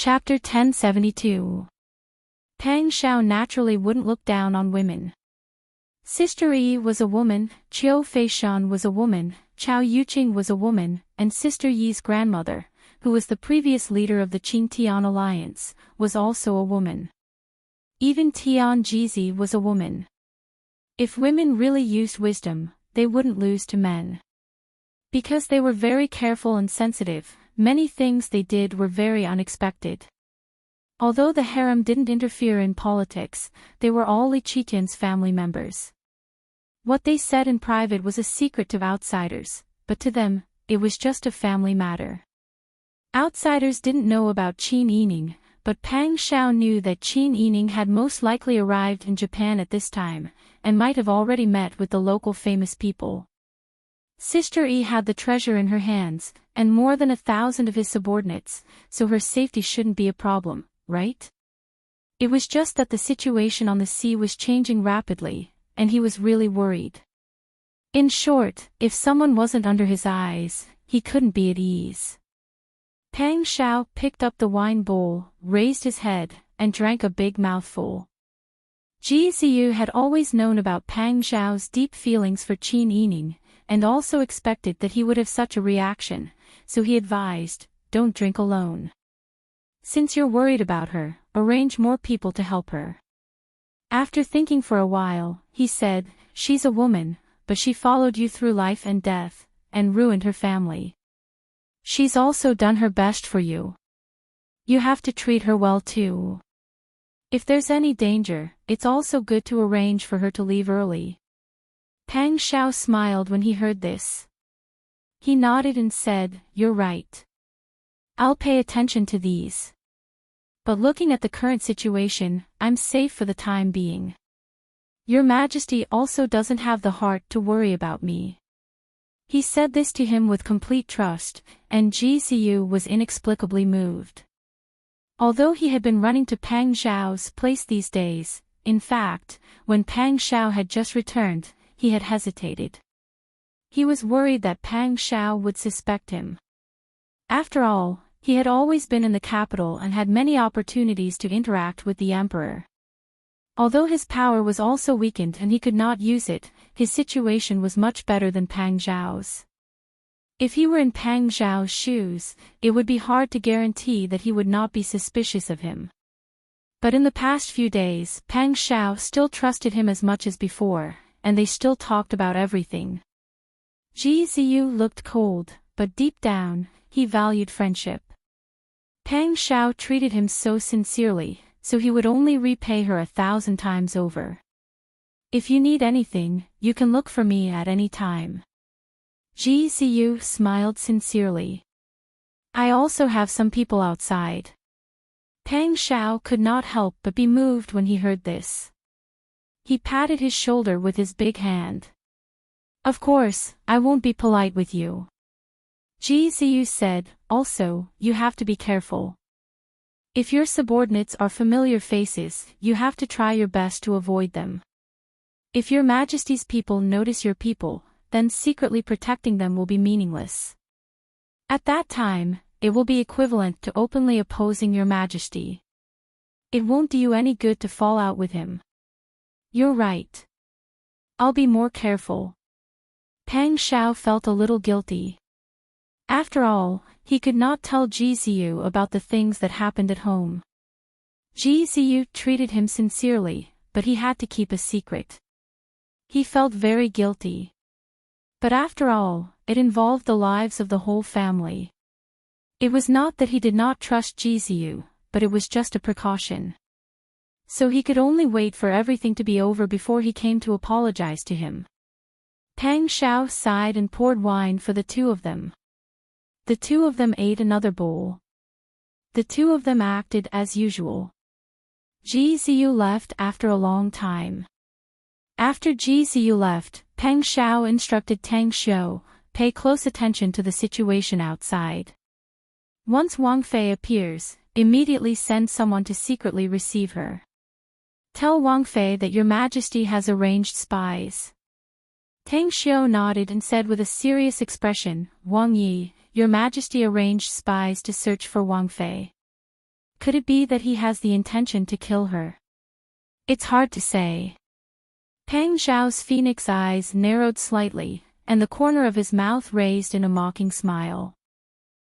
Chapter 1072. Pang Xiao naturally wouldn't look down on women. Sister Yi was a woman, Qiu Feishan was a woman, Chao Yuqing was a woman, and Sister Yi's grandmother, who was the previous leader of the Qingtian alliance, was also a woman. Even Tian Jizi was a woman. If women really used wisdom, they wouldn't lose to men. Because they were very careful and sensitive, many things they did were very unexpected. Although the harem didn't interfere in politics, they were all Li Qitian's family members. What they said in private was a secret to outsiders, but to them, it was just a family matter. Outsiders didn't know about Qin Yining, but Pang Xiao knew that Qin Yining had most likely arrived in Japan at this time, and might have already met with the local famous people. Sister Yi had the treasure in her hands, and more than 1,000 of his subordinates, so her safety shouldn't be a problem, right? It was just that the situation on the sea was changing rapidly, and he was really worried. In short, if someone wasn't under his eyes, he couldn't be at ease. Pang Xiao picked up the wine bowl, raised his head, and drank a big mouthful. Ji Ziyu had always known about Pang Xiao's deep feelings for Qin Yining, and also expected that he would have such a reaction, so he advised, don't drink alone. Since you're worried about her, arrange more people to help her. After thinking for a while, he said, she's a woman, but she followed you through life and death, and ruined her family. She's also done her best for you. You have to treat her well too. If there's any danger, it's also good to arrange for her to leave early. Pang Xiao smiled when he heard this. He nodded and said, you're right. I'll pay attention to these. But looking at the current situation, I'm safe for the time being. Your Majesty also doesn't have the heart to worry about me. He said this to him with complete trust, and Ji Ziyu was inexplicably moved. Although he had been running to Pang Xiao's place these days, in fact, when Pang Xiao had just returned, he had hesitated. He was worried that Pang Xiao would suspect him. After all, he had always been in the capital and had many opportunities to interact with the emperor. Although his power was also weakened and he could not use it, his situation was much better than Pang Xiao's. If he were in Pang Xiao's shoes, it would be hard to guarantee that he would not be suspicious of him. But in the past few days, Pang Xiao still trusted him as much as before, and they still talked about everything. Ji Ziyu looked cold, but deep down, he valued friendship. Pang Xiao treated him so sincerely, so he would only repay her 1,000 times over. If you need anything, you can look for me at any time. Ji Ziyu smiled sincerely. I also have some people outside. Pang Xiao could not help but be moved when he heard this. He patted his shoulder with his big hand. Of course, I won't be polite with you. Ji Ziyu said, also, you have to be careful. If your subordinates are familiar faces, you have to try your best to avoid them. If your Majesty's people notice your people, then secretly protecting them will be meaningless. At that time, it will be equivalent to openly opposing your Majesty. It won't do you any good to fall out with him. You're right. I'll be more careful. Pang Xiao felt a little guilty. After all, he could not tell Ji Ziyu about the things that happened at home. Ji Ziyu treated him sincerely, but he had to keep a secret. He felt very guilty. But after all, it involved the lives of the whole family. It was not that he did not trust Ji Ziyu, but it was just a precaution. So he could only wait for everything to be over before he came to apologize to him. Pang Xiao sighed and poured wine for the two of them. The two of them ate another bowl. The two of them acted as usual. Ji Ziyu left after a long time. After Ji Ziyu left, Pang Xiao instructed Tang Xiu, pay close attention to the situation outside. Once Wang Fei appears, immediately send someone to secretly receive her. Tell Wang Fei that your Majesty has arranged spies. Tang Xiu nodded and said with a serious expression, Wang Yi, your Majesty arranged spies to search for Wang Fei. Could it be that he has the intention to kill her? It's hard to say. Pang Xiao's phoenix eyes narrowed slightly, and the corner of his mouth raised in a mocking smile.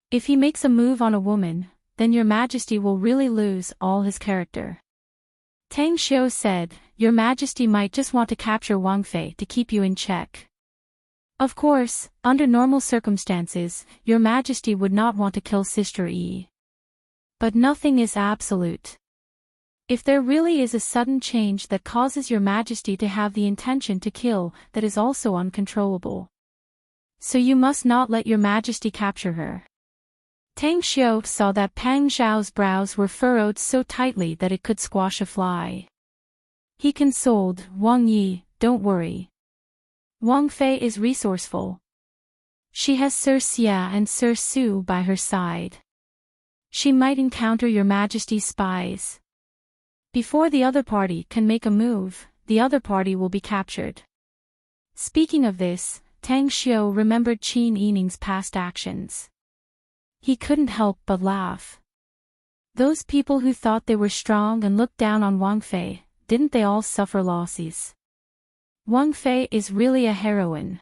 If he makes a move on a woman, then your majesty will really lose all his character. Tang Xiu said, Your Majesty might just want to capture Wang Fei to keep you in check. Of course, under normal circumstances, Your Majesty would not want to kill Sister Yi. But nothing is absolute. If there really is a sudden change that causes Your Majesty to have the intention to kill, that is also uncontrollable. So you must not let Your Majesty capture her. Tang Xiu saw that Pang Xiao's brows were furrowed so tightly that it could squash a fly. He consoled, Wang Yi, don't worry. Wang Fei is resourceful. She has Sir Xia and Sir Su by her side. She might encounter Your Majesty's spies. Before the other party can make a move, the other party will be captured. Speaking of this, Tang Xiu remembered Qin Yining's past actions. He couldn't help but laugh. Those people who thought they were strong and looked down on Wang Fei, didn't they all suffer losses? Wang Fei is really a heroine.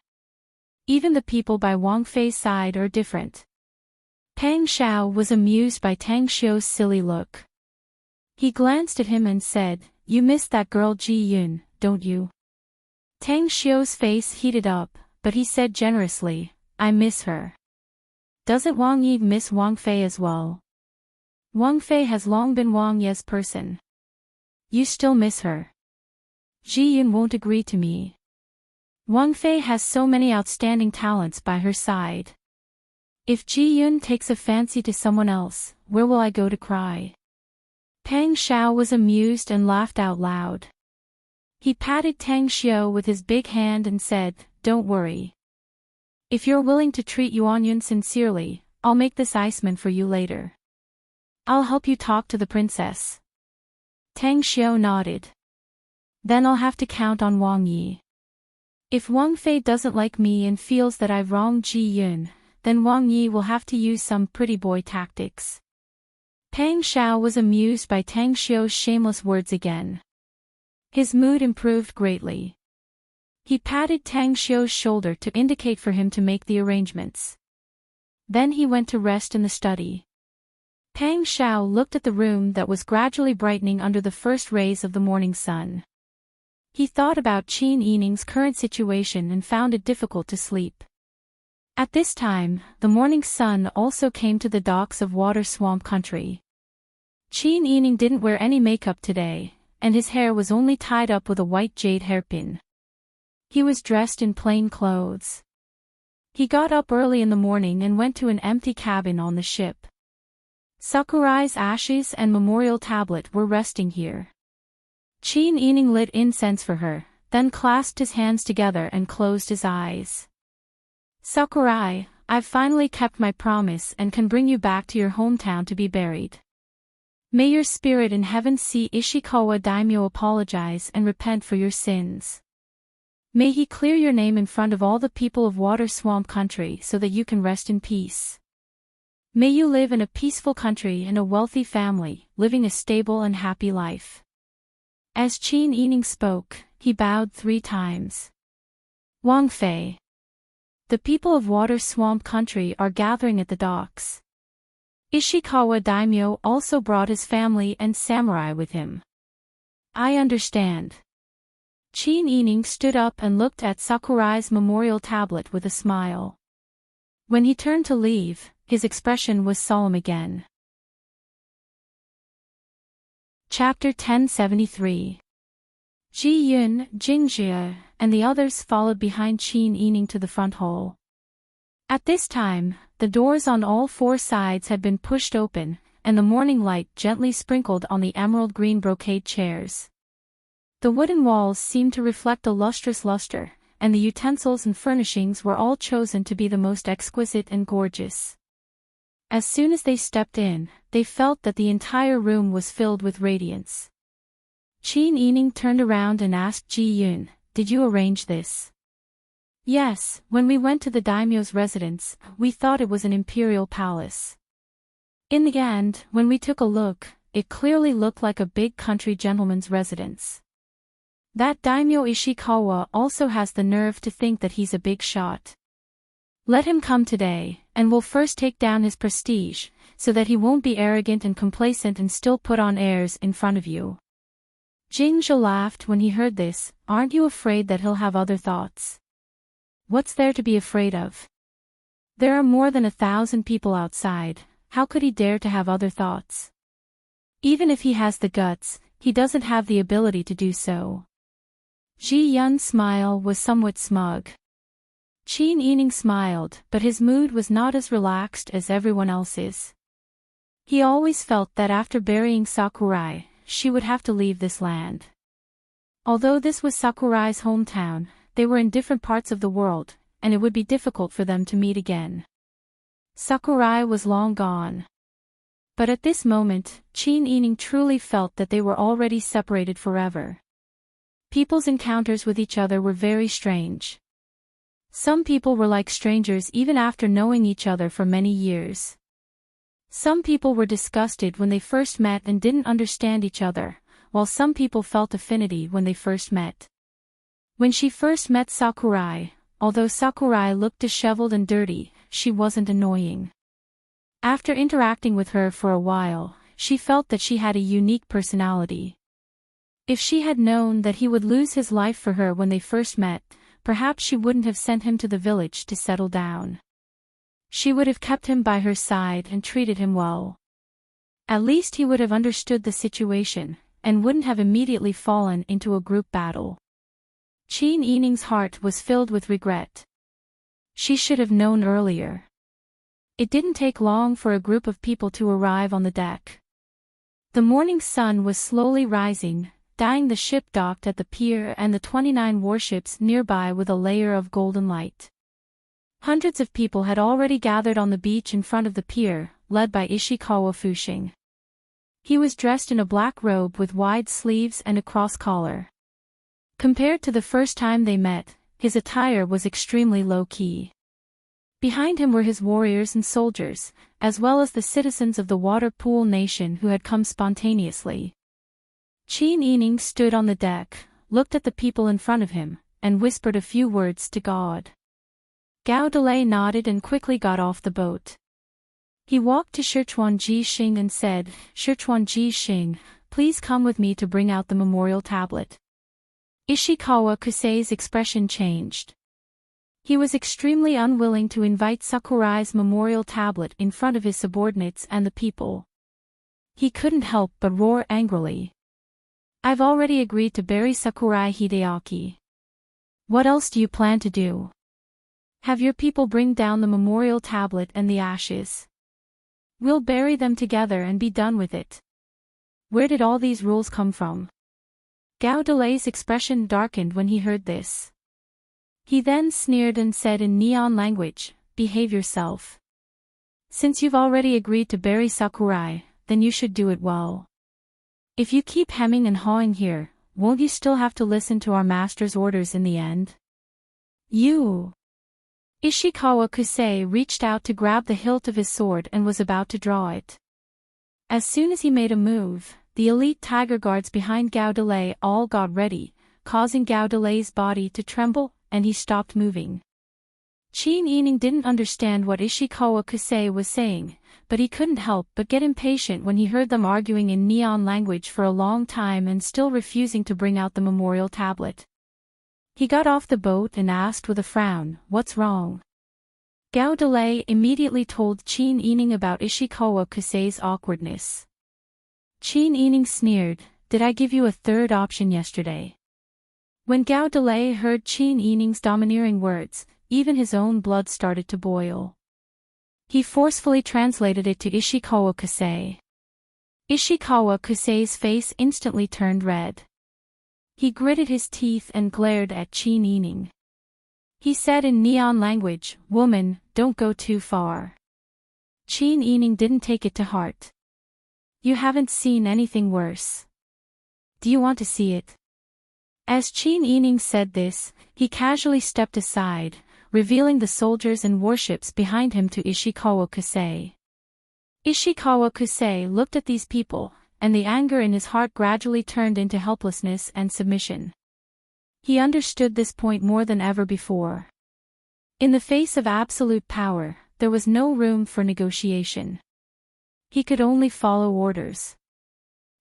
Even the people by Wang Fei's side are different. Pang Xiao was amused by Tang Xiu's silly look. He glanced at him and said, You miss that girl Ji Yun, don't you? Tang Xiu's face heated up, but he said generously, I miss her. Doesn't Wang Yi miss Wang Fei as well? Wang Fei has long been Wang Ye's person. You still miss her. Ji Yun won't agree to me. Wang Fei has so many outstanding talents by her side. If Ji Yun takes a fancy to someone else, where will I go to cry? Pang Xiao was amused and laughed out loud. He patted Tang Xiu with his big hand and said, Don't worry. If you're willing to treat Yuan Yun sincerely, I'll make this iceman for you later. I'll help you talk to the princess. Tang Xiu nodded. Then I'll have to count on Wang Yi. If Wang Fei doesn't like me and feels that I've wronged Ji Yun, then Wang Yi will have to use some pretty boy tactics. Pang Xiao was amused by Tang Xiu's shameless words again. His mood improved greatly. He patted Tang Xiu's shoulder to indicate for him to make the arrangements. Then he went to rest in the study. Pang Xiao looked at the room that was gradually brightening under the first rays of the morning sun. He thought about Qin Yining's current situation and found it difficult to sleep. At this time, the morning sun also came to the docks of Water Swamp Country. Qin Yining didn't wear any makeup today, and his hair was only tied up with a white jade hairpin. He was dressed in plain clothes. He got up early in the morning and went to an empty cabin on the ship. Sakurai's ashes and memorial tablet were resting here. Qin Yining lit incense for her, then clasped his hands together and closed his eyes. Sakurai, I've finally kept my promise and can bring you back to your hometown to be buried. May your spirit in heaven see Ishikawa Daimyo apologize and repent for your sins. May he clear your name in front of all the people of Water Swamp Country so that you can rest in peace. May you live in a peaceful country and a wealthy family, living a stable and happy life. As Qin Yining spoke, he bowed 3 times. Wang Fei. The people of Water Swamp Country are gathering at the docks. Ishikawa Daimyo also brought his family and samurai with him. I understand. Qin Yining stood up and looked at Sakurai's memorial tablet with a smile. When he turned to leave, his expression was solemn again. Chapter 1073. Ji Yun, Jingjie, and the others followed behind Qin Yining to the front hall. At this time, the doors on all 4 sides had been pushed open, and the morning light gently sprinkled on the emerald green brocade chairs. The wooden walls seemed to reflect a lustrous luster, and the utensils and furnishings were all chosen to be the most exquisite and gorgeous. As soon as they stepped in, they felt that the entire room was filled with radiance. Qin Yining turned around and asked Ji Yun, Did you arrange this? Yes, when we went to the daimyo's residence, we thought it was an imperial palace. In the end, when we took a look, it clearly looked like a big country gentleman's residence. That daimyo Ishikawa also has the nerve to think that he's a big shot. Let him come today, and we'll first take down his prestige, so that he won't be arrogant and complacent and still put on airs in front of you. Jingzhe laughed when he heard this. Aren't you afraid that he'll have other thoughts? What's there to be afraid of? There are more than 1,000 people outside, how could he dare to have other thoughts? Even if he has the guts, he doesn't have the ability to do so. Ji Yun's smile was somewhat smug. Qin Yining smiled, but his mood was not as relaxed as everyone else's. He always felt that after burying Sakurai, she would have to leave this land. Although this was Sakurai's hometown, they were in different parts of the world, and it would be difficult for them to meet again. Sakurai was long gone. But at this moment, Qin Yining truly felt that they were already separated forever. People's encounters with each other were very strange. Some people were like strangers even after knowing each other for many years. Some people were disgusted when they first met and didn't understand each other, while some people felt affinity when they first met. When she first met Sakurai, although Sakurai looked disheveled and dirty, she wasn't annoying. After interacting with her for a while, she felt that she had a unique personality. If she had known that he would lose his life for her when they first met, perhaps she wouldn't have sent him to the village to settle down. She would have kept him by her side and treated him well. At least he would have understood the situation, and wouldn't have immediately fallen into a group battle. Qin Yining's heart was filled with regret. She should have known earlier. It didn't take long for a group of people to arrive on the deck. The morning sun was slowly rising, dyeing the ship docked at the pier and the 29 warships nearby with a layer of golden light. Hundreds of people had already gathered on the beach in front of the pier, led by Ishikawa Fushing. He was dressed in a black robe with wide sleeves and a cross collar. Compared to the first time they met, his attire was extremely low-key. Behind him were his warriors and soldiers, as well as the citizens of the Water Pool Nation who had come spontaneously. Qin Yining stood on the deck, looked at the people in front of him, and whispered a few words to God. Gao Delay nodded and quickly got off the boat. He walked to Shichuan Jixing and said, "Shichuan Jixing, please come with me to bring out the memorial tablet." Ishikawa Kusei's expression changed. He was extremely unwilling to invite Sakurai's memorial tablet in front of his subordinates and the people. He couldn't help but roar angrily. "I've already agreed to bury Sakurai Hideaki. What else do you plan to do? Have your people bring down the memorial tablet and the ashes. We'll bury them together and be done with it. Where did all these rules come from?" Gao Delay's expression darkened when he heard this. He then sneered and said in neon language, "Behave yourself. Since you've already agreed to bury Sakurai, then you should do it well. If you keep hemming and hawing here, won't you still have to listen to our master's orders in the end?" "You!" Ishikawa Kusei reached out to grab the hilt of his sword and was about to draw it. As soon as he made a move, the elite tiger guards behind Gao Delay all got ready, causing Gao Delay's body to tremble, and he stopped moving. Qin Yining didn't understand what Ishikawa Kusei was saying, but he couldn't help but get impatient when he heard them arguing in neon language for a long time and still refusing to bring out the memorial tablet. He got off the boat and asked with a frown, "What's wrong?" Gao Delay immediately told Qin Yining about Ishikawa Kusei's awkwardness. Qin Yining sneered, "Did I give you a third option yesterday?" When Gao Delay heard Qin Yining's domineering words, even his own blood started to boil. He forcefully translated it to Ishikawa Kusei. Ishikawa Kusei's face instantly turned red. He gritted his teeth and glared at Qin Yining. He said in neon language, "Woman, don't go too far." Qin Yining didn't take it to heart. "You haven't seen anything worse. Do you want to see it?" As Qin Yining said this, he casually stepped aside, revealing the soldiers and warships behind him to Ishikawa Kusei. Ishikawa Kusei looked at these people, and the anger in his heart gradually turned into helplessness and submission. He understood this point more than ever before. In the face of absolute power, there was no room for negotiation. He could only follow orders.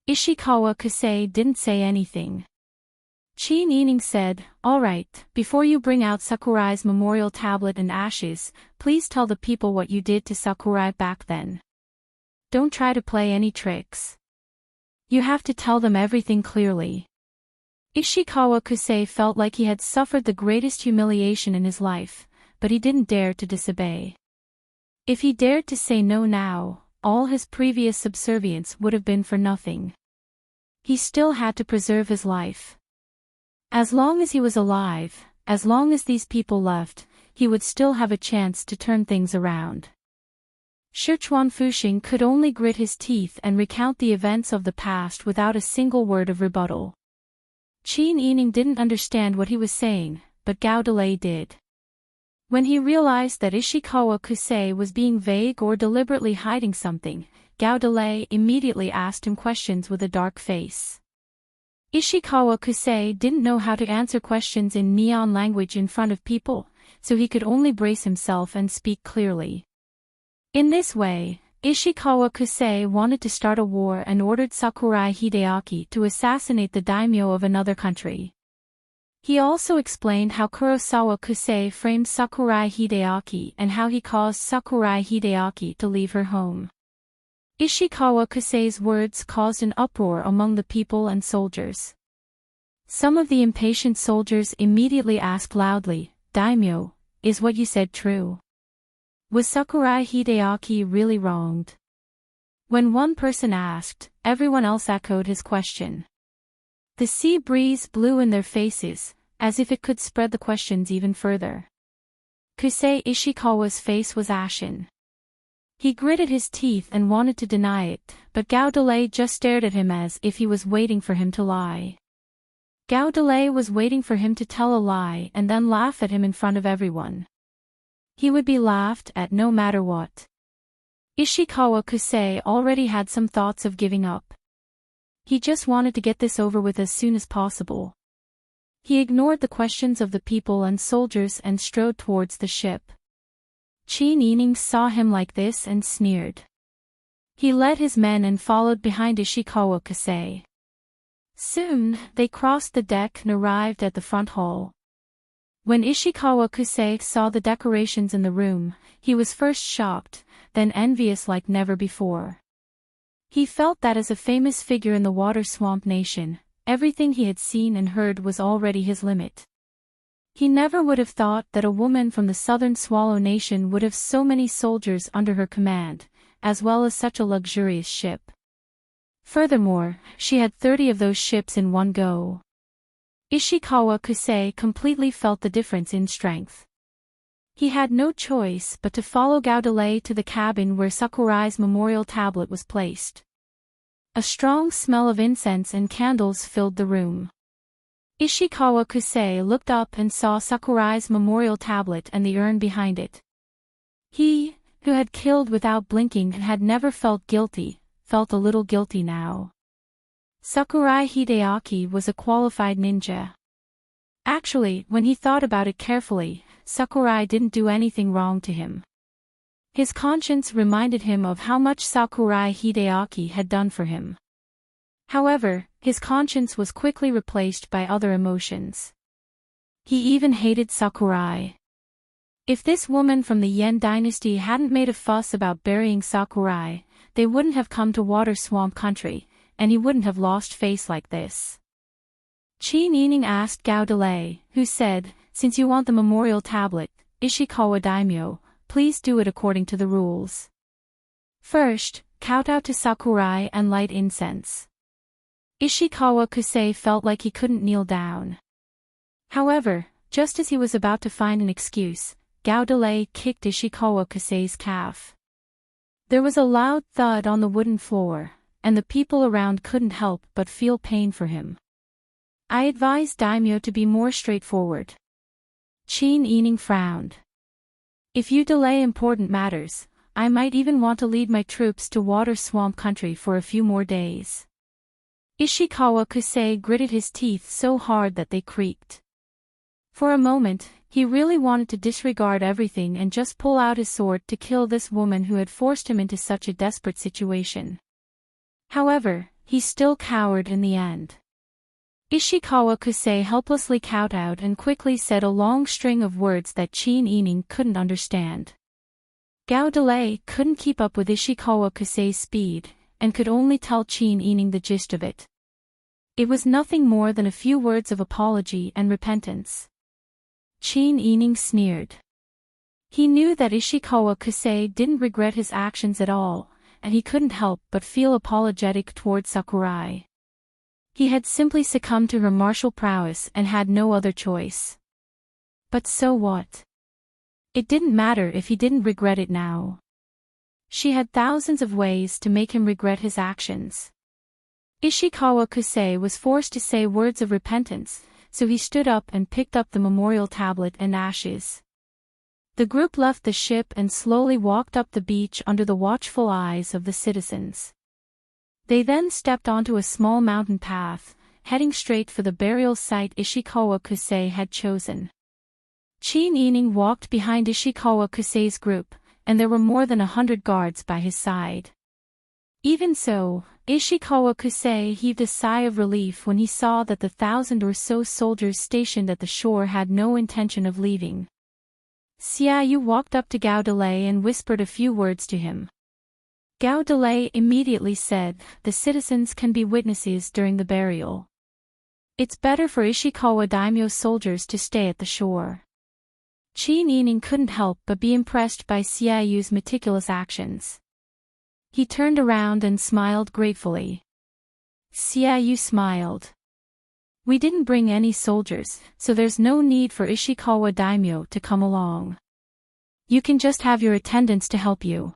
Ishikawa Kusei didn't say anything. Chin Ining said, "All right, before you bring out Sakurai's memorial tablet and ashes, please tell the people what you did to Sakurai back then. Don't try to play any tricks. You have to tell them everything clearly." Ishikawa Kusei felt like he had suffered the greatest humiliation in his life, but he didn't dare to disobey. If he dared to say no now, all his previous subservience would have been for nothing. He still had to preserve his life. As long as he was alive, as long as these people left, he would still have a chance to turn things around. Sichuan Fuxing could only grit his teeth and recount the events of the past without a single word of rebuttal. Chin Ining didn't understand what he was saying, but Gao Delay did. When he realized that Ishikawa Kusei was being vague or deliberately hiding something, Gao Delay immediately asked him questions with a dark face. Ishikawa Kusei didn't know how to answer questions in neon language in front of people, so he could only brace himself and speak clearly. In this way, Ishikawa Kusei wanted to start a war and ordered Sakurai Hideaki to assassinate the daimyo of another country. He also explained how Kurosawa Kusei framed Sakurai Hideaki and how he caused Sakurai Hideaki to leave her home. Ishikawa Kusei's words caused an uproar among the people and soldiers. Some of the impatient soldiers immediately asked loudly, "Daimyo, is what you said true? Was Sakurai Hideaki really wronged?" When one person asked, everyone else echoed his question. The sea breeze blew in their faces, as if it could spread the questions even further. Kusei Ishikawa's face was ashen. He gritted his teeth and wanted to deny it, but Gao Delay just stared at him as if he was waiting for him to lie. Gao Delay was waiting for him to tell a lie and then laugh at him in front of everyone. He would be laughed at no matter what. Ishikawa Kusei already had some thoughts of giving up. He just wanted to get this over with as soon as possible. He ignored the questions of the people and soldiers and strode towards the ship. Chin Ining saw him like this and sneered. He led his men and followed behind Ishikawa Kusei. Soon, they crossed the deck and arrived at the front hall. When Ishikawa Kusei saw the decorations in the room, he was first shocked, then envious like never before. He felt that as a famous figure in the Water Swamp Nation, everything he had seen and heard was already his limit. He never would have thought that a woman from the southern Swallow Nation would have so many soldiers under her command, as well as such a luxurious ship. Furthermore, she had 30 of those ships in one go. Ishikawa Kusei completely felt the difference in strength. He had no choice but to follow Gao Delay to the cabin where Sakurai's memorial tablet was placed. A strong smell of incense and candles filled the room. Ishikawa Kusei looked up and saw Sakurai's memorial tablet and the urn behind it. He, who had killed without blinking and had never felt guilty, felt a little guilty now. Sakurai Hideaki was a qualified ninja. Actually, when he thought about it carefully, Sakurai didn't do anything wrong to him. His conscience reminded him of how much Sakurai Hideaki had done for him. However, his conscience was quickly replaced by other emotions. He even hated Sakurai. If this woman from the Yen dynasty hadn't made a fuss about burying Sakurai, they wouldn't have come to Water Swamp Country, and he wouldn't have lost face like this. Chin Ining asked Gao Delay, who said, "Since you want the memorial tablet, Ishikawa Daimyo, please do it according to the rules. First, kowtow to Sakurai and light incense." Ishikawa Kusei felt like he couldn't kneel down. However, just as he was about to find an excuse, Gao Delay kicked Ishikawa Kusei's calf. There was a loud thud on the wooden floor, and the people around couldn't help but feel pain for him. "I advise Daimyo to be more straightforward." Chin Ining frowned. "If you delay important matters, I might even want to lead my troops to Water Swamp Country for a few more days." Ishikawa Kusei gritted his teeth so hard that they creaked. For a moment, he really wanted to disregard everything and just pull out his sword to kill this woman who had forced him into such a desperate situation. However, he still cowered in the end. Ishikawa Kusei helplessly kowtowed and quickly said a long string of words that Qin Yining couldn't understand. Gao Delay couldn't keep up with Ishikawa Kusei's speed, and could only tell Qin Yining the gist of it. It was nothing more than a few words of apology and repentance. Qin Yining sneered. He knew that Ishikawa Kusei didn't regret his actions at all, and he couldn't help but feel apologetic toward Sakurai. He had simply succumbed to her martial prowess and had no other choice. But so what? It didn't matter if he didn't regret it now. She had thousands of ways to make him regret his actions. Ishikawa Kusei was forced to say words of repentance, so he stood up and picked up the memorial tablet and ashes. The group left the ship and slowly walked up the beach under the watchful eyes of the citizens. They then stepped onto a small mountain path, heading straight for the burial site Ishikawa Kusei had chosen. Qin Yining walked behind Ishikawa Kusei's group, and there were more than 100 guards by his side. Even so, Ishikawa Kusei heaved a sigh of relief when he saw that the 1,000 or so soldiers stationed at the shore had no intention of leaving. Xiaoyu walked up to Gao Delay and whispered a few words to him. Gao Delay immediately said, "The citizens can be witnesses during the burial. It's better for Ishikawa Daimyo's soldiers to stay at the shore." Qin Yining couldn't help but be impressed by Xiaoyu's meticulous actions. He turned around and smiled gratefully. Xiaoyu smiled. "We didn't bring any soldiers, so there's no need for Ishikawa Daimyo to come along. You can just have your attendants to help you."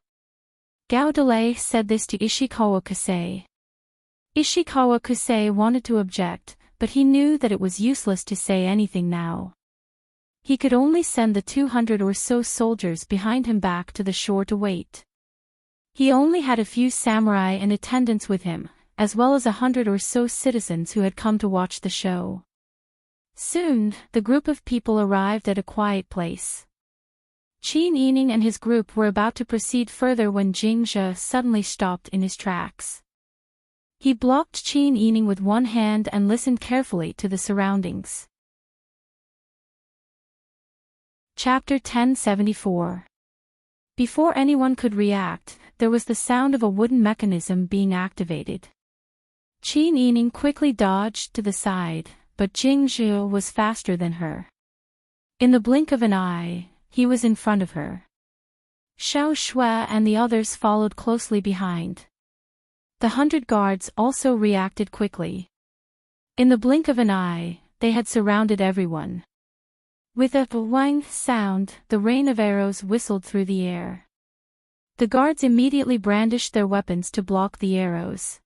Gao Delay said this to Ishikawa Kusei. Ishikawa Kusei wanted to object, but he knew that it was useless to say anything now. He could only send the 200 or so soldiers behind him back to the shore to wait. He only had a few samurai and attendants with him, as well as 100 or so citizens who had come to watch the show. Soon, the group of people arrived at a quiet place. Qin Yining and his group were about to proceed further when Jing Zhe suddenly stopped in his tracks. He blocked Qin Yining with one hand and listened carefully to the surroundings. Chapter 1074. Before anyone could react, there was the sound of a wooden mechanism being activated. Qin Yining quickly dodged to the side, but Jing Zhe was faster than her. In the blink of an eye, he was in front of her. Xiao Shui and the others followed closely behind. The 100 guards also reacted quickly. In the blink of an eye, they had surrounded everyone. With a wang sound, the rain of arrows whistled through the air. The guards immediately brandished their weapons to block the arrows.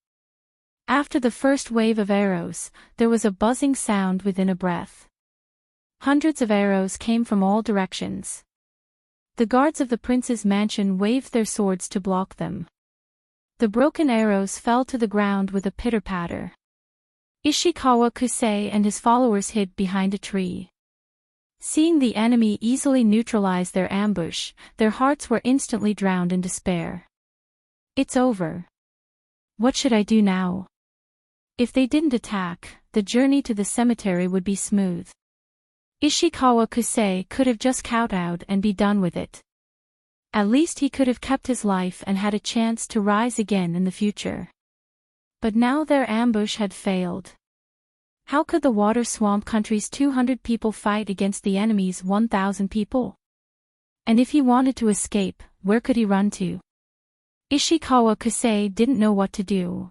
After the first wave of arrows, there was a buzzing sound within a breath. Hundreds of arrows came from all directions. The guards of the prince's mansion waved their swords to block them. The broken arrows fell to the ground with a pitter-patter. Ishikawa Kusei and his followers hid behind a tree. Seeing the enemy easily neutralize their ambush, their hearts were instantly drowned in despair. "It's over. What should I do now?" If they didn't attack, the journey to the cemetery would be smooth. Ishikawa Kusei could have just kowtowed and be done with it. At least he could have kept his life and had a chance to rise again in the future. But now their ambush had failed. How could the water swamp country's 200 people fight against the enemy's 1,000 people? And if he wanted to escape, where could he run to? Ishikawa Kusei didn't know what to do.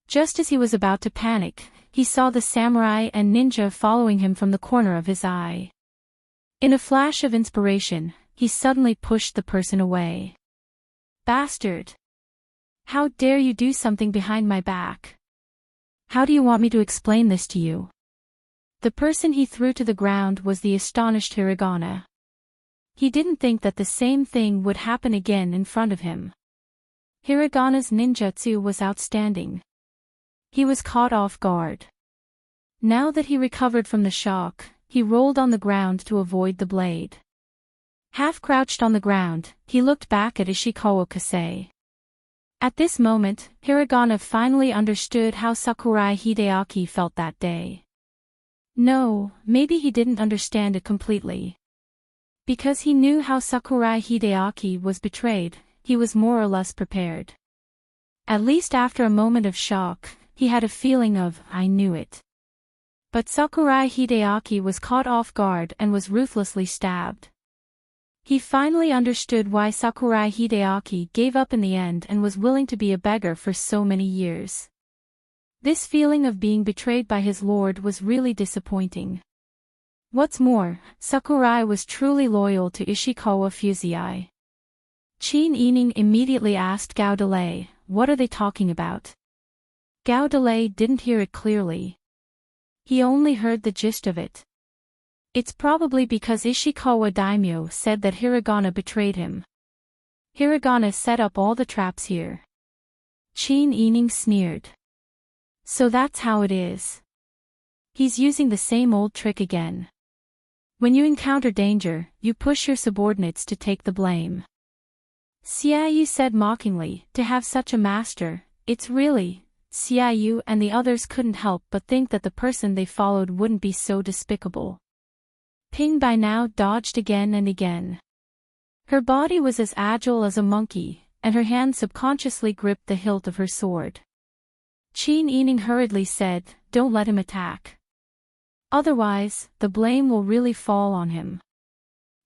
Just as he was about to panic, he saw the samurai and ninja following him from the corner of his eye. In a flash of inspiration, he suddenly pushed the person away. "Bastard! How dare you do something behind my back? How do you want me to explain this to you?" The person he threw to the ground was the astonished Hiragana. He didn't think that the same thing would happen again in front of him. Hiragana's ninjutsu was outstanding. He was caught off guard. Now that he recovered from the shock, he rolled on the ground to avoid the blade. Half crouched on the ground, he looked back at Ishikawa Kasei. At this moment, Hiragana finally understood how Sakurai Hideaki felt that day. No, maybe he didn't understand it completely. Because he knew how Sakurai Hideaki was betrayed, he was more or less prepared. At least after a moment of shock, he had a feeling of, I knew it. But Sakurai Hideaki was caught off guard and was ruthlessly stabbed. He finally understood why Sakurai Hideaki gave up in the end and was willing to be a beggar for so many years. This feeling of being betrayed by his lord was really disappointing. What's more, Sakurai was truly loyal to Ishikawa Fusei. Qin Yining immediately asked Gao Delay, what are they talking about? Gao Delay didn't hear it clearly. He only heard the gist of it. It's probably because Ishikawa Daimyo said that Hiragana betrayed him. Hiragana set up all the traps here. Qin Yining sneered. So that's how it is. He's using the same old trick again. When you encounter danger, you push your subordinates to take the blame. Xiaoyu said mockingly, to have such a master, it's really... Xiaoyu and the others couldn't help but think that the person they followed wouldn't be so despicable. Ping by now dodged again and again. Her body was as agile as a monkey, and her hand subconsciously gripped the hilt of her sword. Qin Yining hurriedly said, don't let him attack. Otherwise, the blame will really fall on him.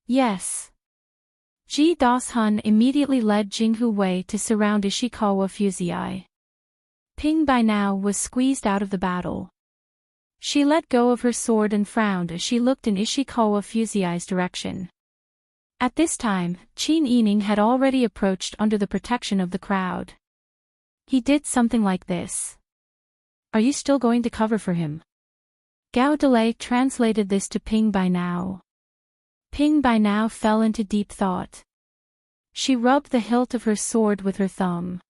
Yes. Ji Dashun immediately led Jinghu Wei to surround Ishikawa Fusei. Ping by now was squeezed out of the battle. She let go of her sword and frowned as she looked in Ishikawa Fusei's direction. At this time, Qin Yining had already approached under the protection of the crowd. He did something like this. Are you still going to cover for him? Gao Delay translated this to Ping by now. Ping by now fell into deep thought. She rubbed the hilt of her sword with her thumb.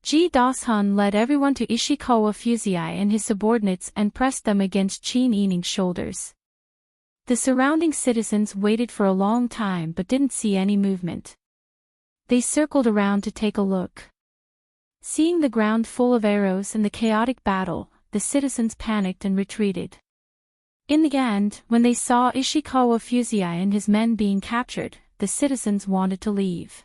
Ji Dashun led everyone to Ishikawa Fusei and his subordinates and pressed them against Qin Yining's shoulders. The surrounding citizens waited for a long time but didn't see any movement. They circled around to take a look. Seeing the ground full of arrows and the chaotic battle, the citizens panicked and retreated. In the end, when they saw Ishikawa Fusei and his men being captured, the citizens wanted to leave.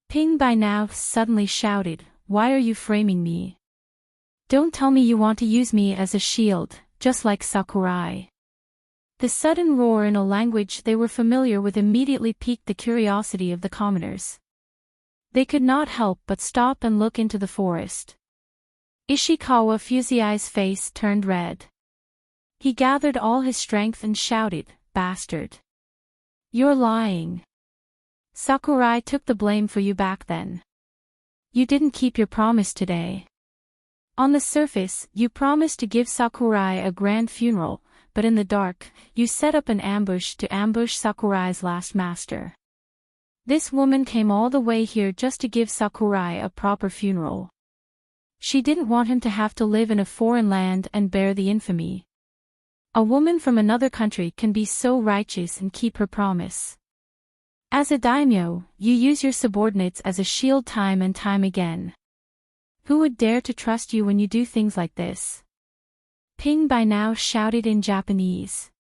Ping by now suddenly shouted, why are you framing me? Don't tell me you want to use me as a shield, just like Sakurai. The sudden roar in a language they were familiar with immediately piqued the curiosity of the commoners. They could not help but stop and look into the forest. Ishikawa Fusei's face turned red. He gathered all his strength and shouted, bastard. You're lying. Sakurai took the blame for you back then. You didn't keep your promise today. On the surface, you promised to give Sakurai a grand funeral, but in the dark, you set up an ambush to ambush Sakurai's last master. This woman came all the way here just to give Sakurai a proper funeral. She didn't want him to have to live in a foreign land and bear the infamy. A woman from another country can be so righteous and keep her promise. As a daimyo, you use your subordinates as a shield time and time again. Who would dare to trust you when you do things like this? Ping by now shouted in Japanese.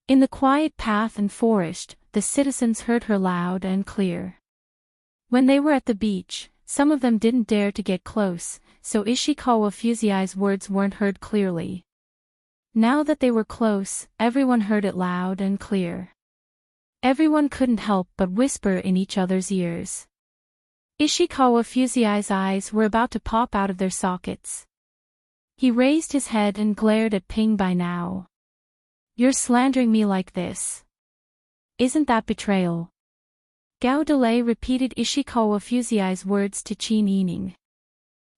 In the quiet path and forest, the citizens heard her loud and clear. When they were at the beach, some of them didn't dare to get close, so Ishikawa Fusei's words weren't heard clearly. Now that they were close, everyone heard it loud and clear. Everyone couldn't help but whisper in each other's ears. Ishikawa Fusei's eyes were about to pop out of their sockets. He raised his head and glared at Ping by now. You're slandering me like this. Isn't that betrayal? Gao Delay repeated Ishikawa Fusei's words to Qin Yining.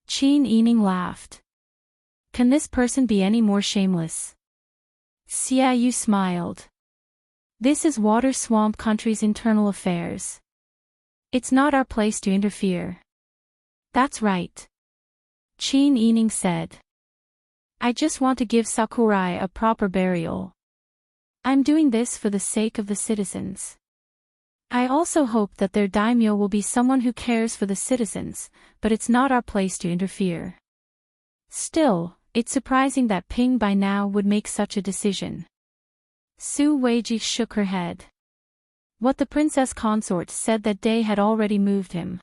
Qin Yining laughed. Can this person be any more shameless? Xiaoyu smiled. This is Water Swamp Country's internal affairs. It's not our place to interfere. That's right. Qin Yining said. I just want to give Sakurai a proper burial. I'm doing this for the sake of the citizens. I also hope that their daimyo will be someone who cares for the citizens, but it's not our place to interfere. Still, it's surprising that Ping by now would make such a decision. Su Weiji shook her head. What the princess consort said that day had already moved him.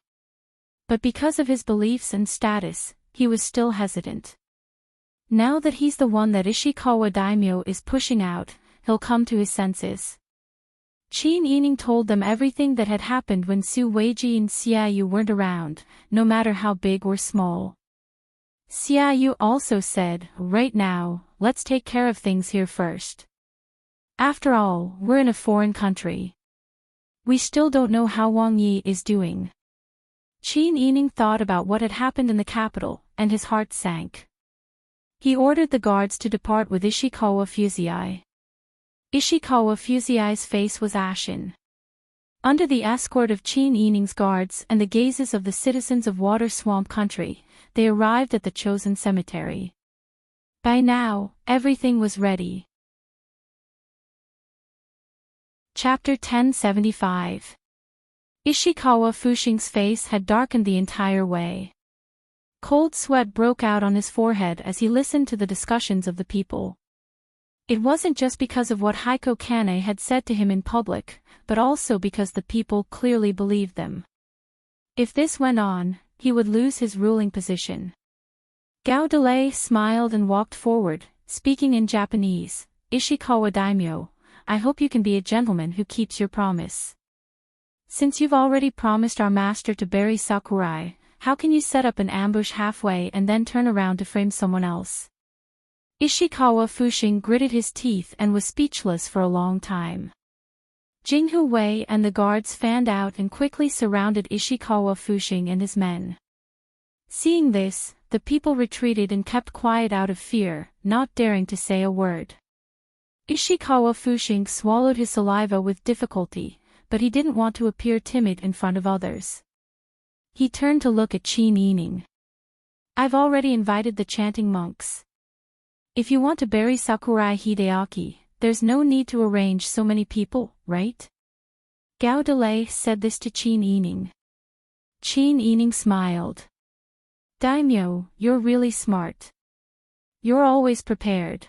But because of his beliefs and status, he was still hesitant. Now that he's the one that Ishikawa daimyo is pushing out, he'll come to his senses. Qin Yining told them everything that had happened when Su Weiji and Xiaoyu weren't around, no matter how big or small. Xiaoyu also said, right now, let's take care of things here first. After all, we're in a foreign country. We still don't know how Wang Yi is doing. Qin Yining thought about what had happened in the capital, and his heart sank. He ordered the guards to depart with Ishikawa Fusei. Ishikawa Fusei's face was ashen. Under the escort of Qin Yining's guards and the gazes of the citizens of Water Swamp Country, they arrived at the chosen cemetery. By now, everything was ready. Chapter 1075. Ishikawa Fushing's face had darkened the entire way. Cold sweat broke out on his forehead as he listened to the discussions of the people. It wasn't just because of what Heiko Kane had said to him in public, but also because the people clearly believed them. If this went on, he would lose his ruling position. Gao Delay smiled and walked forward, speaking in Japanese. Ishikawa daimyo, I hope you can be a gentleman who keeps your promise. Since you've already promised our master to bury Sakurai, how can you set up an ambush halfway and then turn around to frame someone else? Ishikawa Fushing gritted his teeth and was speechless for a long time. Jinghu Wei and the guards fanned out and quickly surrounded Ishikawa Fushing and his men. Seeing this, the people retreated and kept quiet out of fear, not daring to say a word. Ishikawa Fushing swallowed his saliva with difficulty, but he didn't want to appear timid in front of others. He turned to look at Qin Yining. I've already invited the chanting monks. If you want to bury Sakurai Hideaki, there's no need to arrange so many people, right? Gao Delay said this to Qin Yining. Qin Yining smiled. Daimyo, you're really smart. You're always prepared.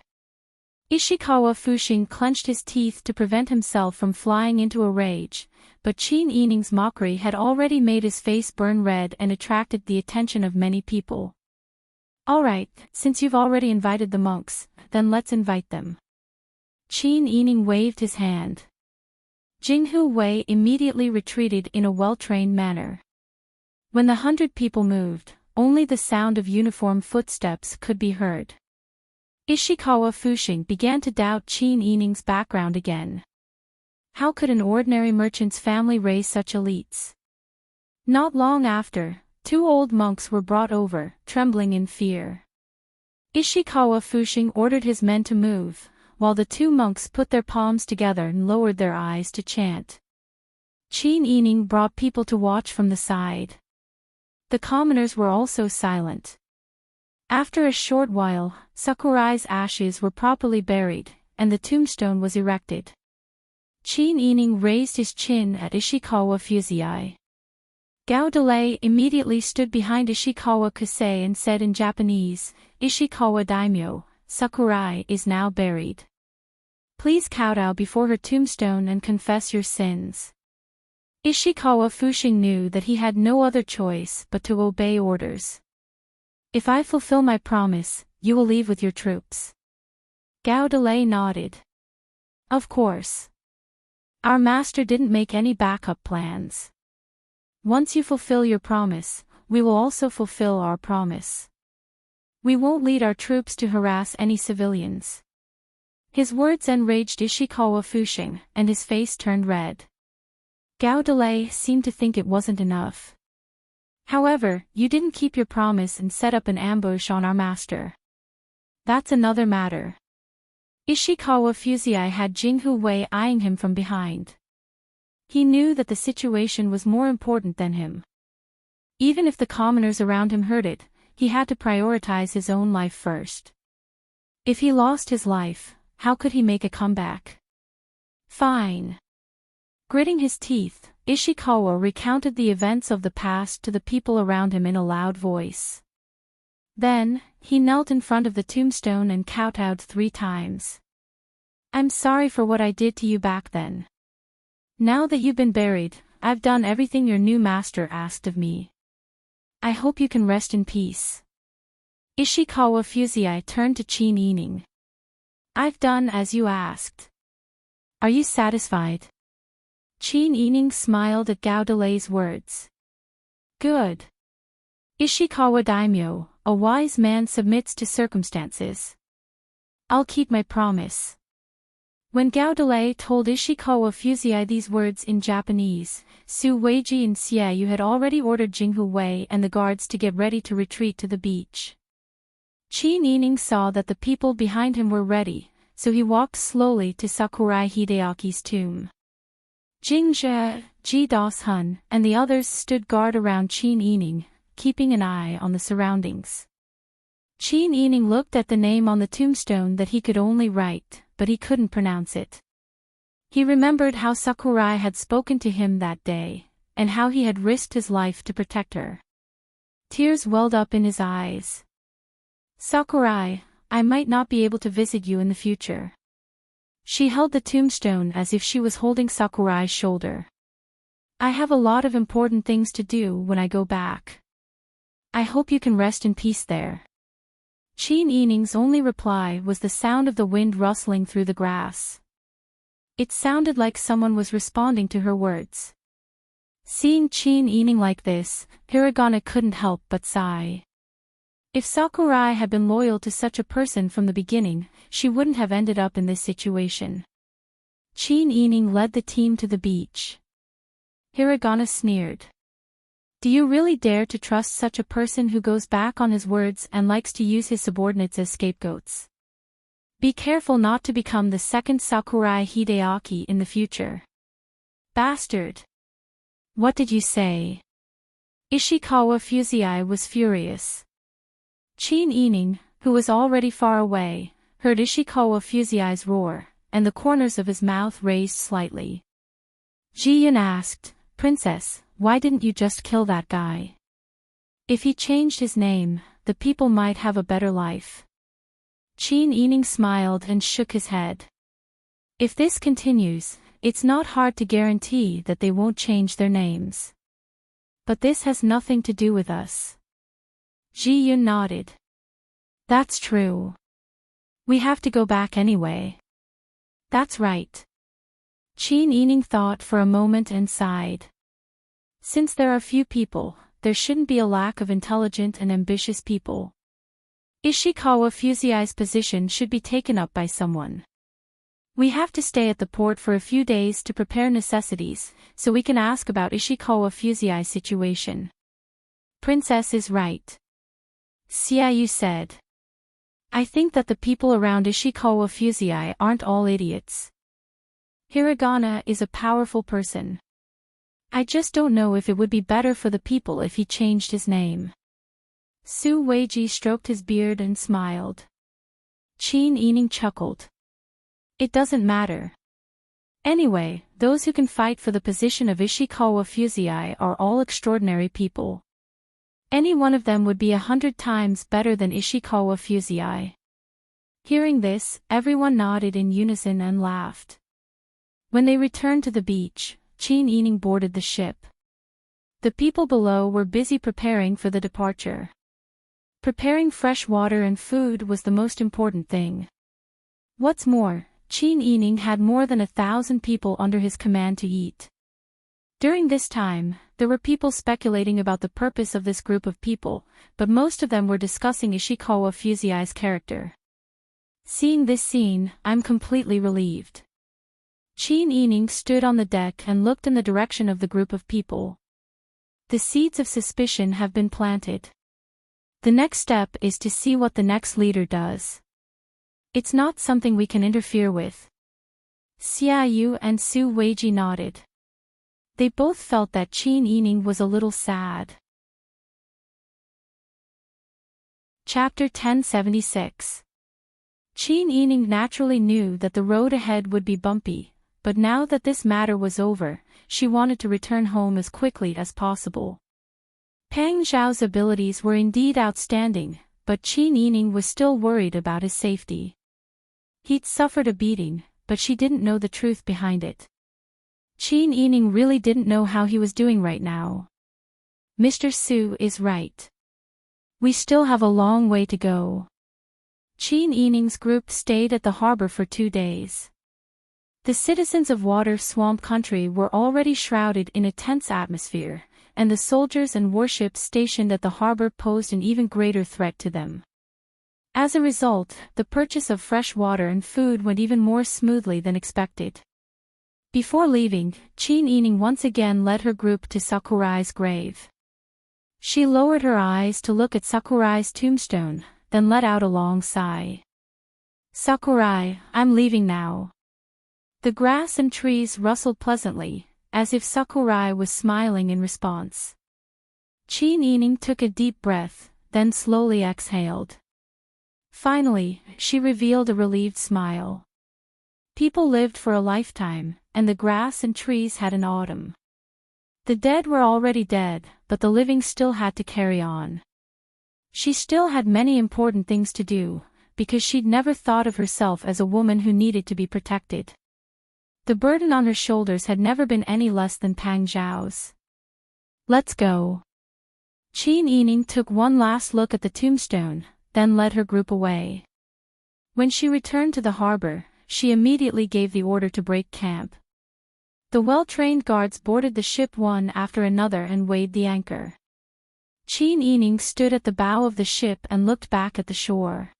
Ishikawa Fushing clenched his teeth to prevent himself from flying into a rage, but Qin Yining's mockery had already made his face burn red and attracted the attention of many people. Alright, since you've already invited the monks, then let's invite them. Qin Yining waved his hand. Jinghu Wei immediately retreated in a well-trained manner. When the 100 people moved, only the sound of uniform footsteps could be heard. Ishikawa Fushing began to doubt Qin Yining's background again. How could an ordinary merchant's family raise such elites? Not long after, 2 old monks were brought over, trembling in fear. Ishikawa Fushing ordered his men to move, while the 2 monks put their palms together and lowered their eyes to chant. Qin Yining brought people to watch from the side. The commoners were also silent. After a short while, Sakurai's ashes were properly buried, and the tombstone was erected. Qin Yining raised his chin at Ishikawa Fusei. Gao Delay immediately stood behind Ishikawa Kusei and said in Japanese, Ishikawa daimyo, Sakurai is now buried. Please kowtow before her tombstone and confess your sins. Ishikawa Fushing knew that he had no other choice but to obey orders. If I fulfill my promise, you will leave with your troops. Gao Delay nodded. Of course. Our master didn't make any backup plans. Once you fulfill your promise, we will also fulfill our promise. We won't lead our troops to harass any civilians. His words enraged Ishikawa Fushing, and his face turned red. Gao Delay seemed to think it wasn't enough. However, you didn't keep your promise and set up an ambush on our master. That's another matter. Ishikawa Fusei had Jinghu Wei eyeing him from behind. He knew that the situation was more important than him. Even if the commoners around him heard it, he had to prioritize his own life first. If he lost his life, how could he make a comeback? Fine. Gritting his teeth, Ishikawa recounted the events of the past to the people around him in a loud voice. Then, he knelt in front of the tombstone and kowtowed 3 times. I'm sorry for what I did to you back then. Now that you've been buried, I've done everything your new master asked of me. I hope you can rest in peace. Ishikawa Fusei turned to Chin Ining. I've done as you asked. Are you satisfied? Chin Ining smiled at Gao Delay's words. Good. Ishikawa Daimyo, a wise man submits to circumstances. I'll keep my promise. When Gao Delay told Ishikawa Fusei these words in Japanese, Su Weiji and Xiaoyu had already ordered Jinghu Wei and the guards to get ready to retreat to the beach. Chin Ining saw that the people behind him were ready, so he walked slowly to Sakurai Hideaki's tomb. Jing Jie, Ji Das-hun, and the others stood guard around Chin Ining, keeping an eye on the surroundings. Chin Ining looked at the name on the tombstone that he could only write, but he couldn't pronounce it. He remembered how Sakurai had spoken to him that day, and how he had risked his life to protect her. Tears welled up in his eyes. Sakurai, I might not be able to visit you in the future. She held the tombstone as if she was holding Sakurai's shoulder. I have a lot of important things to do when I go back. I hope you can rest in peace there. Chin Ining's only reply was the sound of the wind rustling through the grass. It sounded like someone was responding to her words. Seeing Chin Ining like this, Hiragana couldn't help but sigh. If Sakurai had been loyal to such a person from the beginning, she wouldn't have ended up in this situation. Chin Ining led the team to the beach. Hiragana sneered. Do you really dare to trust such a person who goes back on his words and likes to use his subordinates as scapegoats? Be careful not to become the second Sakurai Hideaki in the future. Bastard! What did you say? Ishikawa Fusei was furious. Chin Ining, who was already far away, heard Ishikawa Fusei's roar, and the corners of his mouth raised slightly. Ji Yun asked, Princess, why didn't you just kill that guy? If he changed his name, the people might have a better life. Chin Ining smiled and shook his head. If this continues, it's not hard to guarantee that they won't change their names. But this has nothing to do with us. Ji Yun nodded. That's true. We have to go back anyway. That's right. Chin Ining thought for a moment and sighed. Since there are few people, there shouldn't be a lack of intelligent and ambitious people. Ishikawa Fusei's position should be taken up by someone. We have to stay at the port for a few days to prepare necessities, so we can ask about Ishikawa Fusei's situation. Princess is right. Xiaoyu said. I think that the people around Ishikawa Fusei aren't all idiots. Hiragana is a powerful person. I just don't know if it would be better for the people if he changed his name. Su Weiji stroked his beard and smiled. Chin Ining chuckled. It doesn't matter. Anyway, those who can fight for the position of Ishikawa Fusei are all extraordinary people. Any one of them would be 100 times better than Ishikawa Fusei. Hearing this, everyone nodded in unison and laughed. When they returned to the beach, Chin Ining boarded the ship. The people below were busy preparing for the departure. Preparing fresh water and food was the most important thing. What's more, Chin Ining had more than 1,000 people under his command to eat. During this time, there were people speculating about the purpose of this group of people, but most of them were discussing Ishikawa Fusei's character. Seeing this scene, I'm completely relieved. Chin Ining stood on the deck and looked in the direction of the group of people. The seeds of suspicion have been planted. The next step is to see what the next leader does. It's not something we can interfere with. Xiaoyu and Su Weiji nodded. They both felt that Chin Ining was a little sad. Chapter 1076. Qin Yining naturally knew that the road ahead would be bumpy, but now that this matter was over, she wanted to return home as quickly as possible. Pang Zhao's abilities were indeed outstanding, but Qin Yining was still worried about his safety. He'd suffered a beating, but she didn't know the truth behind it. Qin Yining really didn't know how he was doing right now. Mr. Su is right. We still have a long way to go. Qin Yining's group stayed at the harbor for 2 days. The citizens of Water Swamp Country were already shrouded in a tense atmosphere, and the soldiers and warships stationed at the harbor posed an even greater threat to them. As a result, the purchase of fresh water and food went even more smoothly than expected. Before leaving, Qin Yining once again led her group to Sakurai's grave. She lowered her eyes to look at Sakurai's tombstone, then let out a long sigh. Sakurai, I'm leaving now. The grass and trees rustled pleasantly, as if Sakurai was smiling in response. Qin Yining took a deep breath, then slowly exhaled. Finally, she revealed a relieved smile. People lived for a lifetime, and the grass and trees had an autumn. The dead were already dead, but the living still had to carry on. She still had many important things to do, because she'd never thought of herself as a woman who needed to be protected. The burden on her shoulders had never been any less than Pang Zhao's. Let's go. Qin Yining took one last look at the tombstone, then led her group away. When she returned to the harbor, she immediately gave the order to break camp. The well-trained guards boarded the ship one after another and weighed the anchor. Qin Yining stood at the bow of the ship and looked back at the shore.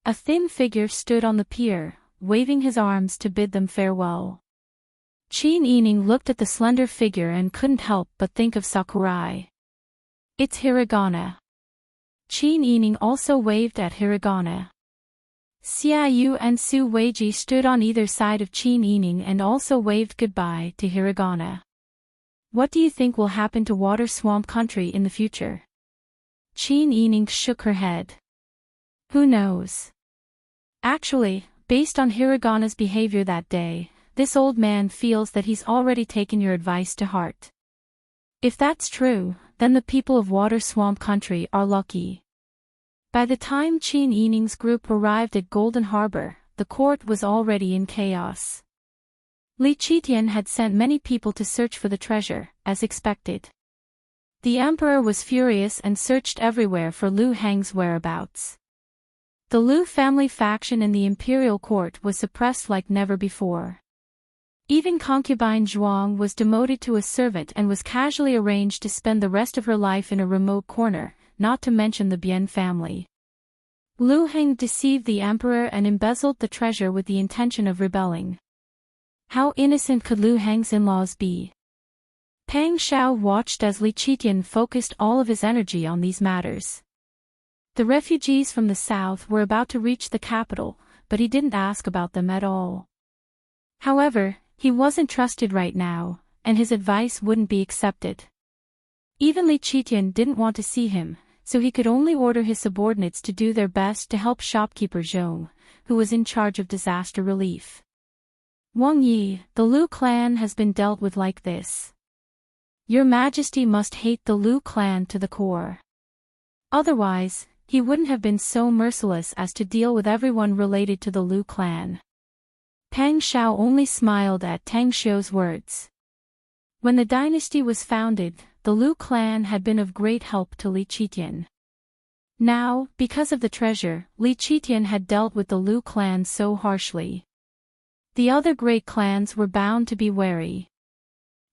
A thin figure stood on the pier, waving his arms to bid them farewell. Qin Yining looked at the slender figure and couldn't help but think of Sakurai. It's Hiragana. Qin Yining also waved at Hiragana. Xiaoyu and Su Weiji stood on either side of Qin Yining and also waved goodbye to Hiragana. What do you think will happen to Water Swamp Country in the future? Qin Yining shook her head. Who knows? Actually, based on Hiragana's behavior that day, this old man feels that he's already taken your advice to heart. If that's true, then the people of Water Swamp Country are lucky. By the time Qin Yining's group arrived at Golden Harbor, the court was already in chaos. Li Qitian had sent many people to search for the treasure, as expected. The emperor was furious and searched everywhere for Lu Heng's whereabouts. The Lu family faction in the imperial court was suppressed like never before. Even concubine Zhuang was demoted to a servant and was casually arranged to spend the rest of her life in a remote corner, not to mention the Bian family. Lu Heng deceived the emperor and embezzled the treasure with the intention of rebelling. How innocent could Lu Heng's in-laws be? Pang Zhao watched as Li Qitian focused all of his energy on these matters. The refugees from the south were about to reach the capital, but he didn't ask about them at all. However, he wasn't trusted right now, and his advice wouldn't be accepted. Even Li Qitian didn't want to see him, so he could only order his subordinates to do their best to help shopkeeper Zhong, who was in charge of disaster relief. Wang Yi, the Lu clan has been dealt with like this. Your Majesty must hate the Lu clan to the core. Otherwise, he wouldn't have been so merciless as to deal with everyone related to the Lu clan. Pang Zhao only smiled at Tang Xiu's words. When the dynasty was founded, the Lu clan had been of great help to Li Qitian. Now, because of the treasure, Li Qitian had dealt with the Lu clan so harshly. The other great clans were bound to be wary.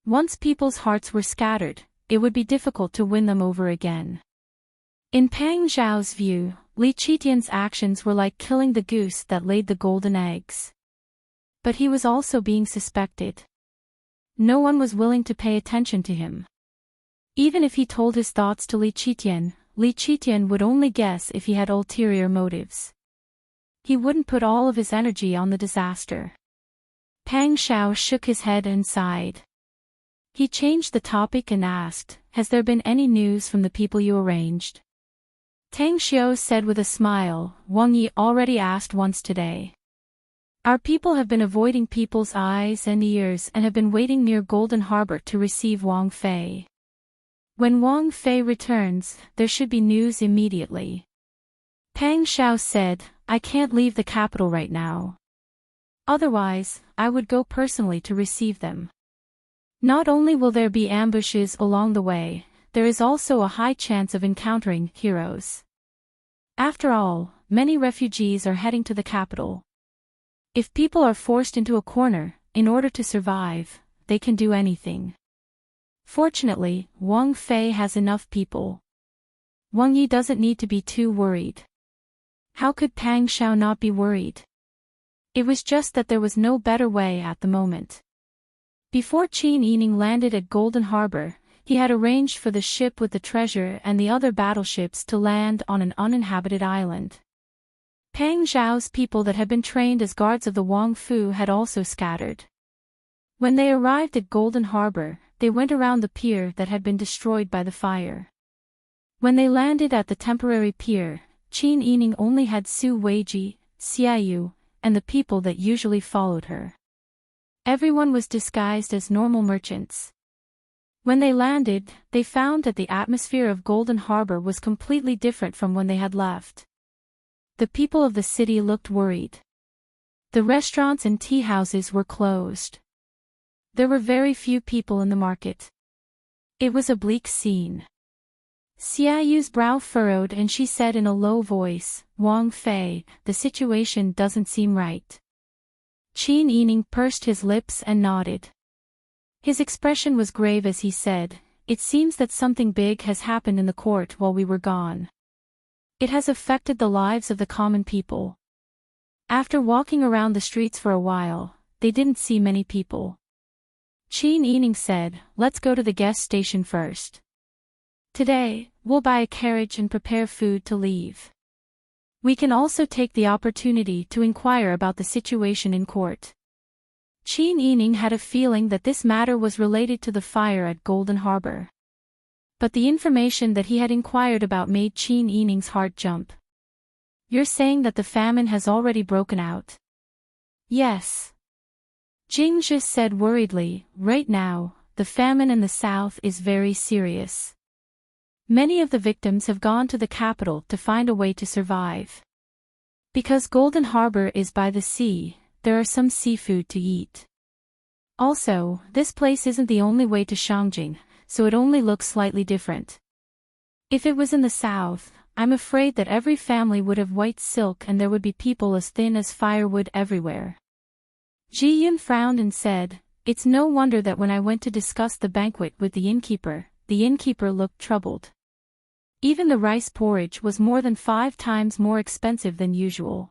Once people's hearts were scattered, it would be difficult to win them over again. In Pang Zhao's view, Li Qitian's actions were like killing the goose that laid the golden eggs. But he was also being suspected. No one was willing to pay attention to him. Even if he told his thoughts to Li Qitian would only guess if he had ulterior motives. He wouldn't put all of his energy on the disaster. Pang Zhao shook his head and sighed. He changed the topic and asked, has there been any news from the people you arranged? Tang Xiu said with a smile, Wang Yi already asked once today. Our people have been avoiding people's eyes and ears and have been waiting near Golden Harbor to receive Wang Fei. When Wang Fei returns, there should be news immediately. Tang Xiu said, I can't leave the capital right now. Otherwise, I would go personally to receive them. Not only will there be ambushes along the way, there is also a high chance of encountering heroes. After all, many refugees are heading to the capital. If people are forced into a corner, in order to survive, they can do anything. Fortunately, Wang Fei has enough people. Wang Yi doesn't need to be too worried. How could Tang Xiu not be worried? It was just that there was no better way at the moment. Before Qin Yining landed at Golden Harbor, he had arranged for the ship with the treasure and the other battleships to land on an uninhabited island. Tang Xiao's people that had been trained as guards of the Wang Fu had also scattered. When they arrived at Golden Harbor, they went around the pier that had been destroyed by the fire. When they landed at the temporary pier, Qin Yining only had Su Weiji, Xiaoyu, and the people that usually followed her. Everyone was disguised as normal merchants. When they landed, they found that the atmosphere of Golden Harbor was completely different from when they had left. The people of the city looked worried. The restaurants and tea houses were closed. There were very few people in the market. It was a bleak scene. Xiaoyu's brow furrowed and she said in a low voice, Wang Fei, the situation doesn't seem right. Qin Yining pursed his lips and nodded. His expression was grave as he said, It seems that something big has happened in the court while we were gone. It has affected the lives of the common people. After walking around the streets for a while, they didn't see many people. Qin Yining said, Let's go to the guest station first. Today, we'll buy a carriage and prepare food to leave. We can also take the opportunity to inquire about the situation in court. Qin Yining had a feeling that this matter was related to the fire at Golden Harbor. But the information that he had inquired about made Qin Yining's heart jump. You're saying that the famine has already broken out? Yes. Jingzhi said worriedly, right now, the famine in the south is very serious. Many of the victims have gone to the capital to find a way to survive. Because Golden Harbor is by the sea, there are some seafood to eat. Also, this place isn't the only way to Shangjing, so it only looks slightly different. If it was in the south, I'm afraid that every family would have white silk and there would be people as thin as firewood everywhere. Ji Yun frowned and said, It's no wonder that when I went to discuss the banquet with the innkeeper looked troubled. Even the rice porridge was more than 5 times more expensive than usual.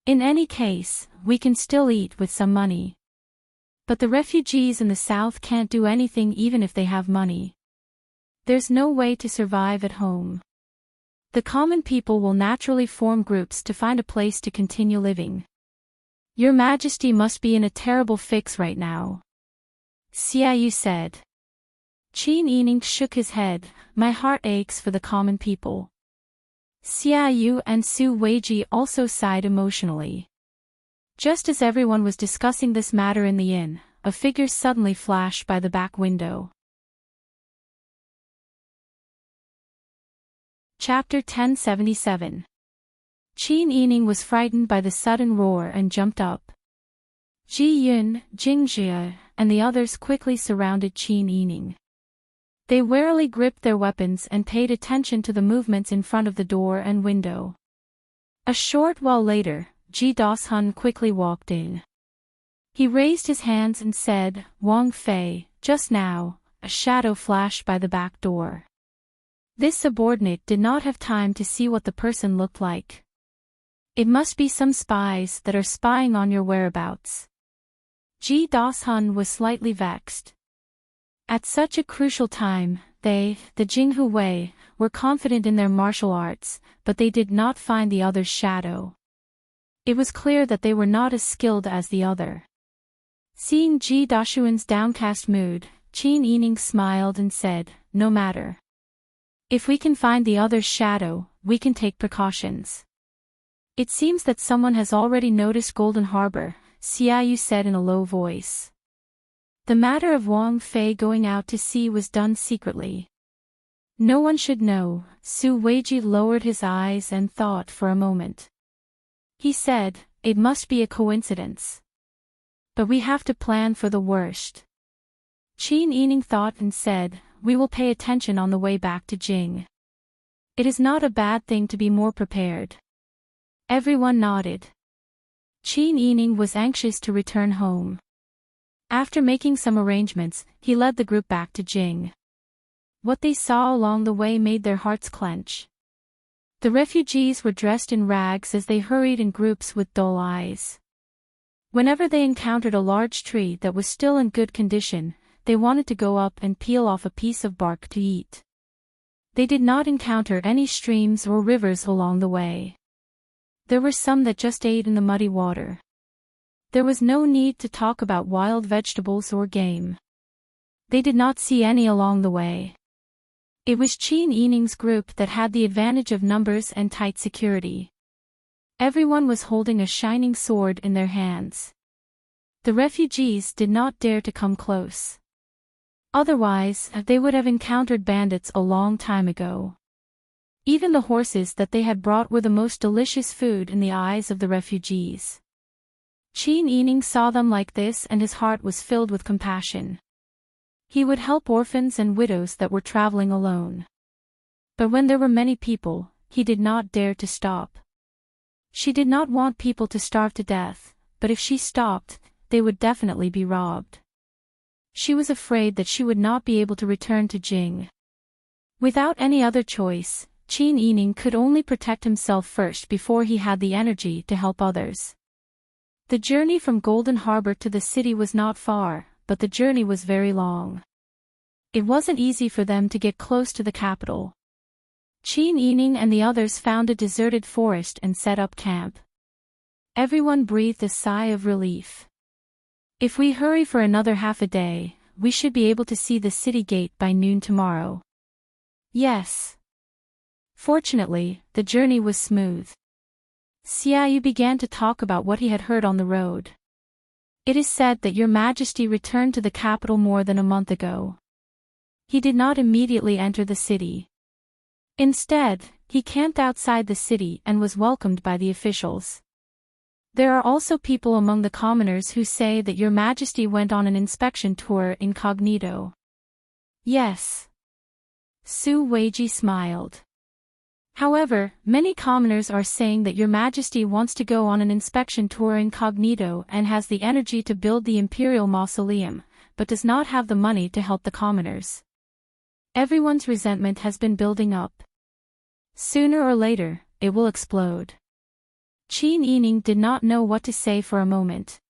In any case, we can still eat with some money. But the refugees in the south can't do anything even if they have money. There's no way to survive at home. The common people will naturally form groups to find a place to continue living. Your Majesty must be in a terrible fix right now. Xiaoyu said. Qin Yining shook his head, My heart aches for the common people. Xiaoyu and Su Weiji also sighed emotionally. Just as everyone was discussing this matter in the inn, a figure suddenly flashed by the back window. Chapter 1077. Qin Yining was frightened by the sudden roar and jumped up. Ji Yun, Jingzhi, and the others quickly surrounded Qin Yining. They warily gripped their weapons and paid attention to the movements in front of the door and window. A short while later, Ji Dashun quickly walked in. He raised his hands and said, Wang Fei, just now, a shadow flashed by the back door. This subordinate did not have time to see what the person looked like. It must be some spies that are spying on your whereabouts. Ji Dashun was slightly vexed. At such a crucial time, they, the Jinghu Wei, were confident in their martial arts, but they did not find the other's shadow. It was clear that they were not as skilled as the other. Seeing Ji Dashun's downcast mood, Qin Yining smiled and said, No matter. If we can find the other's shadow, we can take precautions. It seems that someone has already noticed Golden Harbor, Xiaoyu said in a low voice. The matter of Wang Fei going out to sea was done secretly. No one should know. Su Weiji lowered his eyes and thought for a moment. He said, it must be a coincidence. But we have to plan for the worst. Qin Yining thought and said, we will pay attention on the way back to Jing. It is not a bad thing to be more prepared. Everyone nodded. Qin Yining was anxious to return home. After making some arrangements, he led the group back to Jing. What they saw along the way made their hearts clench. The refugees were dressed in rags as they hurried in groups with dull eyes. Whenever they encountered a large tree that was still in good condition, they wanted to go up and peel off a piece of bark to eat. They did not encounter any streams or rivers along the way. There were some that just ate in the muddy water. There was no need to talk about wild vegetables or game. They did not see any along the way. It was Qin Yining's group that had the advantage of numbers and tight security. Everyone was holding a shining sword in their hands. The refugees did not dare to come close. Otherwise, they would have encountered bandits a long time ago. Even the horses that they had brought were the most delicious food in the eyes of the refugees. Qin Yining saw them like this and his heart was filled with compassion. He would help orphans and widows that were traveling alone. But when there were many people, he did not dare to stop. She did not want people to starve to death, but if she stopped, they would definitely be robbed. She was afraid that she would not be able to return to Jing. Without any other choice, Qin Yining could only protect himself first before he had the energy to help others. The journey from Golden Harbor to the city was not far, but the journey was very long. It wasn't easy for them to get close to the capital. Qin Yining and the others found a deserted forest and set up camp. Everyone breathed a sigh of relief. If we hurry for another half a day, we should be able to see the city gate by noon tomorrow. Yes. Fortunately, the journey was smooth. Xiaoyu began to talk about what he had heard on the road. It is said that Your Majesty returned to the capital more than a month ago. He did not immediately enter the city. Instead, he camped outside the city and was welcomed by the officials. There are also people among the commoners who say that Your Majesty went on an inspection tour incognito. Yes. Su Weiji smiled. However, many commoners are saying that Your Majesty wants to go on an inspection tour incognito and has the energy to build the imperial mausoleum, but does not have the money to help the commoners. Everyone's resentment has been building up. Sooner or later, it will explode. Qin Yining did not know what to say for a moment.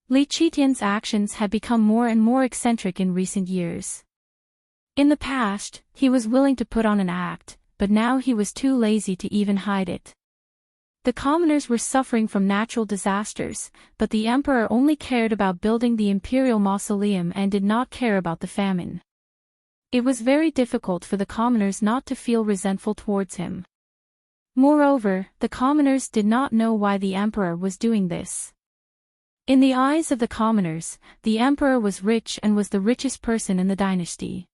Li Qitian's actions had become more and more eccentric in recent years. In the past, he was willing to put on an act, but now he was too lazy to even hide it. The commoners were suffering from natural disasters, but the emperor only cared about building the imperial mausoleum and did not care about the famine. It was very difficult for the commoners not to feel resentful towards him. Moreover, the commoners did not know why the emperor was doing this. In the eyes of the commoners, the emperor was rich and was the richest person in the dynasty.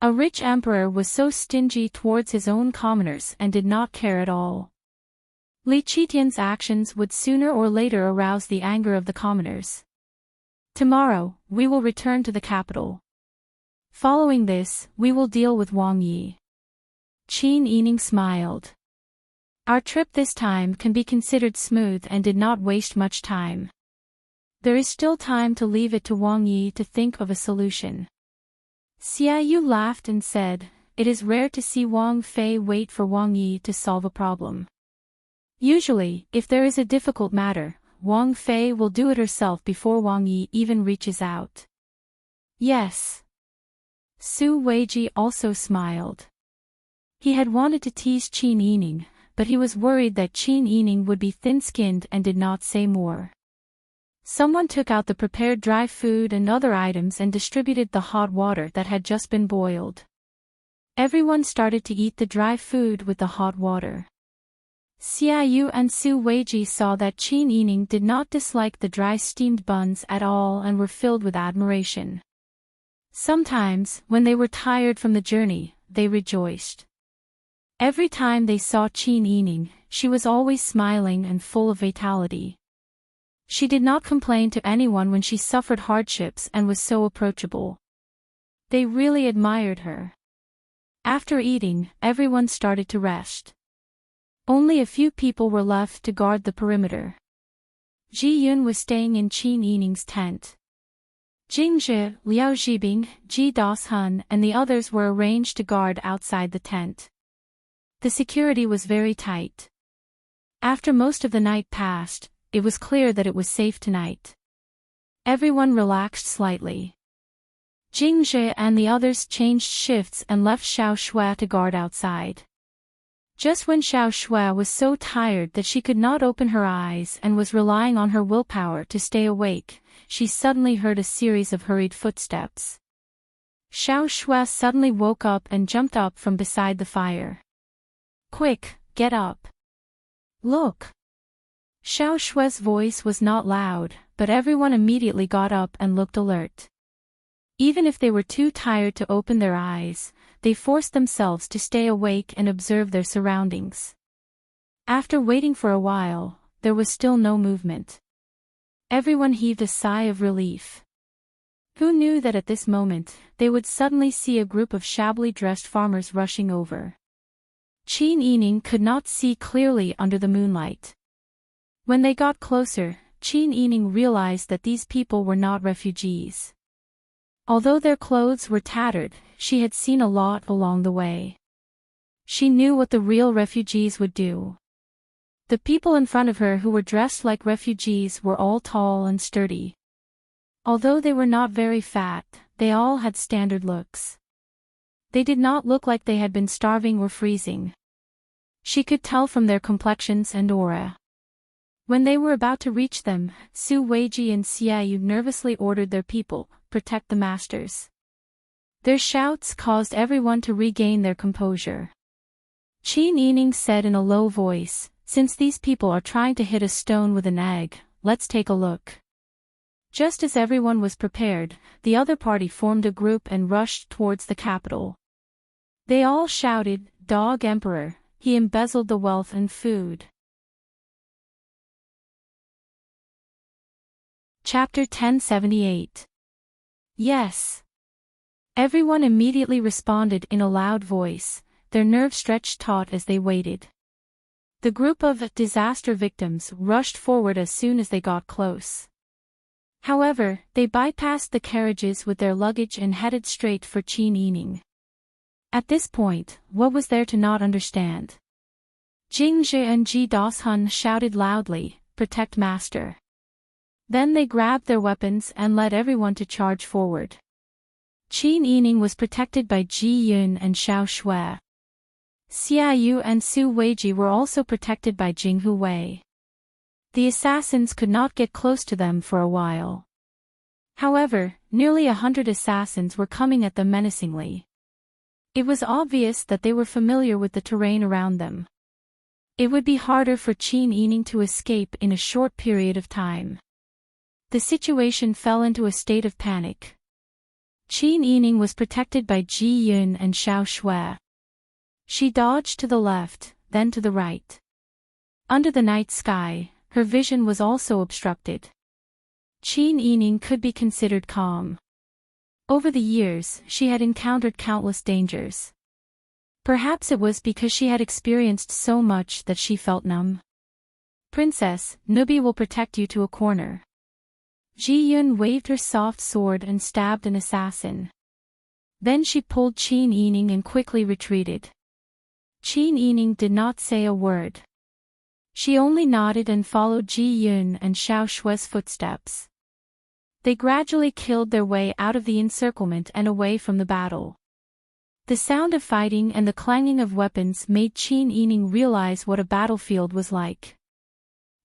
A rich emperor was so stingy towards his own commoners and did not care at all. Li Qitian's actions would sooner or later arouse the anger of the commoners. Tomorrow, we will return to the capital. Following this, we will deal with Wang Yi. Qin Yining smiled. Our trip this time can be considered smooth and did not waste much time. There is still time to leave it to Wang Yi to think of a solution. Xiaoyu laughed and said, it is rare to see Wang Fei wait for Wang Yi to solve a problem. Usually, if there is a difficult matter, Wang Fei will do it herself before Wang Yi even reaches out. Yes. Su Weiji also smiled. He had wanted to tease Qin Yining, but he was worried that Qin Yining would be thin-skinned and did not say more. Someone took out the prepared dry food and other items and distributed the hot water that had just been boiled. Everyone started to eat the dry food with the hot water. Xiaoyu and Su Weiji saw that Qin Yining did not dislike the dry steamed buns at all and were filled with admiration. Sometimes, when they were tired from the journey, they rejoiced. Every time they saw Qin Yining, she was always smiling and full of vitality. She did not complain to anyone when she suffered hardships and was so approachable. They really admired her. After eating, everyone started to rest. Only a few people were left to guard the perimeter. Ji Yun was staying in Qin Yining's tent. Jing Zhe, Liao Zhibing, Ji Dashun and the others were arranged to guard outside the tent. The security was very tight. After most of the night passed, it was clear that it was safe tonight. Everyone relaxed slightly. Jing Zhe and the others changed shifts and left Xiao Shui to guard outside. Just when Xiao Shui was so tired that she could not open her eyes and was relying on her willpower to stay awake, she suddenly heard a series of hurried footsteps. Xiao Shui suddenly woke up and jumped up from beside the fire. "Quick, get up. Look." Xiao Shui's voice was not loud, but everyone immediately got up and looked alert. Even if they were too tired to open their eyes, they forced themselves to stay awake and observe their surroundings. After waiting for a while, there was still no movement. Everyone heaved a sigh of relief. Who knew that at this moment, they would suddenly see a group of shabbily dressed farmers rushing over. Qin Yining could not see clearly under the moonlight. When they got closer, Qin Yining realized that these people were not refugees. Although their clothes were tattered, she had seen a lot along the way. She knew what the real refugees would do. The people in front of her who were dressed like refugees were all tall and sturdy. Although they were not very fat, they all had standard looks. They did not look like they had been starving or freezing. She could tell from their complexions and aura. When they were about to reach them, Su Weiji and Xiaoyu nervously ordered their people, "Protect the masters." Their shouts caused everyone to regain their composure. Qin Yining said in a low voice, "Since these people are trying to hit a stone with an egg, let's take a look." Just as everyone was prepared, the other party formed a group and rushed towards the capital. They all shouted, "Dog Emperor, he embezzled the wealth and food." Chapter 1078. Yes. Everyone immediately responded in a loud voice, their nerves stretched taut as they waited. The group of disaster victims rushed forward as soon as they got close. However, they bypassed the carriages with their luggage and headed straight for Qin Yining. At this point, what was there to not understand? Jing Zhe and Ji Dashun shouted loudly, "Protect Master." Then they grabbed their weapons and led everyone to charge forward. Qin Yining was protected by Ji Yun and Xiao Shui. Xiaoyu and Su Weiji were also protected by Jing Huwei. The assassins could not get close to them for a while. However, nearly 100 assassins were coming at them menacingly. It was obvious that they were familiar with the terrain around them. It would be harder for Qin Yining to escape in a short period of time. The situation fell into a state of panic. Qin Yining was protected by Ji Yun and Xiao Shui. She dodged to the left, then to the right. Under the night sky, her vision was also obstructed. Qin Yining could be considered calm. Over the years, she had encountered countless dangers. Perhaps it was because she had experienced so much that she felt numb. "Princess, Nubi will protect you to a corner." Ji Yun waved her soft sword and stabbed an assassin. Then she pulled Qin Yining and quickly retreated. Qin Yining did not say a word. She only nodded and followed Ji Yun and Xiao Shui's footsteps. They gradually killed their way out of the encirclement and away from the battle. The sound of fighting and the clanging of weapons made Qin Yining realize what a battlefield was like.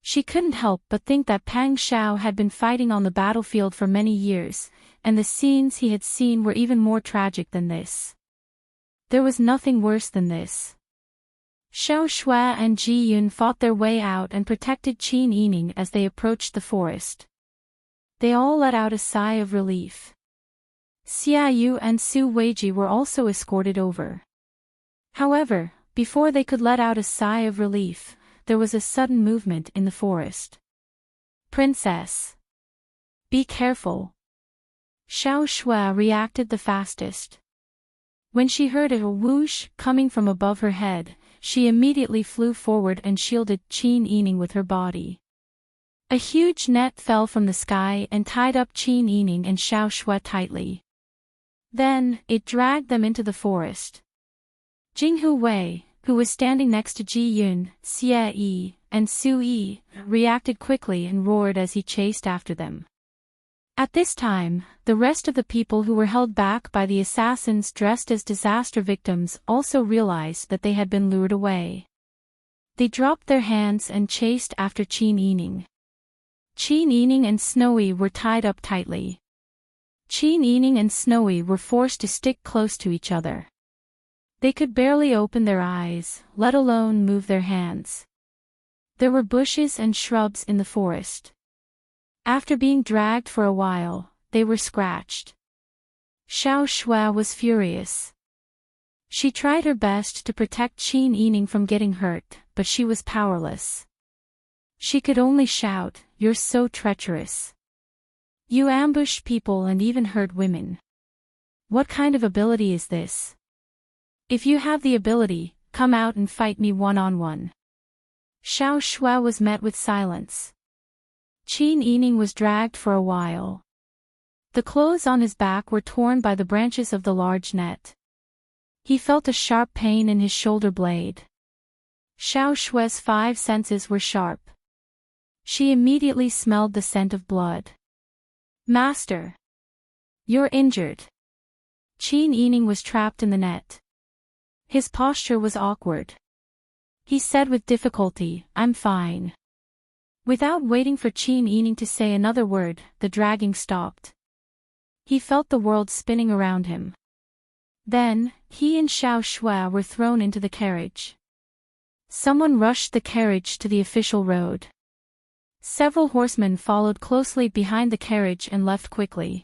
She couldn't help but think that Pang Xiao had been fighting on the battlefield for many years, and the scenes he had seen were even more tragic than this. There was nothing worse than this. Xiao Shui and Ji Yun fought their way out and protected Qin Yining as they approached the forest. They all let out a sigh of relief. Xia Yu and Su Weiji were also escorted over. However, before they could let out a sigh of relief, there was a sudden movement in the forest. Princess! Be careful! Xiao Shui reacted the fastest. When she heard a whoosh coming from above her head, she immediately flew forward and shielded Qin Yining with her body. A huge net fell from the sky and tied up Qin Yining and Xiao Shui tightly. Then, it dragged them into the forest. Jinghu Wei, who was standing next to Ji Yun, Xie Yi, and Su Yi, reacted quickly and roared as he chased after them. At this time, the rest of the people who were held back by the assassins dressed as disaster victims also realized that they had been lured away. They dropped their hands and chased after Qin Yining. Qin Yining and Snowy were tied up tightly. Qin Yining and Snowy were forced to stick close to each other. They could barely open their eyes, let alone move their hands. There were bushes and shrubs in the forest. After being dragged for a while, they were scratched. Xiao Shui was furious. She tried her best to protect Qin Yining from getting hurt, but she was powerless. She could only shout, "You're so treacherous. You ambush people and even hurt women. What kind of ability is this? If you have the ability, come out and fight me one-on-one." Xiao Shui was met with silence. Qin Yining was dragged for a while. The clothes on his back were torn by the branches of the large net. He felt a sharp pain in his shoulder blade. Xiao Shui's 5 senses were sharp. She immediately smelled the scent of blood. "Master! You're injured." Qin Yining was trapped in the net. His posture was awkward. He said with difficulty, "I'm fine." Without waiting for Qin Yining to say another word, the dragging stopped. He felt the world spinning around him. Then, he and Xiao Shui were thrown into the carriage. Someone rushed the carriage to the official road. Several horsemen followed closely behind the carriage and left quickly.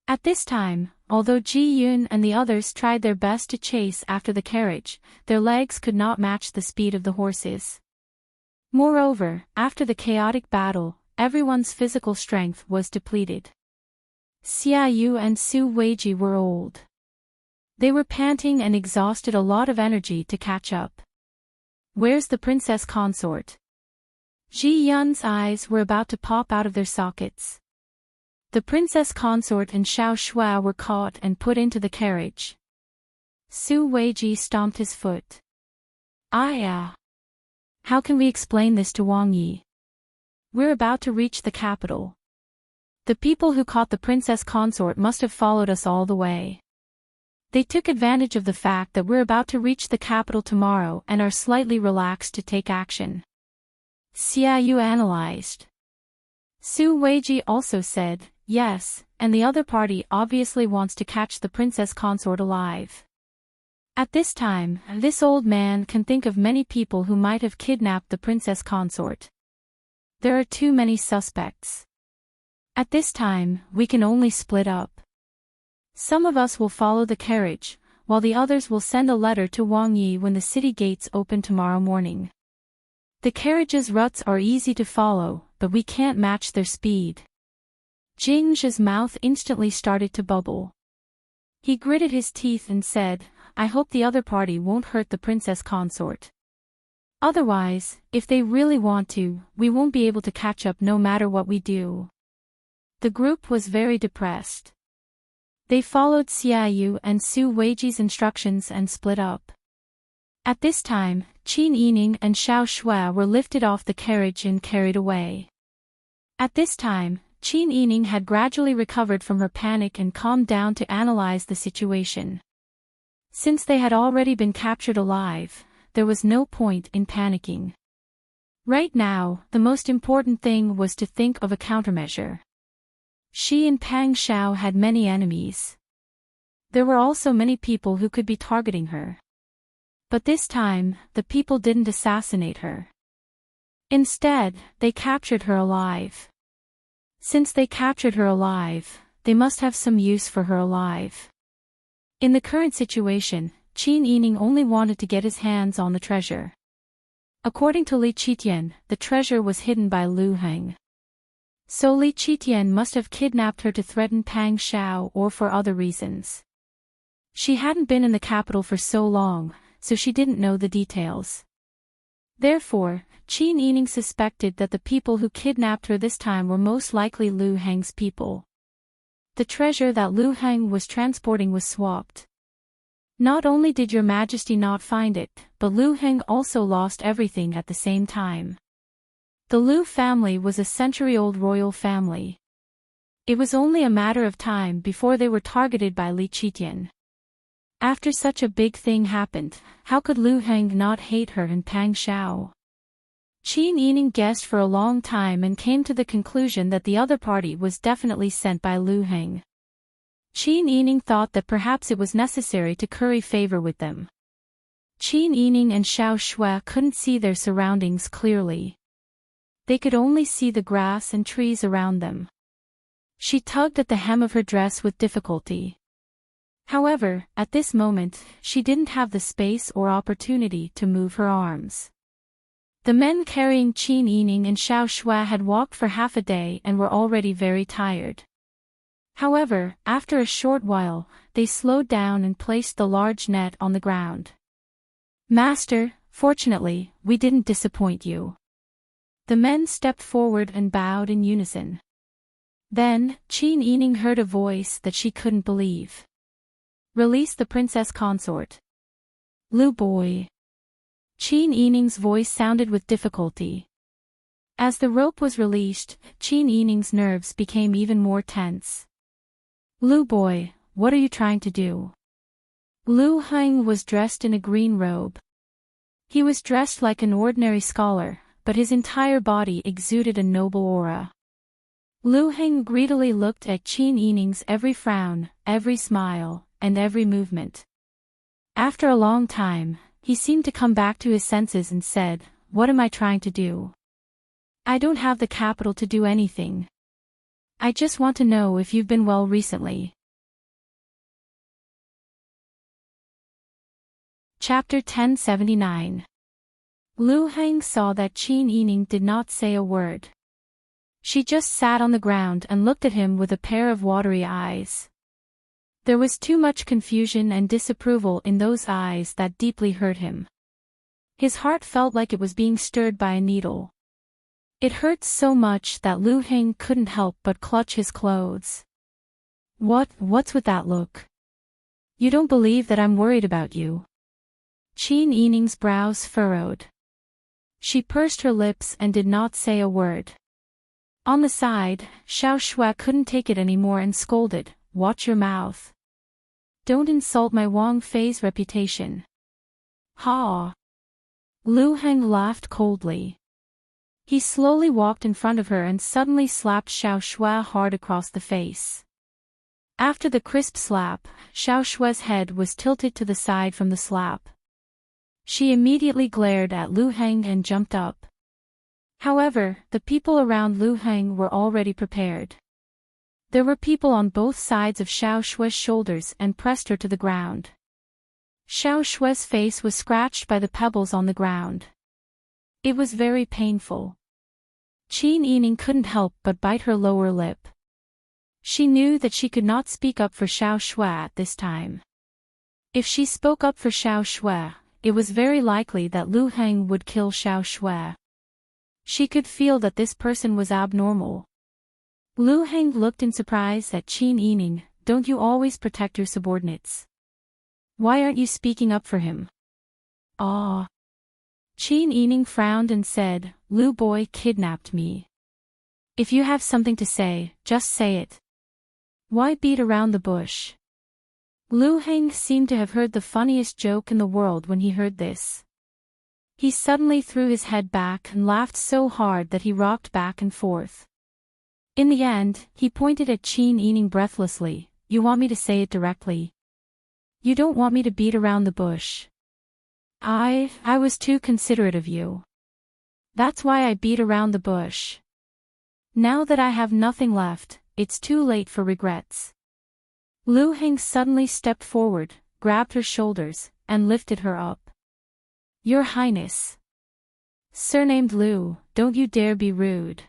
At this time, although Ji Yun and the others tried their best to chase after the carriage, their legs could not match the speed of the horses. Moreover, after the chaotic battle, everyone's physical strength was depleted. Xia Yu and Su Weiji were old. They were panting and exhausted a lot of energy to catch up. "Where's the princess consort?" Ji Yun's eyes were about to pop out of their sockets. The princess consort and Xiao Shui were caught and put into the carriage. Su Weiji stomped his foot. How can we explain this to Wang Yi? We're about to reach the capital. The people who caught the princess consort must have followed us all the way. They took advantage of the fact that we're about to reach the capital tomorrow and are slightly relaxed to take action. Xia Yu analyzed. Su Weiji also said, "Yes, and the other party obviously wants to catch the princess consort alive." At this time, this old man can think of many people who might have kidnapped the princess consort. There are too many suspects. At this time, we can only split up. Some of us will follow the carriage, while the others will send a letter to Wang Yi when the city gates open tomorrow morning. The carriage's routes are easy to follow, but we can't match their speed. Jing's mouth instantly started to bubble. He gritted his teeth and said, "I hope the other party won't hurt the princess consort. Otherwise, if they really want to, we won't be able to catch up no matter what we do." The group was very depressed. They followed Xia Yu and Su Weiji's instructions and split up. At this time, Qin Yining and Xiao Shui were lifted off the carriage and carried away. At this time, Qin Yining had gradually recovered from her panic and calmed down to analyze the situation. Since they had already been captured alive, there was no point in panicking. Right now, the most important thing was to think of a countermeasure. She and Pang Xiao had many enemies. There were also many people who could be targeting her. But this time, the people didn't assassinate her. Instead, they captured her alive. Since they captured her alive, they must have some use for her alive. In the current situation, Qin Yining only wanted to get his hands on the treasure. According to Li Qitian, the treasure was hidden by Lu Heng. So Li Qitian must have kidnapped her to threaten Pang Shao or for other reasons. She hadn't been in the capital for so long, so she didn't know the details. Therefore, Qin Yining suspected that the people who kidnapped her this time were most likely Lu Heng's people. The treasure that Lu Heng was transporting was swapped. Not only did Your Majesty not find it, but Lu Heng also lost everything at the same time. The Lu family was a century-old royal family. It was only a matter of time before they were targeted by Li Qitian. After such a big thing happened, how could Lu Heng not hate her and Pang Shao? Qin Yining guessed for a long time and came to the conclusion that the other party was definitely sent by Lu Heng. Qin Yining thought that perhaps it was necessary to curry favor with them. Qin Yining and Xiao Shui couldn't see their surroundings clearly. They could only see the grass and trees around them. She tugged at the hem of her dress with difficulty. However, at this moment, she didn't have the space or opportunity to move her arms. The men carrying Qin Yining and Xiao Shui had walked for half a day and were already very tired. However, after a short while, they slowed down and placed the large net on the ground. "Master, fortunately, we didn't disappoint you." The men stepped forward and bowed in unison. Then, Qin Yining heard a voice that she couldn't believe. "Release the princess consort." "Lu boy." Qin Yining's voice sounded with difficulty. As the rope was released, Qin Yining's nerves became even more tense. "Lu boy, what are you trying to do?" Lu Heng was dressed in a green robe. He was dressed like an ordinary scholar, but his entire body exuded a noble aura. Lu Heng greedily looked at Qin Yining's every frown, every smile, and every movement. After a long time, he seemed to come back to his senses and said, "What am I trying to do? I don't have the capital to do anything. I just want to know if you've been well recently." Chapter 1079. Lu Heng saw that Qin Yining did not say a word. She just sat on the ground and looked at him with a pair of watery eyes. There was too much confusion and disapproval in those eyes that deeply hurt him. His heart felt like it was being stirred by a needle. It hurt so much that Lu Heng couldn't help but clutch his clothes. What's with that look? You don't believe that I'm worried about you?" Qin Yining's brows furrowed. She pursed her lips and did not say a word. On the side, Xiao Shui couldn't take it anymore and scolded, "Watch your mouth. Don't insult my Wang Fei's reputation." "Ha!" Lu Heng laughed coldly. He slowly walked in front of her and suddenly slapped Xiao Shui hard across the face. After the crisp slap, Xiao Shui's head was tilted to the side from the slap. She immediately glared at Lu Heng and jumped up. However, the people around Lu Heng were already prepared. There were people on both sides of Xiao Shui's shoulders and pressed her to the ground. Xiao Shui's face was scratched by the pebbles on the ground. It was very painful. Qin Yining couldn't help but bite her lower lip. She knew that she could not speak up for Xiao Shui at this time. If she spoke up for Xiao Shui, it was very likely that Lu Heng would kill Xiao Shui. She could feel that this person was abnormal. Lu Heng looked in surprise at Qin Yining. "Don't you always protect your subordinates? Why aren't you speaking up for him?" "Ah." Qin Yining frowned and said, "Lu boy kidnapped me. If you have something to say, just say it. Why beat around the bush?" Lu Heng seemed to have heard the funniest joke in the world when he heard this. He suddenly threw his head back and laughed so hard that he rocked back and forth. In the end, he pointed at Qin Yining breathlessly, "You want me to say it directly? You don't want me to beat around the bush. I was too considerate of you. That's why I beat around the bush. Now that I have nothing left, it's too late for regrets. Lu Heng suddenly stepped forward, grabbed her shoulders, and lifted her up. Your Highness. Surnamed Lu, don't you dare be rude.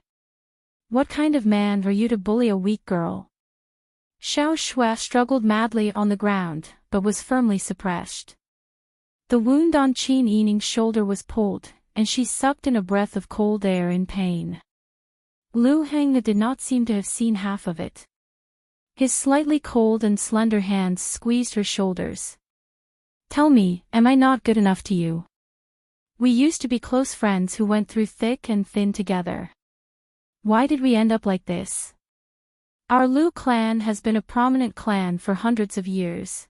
What kind of man are you to bully a weak girl? Xiao Shui struggled madly on the ground, but was firmly suppressed. The wound on Qin Yining's shoulder was pulled, and she sucked in a breath of cold air in pain. Lu Heng did not seem to have seen half of it. His slightly cold and slender hands squeezed her shoulders. Tell me, am I not good enough to you? We used to be close friends who went through thick and thin together. Why did we end up like this? Our Lu clan has been a prominent clan for hundreds of years.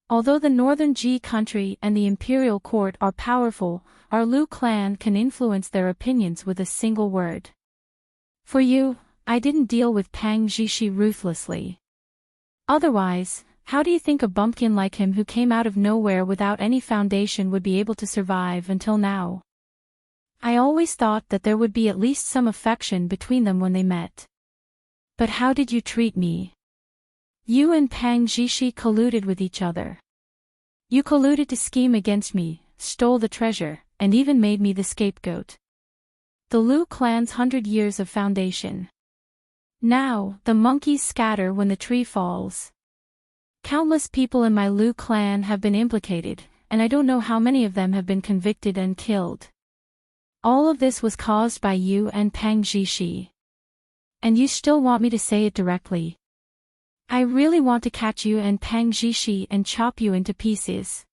Although the northern Ji country and the imperial court are powerful, our Lu clan can influence their opinions with a single word. For you, I didn't deal with Pang Zhishi ruthlessly. Otherwise, how do you think a bumpkin like him who came out of nowhere without any foundation would be able to survive until now? I always thought that there would be at least some affection between them when they met. But how did you treat me? You and Pang Zhishi colluded with each other. You colluded to scheme against me, stole the treasure, and even made me the scapegoat. The Lu clan's 100 years of foundation. Now, the monkeys scatter when the tree falls. Countless people in my Lu clan have been implicated, and I don't know how many of them have been convicted and killed. All of this was caused by you and Pang Zhishi. And you still want me to say it directly. I really want to catch you and Pang Zhishi and chop you into pieces.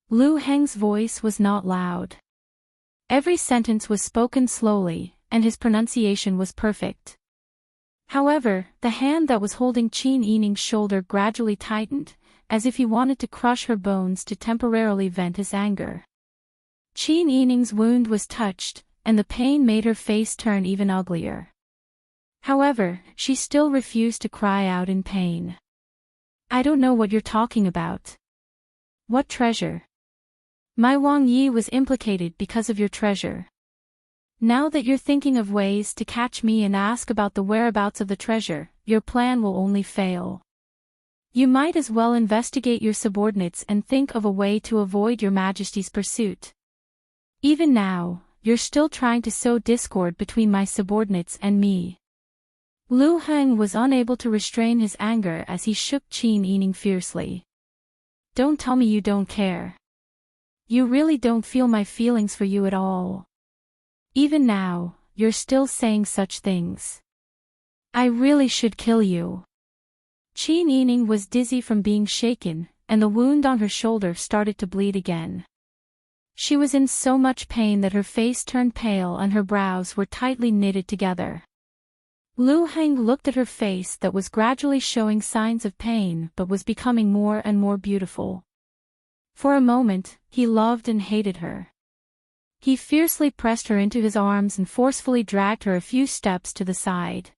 Lu Heng's voice was not loud. Every sentence was spoken slowly, and his pronunciation was perfect. However, the hand that was holding Qin Yining's shoulder gradually tightened, as if he wanted to crush her bones to temporarily vent his anger. Qin Yining's wound was touched, and the pain made her face turn even uglier. However, she still refused to cry out in pain. I don't know what you're talking about. What treasure? My Wang Yi was implicated because of your treasure. Now that you're thinking of ways to catch me and ask about the whereabouts of the treasure, your plan will only fail. You might as well investigate your subordinates and think of a way to avoid your Majesty's pursuit. Even now, you're still trying to sow discord between my subordinates and me. Lu Heng was unable to restrain his anger as he shook Qin Yining fiercely. Don't tell me you don't care. You really don't feel my feelings for you at all. Even now, you're still saying such things. I really should kill you. Qin Yining was dizzy from being shaken, and the wound on her shoulder started to bleed again. She was in so much pain that her face turned pale and her brows were tightly knitted together. Lu Heng looked at her face that was gradually showing signs of pain but was becoming more and more beautiful. For a moment, he loved and hated her. He fiercely pressed her into his arms and forcefully dragged her a few steps to the side.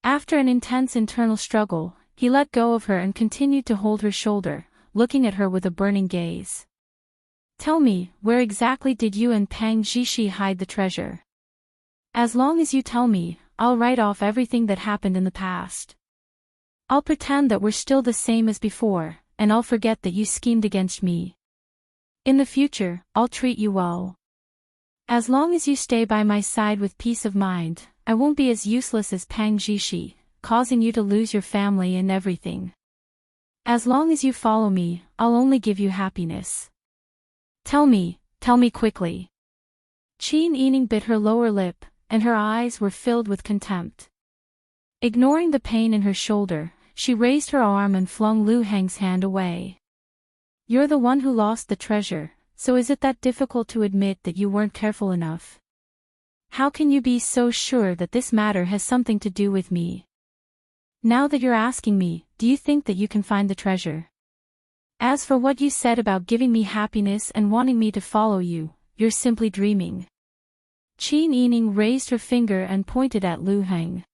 After an intense internal struggle, he let go of her and continued to hold her shoulder, looking at her with a burning gaze. Tell me, where exactly did you and Pang Zhishi hide the treasure? As long as you tell me, I'll write off everything that happened in the past. I'll pretend that we're still the same as before, and I'll forget that you schemed against me. In the future, I'll treat you well. As long as you stay by my side with peace of mind, I won't be as useless as Pang Zhishi, causing you to lose your family and everything. As long as you follow me, I'll only give you happiness. Tell me quickly. Qin Yining bit her lower lip, and her eyes were filled with contempt. Ignoring the pain in her shoulder, she raised her arm and flung Lu Heng's hand away. You're the one who lost the treasure, so is it that difficult to admit that you weren't careful enough? How can you be so sure that this matter has something to do with me? Now that you're asking me, do you think that you can find the treasure? As for what you said about giving me happiness and wanting me to follow you, you're simply dreaming. Qin Yining raised her finger and pointed at Lu Heng.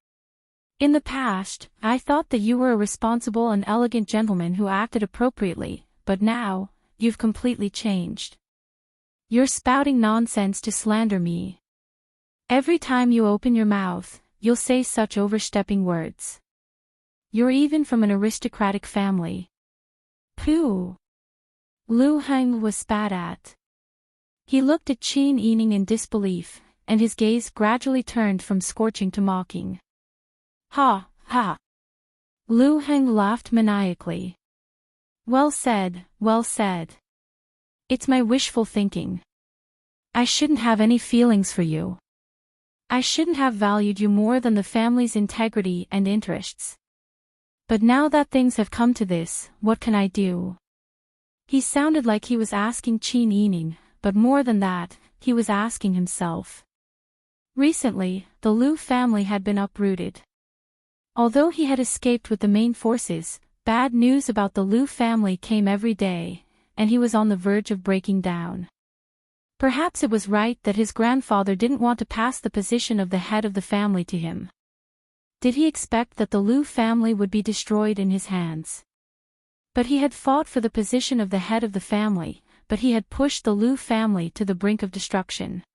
In the past, I thought that you were a responsible and elegant gentleman who acted appropriately, but now, you've completely changed. You're spouting nonsense to slander me. Every time you open your mouth, you'll say such overstepping words. You're even from an aristocratic family. Pooh! Lu Heng was spat at. He looked at Qin Yining in disbelief, and his gaze gradually turned from scorching to mocking. Ha, ha! Lu Heng laughed maniacally. Well said, well said. It's my wishful thinking. I shouldn't have any feelings for you. I shouldn't have valued you more than the family's integrity and interests. But now that things have come to this, what can I do? He sounded like he was asking Qin Yining, but more than that, he was asking himself. Recently, the Lu family had been uprooted. Although he had escaped with the main forces, bad news about the Lu family came every day, and he was on the verge of breaking down. Perhaps it was right that his grandfather didn't want to pass the position of the head of the family to him. Did he expect that the Lu family would be destroyed in his hands? But he had fought for the position of the head of the family, but he had pushed the Lu family to the brink of destruction.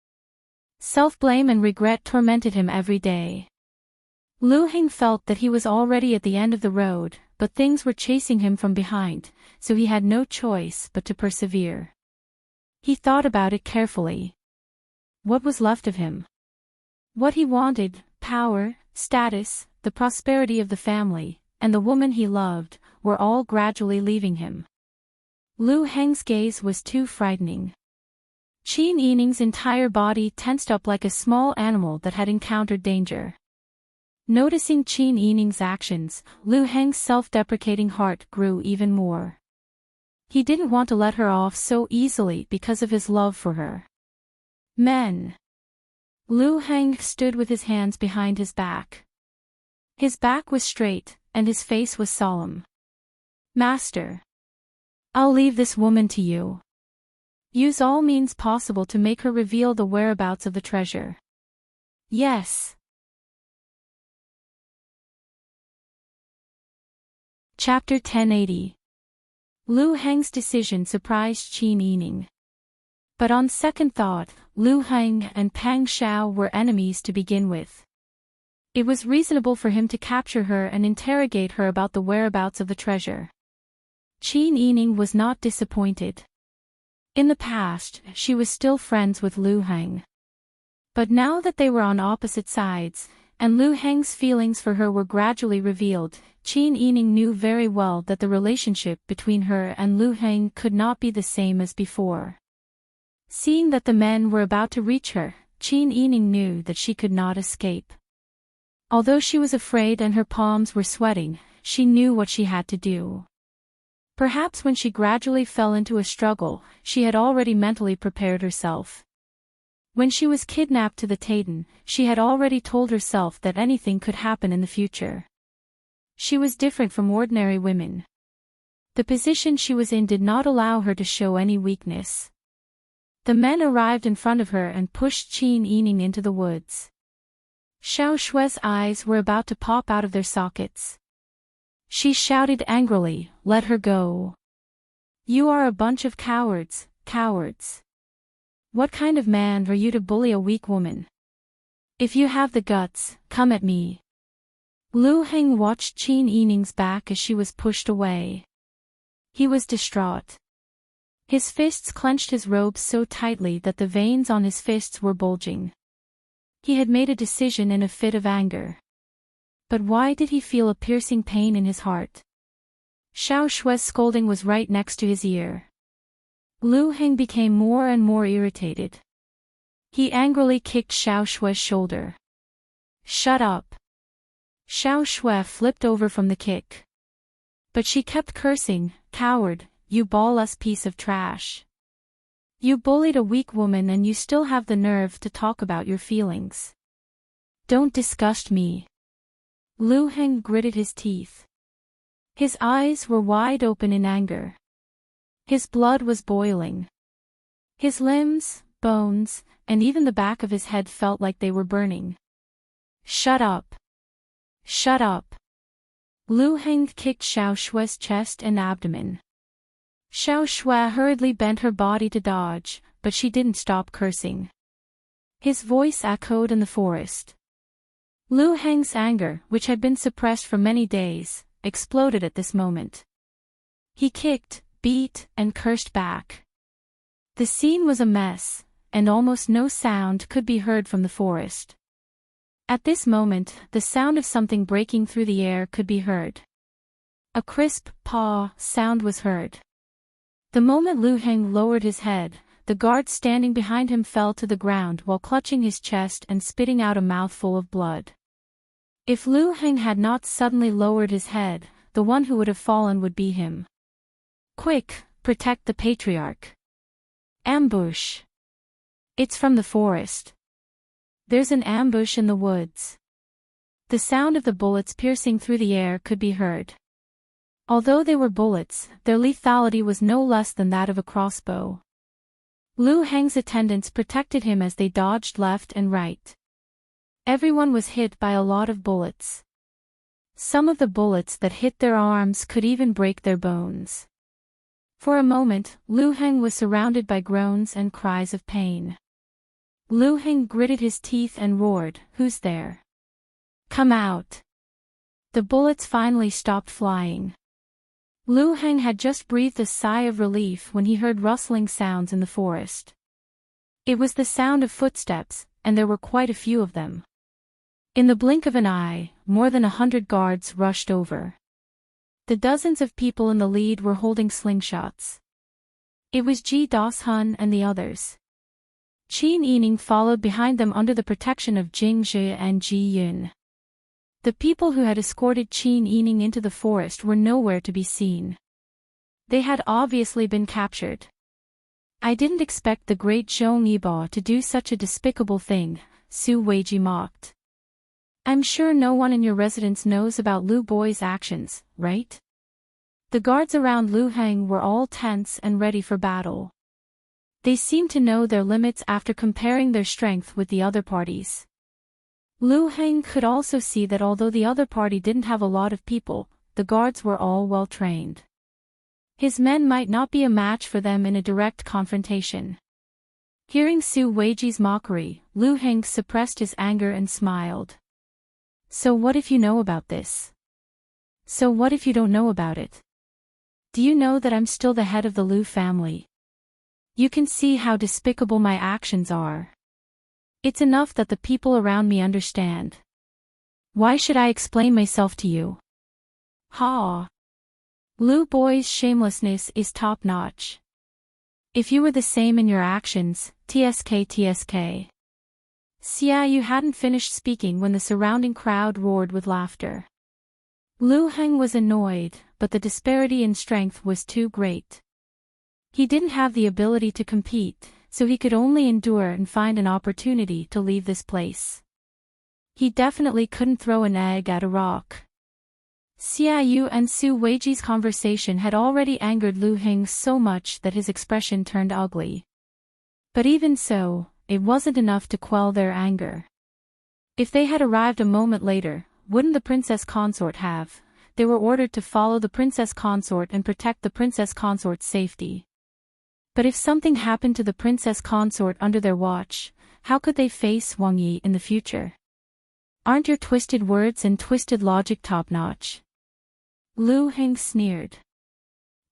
Self-blame and regret tormented him every day. Lu Heng felt that he was already at the end of the road, but things were chasing him from behind, so he had no choice but to persevere. He thought about it carefully. What was left of him? What he wanted, power, status, the prosperity of the family, and the woman he loved, were all gradually leaving him. Lu Heng's gaze was too frightening. Qin Yining's entire body tensed up like a small animal that had encountered danger. Noticing Qin Yining's actions, Lu Heng's self-deprecating heart grew even more. He didn't want to let her off so easily because of his love for her. Men. Lu Heng stood with his hands behind his back. His back was straight, and his face was solemn. Master. I'll leave this woman to you. Use all means possible to make her reveal the whereabouts of the treasure. Yes. Chapter 1080. Lu Heng's decision surprised Qin Yining. But on second thought, Lu Heng and Pang Xiao were enemies to begin with. It was reasonable for him to capture her and interrogate her about the whereabouts of the treasure. Qin Yining was not disappointed. In the past, she was still friends with Lu Heng. But now that they were on opposite sides, and Lu Heng's feelings for her were gradually revealed, Qin Yining knew very well that the relationship between her and Lu Heng could not be the same as before. Seeing that the men were about to reach her, Qin Yining knew that she could not escape. Although she was afraid and her palms were sweating, she knew what she had to do. Perhaps when she gradually fell into a struggle, she had already mentally prepared herself. When she was kidnapped to the Taden, she had already told herself that anything could happen in the future. She was different from ordinary women. The position she was in did not allow her to show any weakness. The men arrived in front of her and pushed Qin Yining into the woods. Xiao Shue's eyes were about to pop out of their sockets. She shouted angrily, "Let her go. You are a bunch of cowards, cowards. What kind of man are you to bully a weak woman? If you have the guts, come at me." Lu Heng watched Qin Yining's back as she was pushed away. He was distraught. His fists clenched his robes so tightly that the veins on his fists were bulging. He had made a decision in a fit of anger. But why did he feel a piercing pain in his heart? Xiao Shue's scolding was right next to his ear. Lu Heng became more and more irritated. He angrily kicked Xiao Shue's shoulder. "Shut up." Xiao Shue flipped over from the kick. But she kept cursing, "Coward, you ball-ass piece of trash. You bullied a weak woman and you still have the nerve to talk about your feelings. Don't disgust me." Lu Heng gritted his teeth. His eyes were wide open in anger. His blood was boiling. His limbs, bones, and even the back of his head felt like they were burning. "Shut up." Shut up. Lu Heng kicked Xiao Shue's chest and abdomen. Xiao Shue hurriedly bent her body to dodge, but she didn't stop cursing. His voice echoed in the forest. Lu Heng's anger, which had been suppressed for many days, exploded at this moment. He kicked, beat, and cursed back. The scene was a mess, and almost no sound could be heard from the forest. At this moment, the sound of something breaking through the air could be heard. A crisp paw sound was heard. The moment Lu Heng lowered his head, the guard standing behind him fell to the ground while clutching his chest and spitting out a mouthful of blood. If Lu Heng had not suddenly lowered his head, the one who would have fallen would be him. Quick, protect the patriarch. Ambush. It's from the forest. There's an ambush in the woods. The sound of the bullets piercing through the air could be heard. Although they were bullets, their lethality was no less than that of a crossbow. Lu Heng's attendants protected him as they dodged left and right. Everyone was hit by a lot of bullets. Some of the bullets that hit their arms could even break their bones. For a moment, Lu Heng was surrounded by groans and cries of pain. Lu Heng gritted his teeth and roared, "Who's there? Come out!" The bullets finally stopped flying. Lu Heng had just breathed a sigh of relief when he heard rustling sounds in the forest. It was the sound of footsteps, and there were quite a few of them. In the blink of an eye, more than 100 guards rushed over. The dozens of people in the lead were holding slingshots. It was Ji Das-hun and the others. Qin Yining followed behind them under the protection of Jing Zhi and Ji Yun. The people who had escorted Qin Yining into the forest were nowhere to be seen. They had obviously been captured. "I didn't expect the great Zhong Yibo to do such a despicable thing," Su Weiji mocked. "I'm sure no one in your residence knows about Lu Boy's actions, right?" The guards around Lu Heng were all tense and ready for battle. They seemed to know their limits after comparing their strength with the other parties. Lu Heng could also see that although the other party didn't have a lot of people, the guards were all well trained. His men might not be a match for them in a direct confrontation. Hearing Su Weiji's mockery, Lu Heng suppressed his anger and smiled. "So what if you know about this? So what if you don't know about it? Do you know that I'm still the head of the Lu family? You can see how despicable my actions are. It's enough that the people around me understand. Why should I explain myself to you?" Ha! Lu Boy's shamelessness is top-notch. If you were the same in your actions, tsk. Xia Yu hadn't finished speaking when the surrounding crowd roared with laughter. Lu Heng was annoyed, but the disparity in strength was too great. He didn't have the ability to compete, so he could only endure and find an opportunity to leave this place. He definitely couldn't throw an egg at a rock. Xia Yu and Su Weiji's conversation had already angered Lu Heng so much that his expression turned ugly. But even so, it wasn't enough to quell their anger. If they had arrived a moment later, wouldn't the princess consort have? They were ordered to follow the princess consort and protect the princess consort's safety. But if something happened to the princess consort under their watch, how could they face Wang Yi in the future? Aren't your twisted words and twisted logic top-notch? Lu Heng sneered.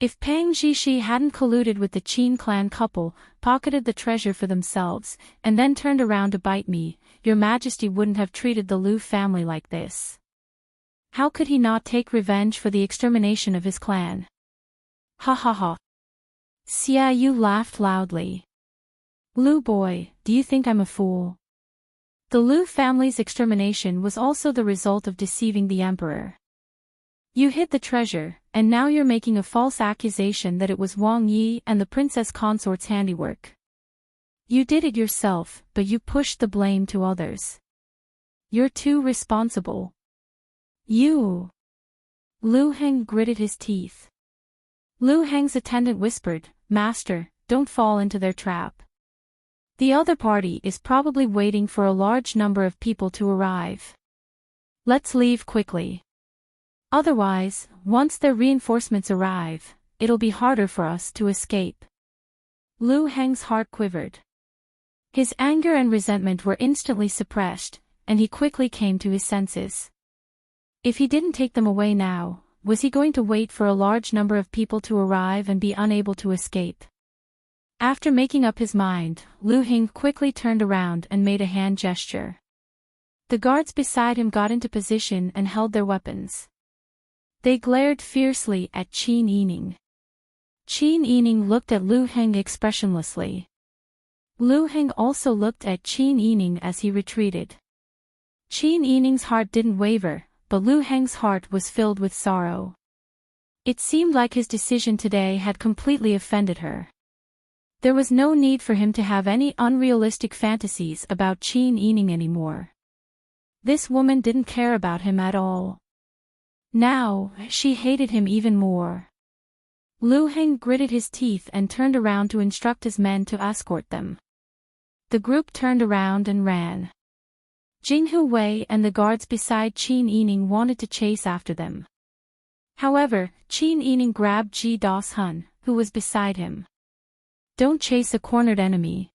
If Pang Zhishi hadn't colluded with the Qin clan couple, pocketed the treasure for themselves, and then turned around to bite me, your majesty wouldn't have treated the Lu family like this. How could he not take revenge for the extermination of his clan? Ha ha ha. Xia Yu laughed loudly. "Lu Boy, do you think I'm a fool? The Lu family's extermination was also the result of deceiving the emperor. You hid the treasure, and now you're making a false accusation that it was Wang Yi and the princess consort's handiwork. You did it yourself, but you pushed the blame to others. You're too responsible. You." Lu Heng gritted his teeth. Lu Heng's attendant whispered, "Master, don't fall into their trap. The other party is probably waiting for a large number of people to arrive. Let's leave quickly. Otherwise, once their reinforcements arrive, it'll be harder for us to escape. Lu Heng's heart quivered. His anger and resentment were instantly suppressed, and he quickly came to his senses. If he didn't take them away now, was he going to wait for a large number of people to arrive and be unable to escape? After making up his mind, Lu Heng quickly turned around and made a hand gesture. The guards beside him got into position and held their weapons. They glared fiercely at Qin Yining. Qin Yining looked at Lu Heng expressionlessly. Lu Heng also looked at Qin Yining as he retreated. Qin Yining's heart didn't waver, but Lu Heng's heart was filled with sorrow. It seemed like his decision today had completely offended her. There was no need for him to have any unrealistic fantasies about Qin Yining anymore. This woman didn't care about him at all. Now, she hated him even more. Lu Heng gritted his teeth and turned around to instruct his men to escort them. The group turned around and ran. Jinghu Wei and the guards beside Qin Yining wanted to chase after them. However, Qin Yining grabbed Ji Das Hun, who was beside him. Don't chase a cornered enemy.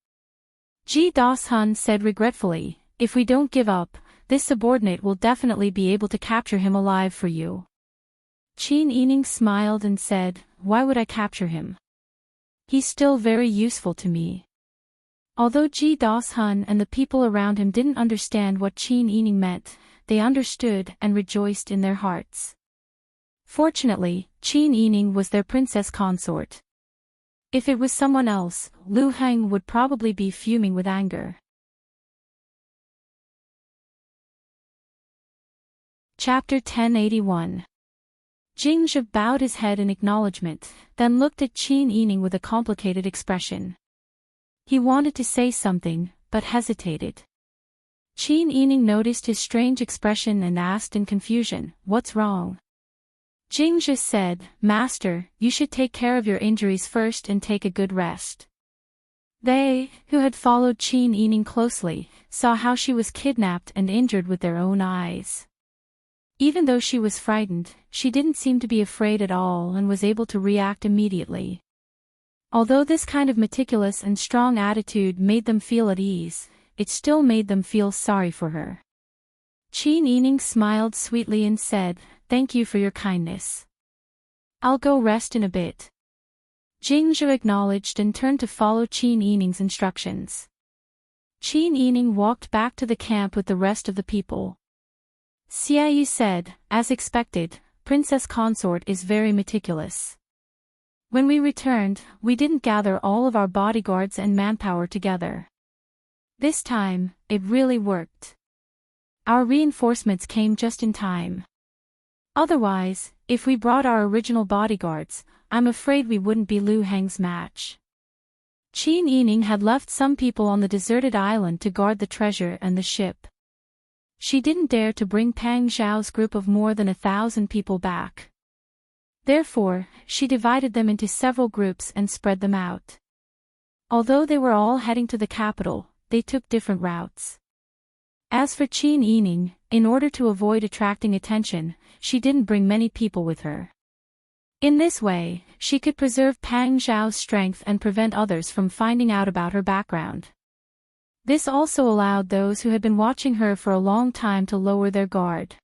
Ji Das Hun said regretfully, if we don't give up, this subordinate will definitely be able to capture him alive for you. Qin Yining smiled and said, why would I capture him? He's still very useful to me. Although Ji Das Hun and the people around him didn't understand what Qin Yining meant, they understood and rejoiced in their hearts. Fortunately, Qin Yining was their princess consort. If it was someone else, Lu Heng would probably be fuming with anger. Chapter 1081. Jing Zhi bowed his head in acknowledgement, then looked at Qin Yining with a complicated expression. He wanted to say something, but hesitated. Qin Yining noticed his strange expression and asked in confusion, what's wrong? Jing Zhi said, Master, you should take care of your injuries first and take a good rest. They, who had followed Qin Yining closely, saw how she was kidnapped and injured with their own eyes. Even though she was frightened, she didn't seem to be afraid at all and was able to react immediately. Although this kind of meticulous and strong attitude made them feel at ease, it still made them feel sorry for her. Qin Yining smiled sweetly and said, thank you for your kindness. I'll go rest in a bit. Jing Zhi acknowledged and turned to follow Qin Yining's instructions. Qin Yining walked back to the camp with the rest of the people. Xiaoyu said, as expected, Princess Consort is very meticulous. When we returned, we didn't gather all of our bodyguards and manpower together. This time, it really worked. Our reinforcements came just in time. Otherwise, if we brought our original bodyguards, I'm afraid we wouldn't be Lu Heng's match. Qin Yining had left some people on the deserted island to guard the treasure and the ship. She didn't dare to bring Pang Zhao's group of more than 1,000 people back. Therefore, she divided them into several groups and spread them out. Although they were all heading to the capital, they took different routes. As for Qin Yining, in order to avoid attracting attention, she didn't bring many people with her. In this way, she could preserve Pang Zhao's strength and prevent others from finding out about her background. This also allowed those who had been watching her for a long time to lower their guard.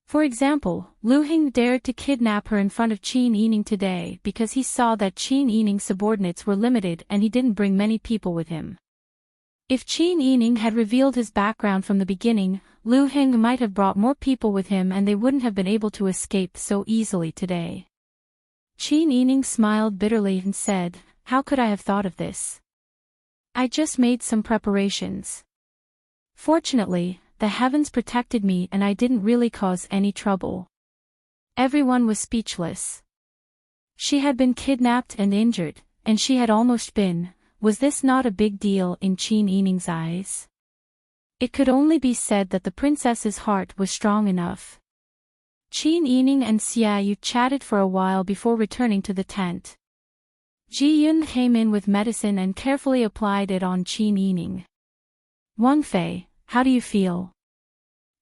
For example, Lu Heng dared to kidnap her in front of Qin Yining today because he saw that Qin Yining's subordinates were limited and he didn't bring many people with him. If Qin Yining had revealed his background from the beginning, Lu Heng might have brought more people with him and they wouldn't have been able to escape so easily today. Qin Yining smiled bitterly and said, how could I have thought of this? I just made some preparations. Fortunately, the heavens protected me and I didn't really cause any trouble. Everyone was speechless. She had been kidnapped and injured, and she had almost been. Was this not a big deal in Qin Yining's eyes? It could only be said that the princess's heart was strong enough. Qin Yining and Xiaoyu chatted for a while before returning to the tent. Ji Yun came in with medicine and carefully applied it on Qin Yining. Wang Fei, how do you feel?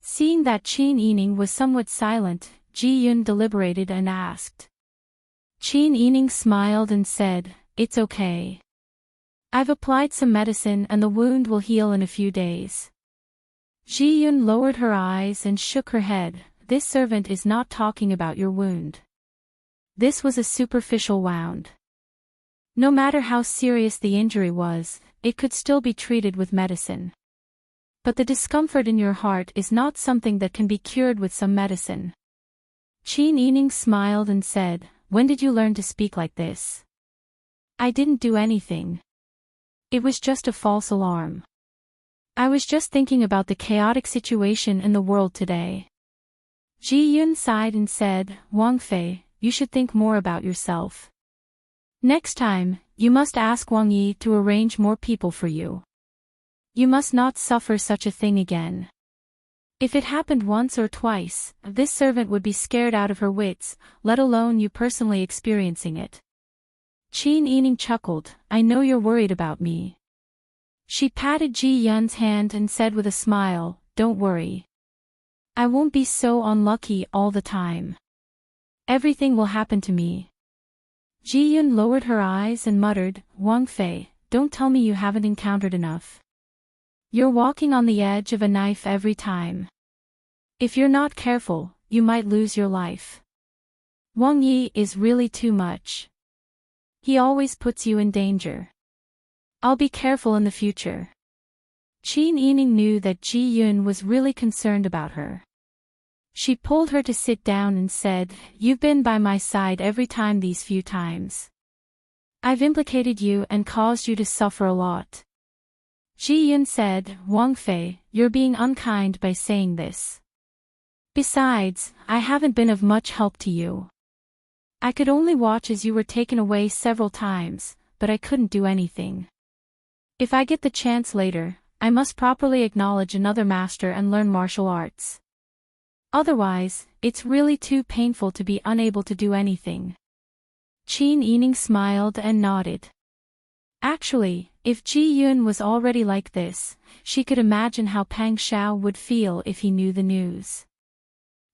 Seeing that Qin Yining was somewhat silent, Ji Yun deliberated and asked. Qin Yining smiled and said, "It's okay. I've applied some medicine and the wound will heal in a few days." Ji Yun lowered her eyes and shook her head. "This servant is not talking about your wound. This was a superficial wound. No matter how serious the injury was, it could still be treated with medicine. But the discomfort in your heart is not something that can be cured with some medicine." Qin Yining smiled and said, "When did you learn to speak like this?" "I didn't do anything. It was just a false alarm. I was just thinking about the chaotic situation in the world today." Ji Yun sighed and said, "Wang Fei, you should think more about yourself. Next time, you must ask Wang Yi to arrange more people for you. You must not suffer such a thing again. If it happened once or twice, this servant would be scared out of her wits, let alone you personally experiencing it." Qin Yining chuckled, "I know you're worried about me." She patted Ji Yun's hand and said with a smile, "Don't worry. I won't be so unlucky all the time. Everything will happen to me." Ji Yun lowered her eyes and muttered, "Wang Fei, don't tell me you haven't encountered enough. You're walking on the edge of a knife every time. If you're not careful, you might lose your life. Wang Yi is really too much. He always puts you in danger. I'll be careful in the future." Qin Yining knew that Ji Yun was really concerned about her. She pulled her to sit down and said, "You've been by my side every time these few times. I've implicated you and caused you to suffer a lot." Ji Yun said, "Wang Fei, you're being unkind by saying this. Besides, I haven't been of much help to you. I could only watch as you were taken away several times, but I couldn't do anything. If I get the chance later, I must properly acknowledge another master and learn martial arts. Otherwise, it's really too painful to be unable to do anything." Qin Yining smiled and nodded. Actually, if Ji Yun was already like this, she could imagine how Pang Xiao would feel if he knew the news.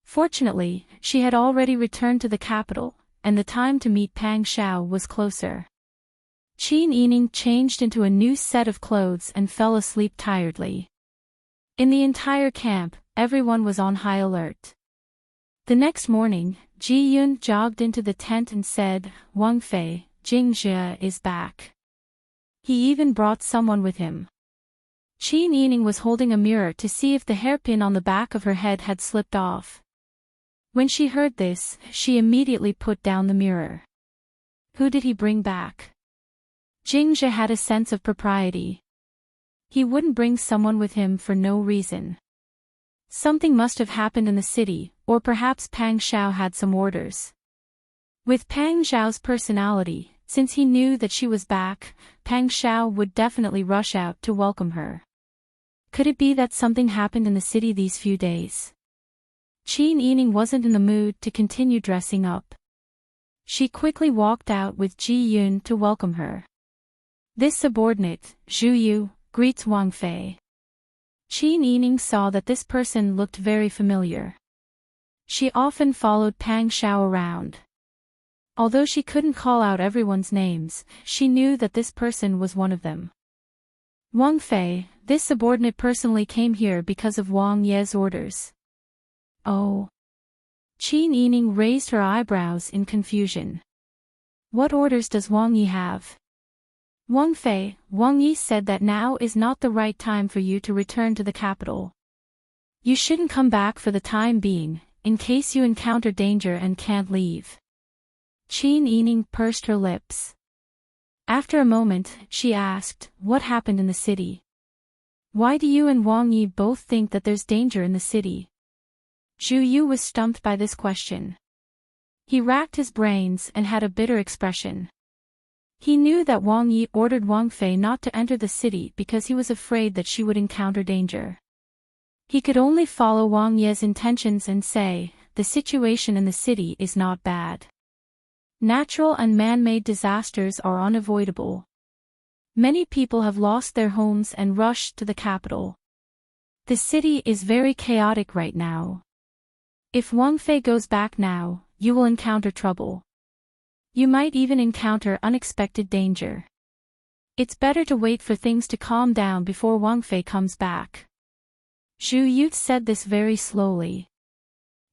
Fortunately, she had already returned to the capital, and the time to meet Pang Xiao was closer. Qin Yining changed into a new set of clothes and fell asleep tiredly. In the entire camp, everyone was on high alert. The next morning, Ji Yun jogged into the tent and said, "Wang Fei, Jing Jie is back. He even brought someone with him." Qin Yining was holding a mirror to see if the hairpin on the back of her head had slipped off. When she heard this, she immediately put down the mirror. Who did he bring back? Jing Jie had a sense of propriety. He wouldn't bring someone with him for no reason. Something must have happened in the city, or perhaps Pang Xiao had some orders. With Pang Xiao's personality, since he knew that she was back, Pang Xiao would definitely rush out to welcome her. Could it be that something happened in the city these few days? Qin Yining wasn't in the mood to continue dressing up. She quickly walked out with Ji Yun to welcome her. This subordinate, Zhu Yu, greets Wang Fei. Qin Yining saw that this person looked very familiar. She often followed Pang Xiao around. Although she couldn't call out everyone's names, she knew that this person was one of them. Wang Fei, this subordinate personally came here because of Wang Ye's orders. Oh. Qin Yining raised her eyebrows in confusion. What orders does Wang Yi have? Wang Fei, Wang Yi said that now is not the right time for you to return to the capital. You shouldn't come back for the time being, in case you encounter danger and can't leave. Qin Yining pursed her lips. After a moment, she asked, "What happened in the city? Why do you and Wang Yi both think that there's danger in the city?" Zhu Yu was stumped by this question. He racked his brains and had a bitter expression. He knew that Wang Yi ordered Wang Fei not to enter the city because he was afraid that she would encounter danger. He could only follow Wang Ye's intentions and say, the situation in the city is not bad. Natural and man-made disasters are unavoidable. Many people have lost their homes and rushed to the capital. The city is very chaotic right now. If Wang Fei goes back now, you will encounter trouble. You might even encounter unexpected danger. It's better to wait for things to calm down before Wang Fei comes back. Zhu Yu said this very slowly.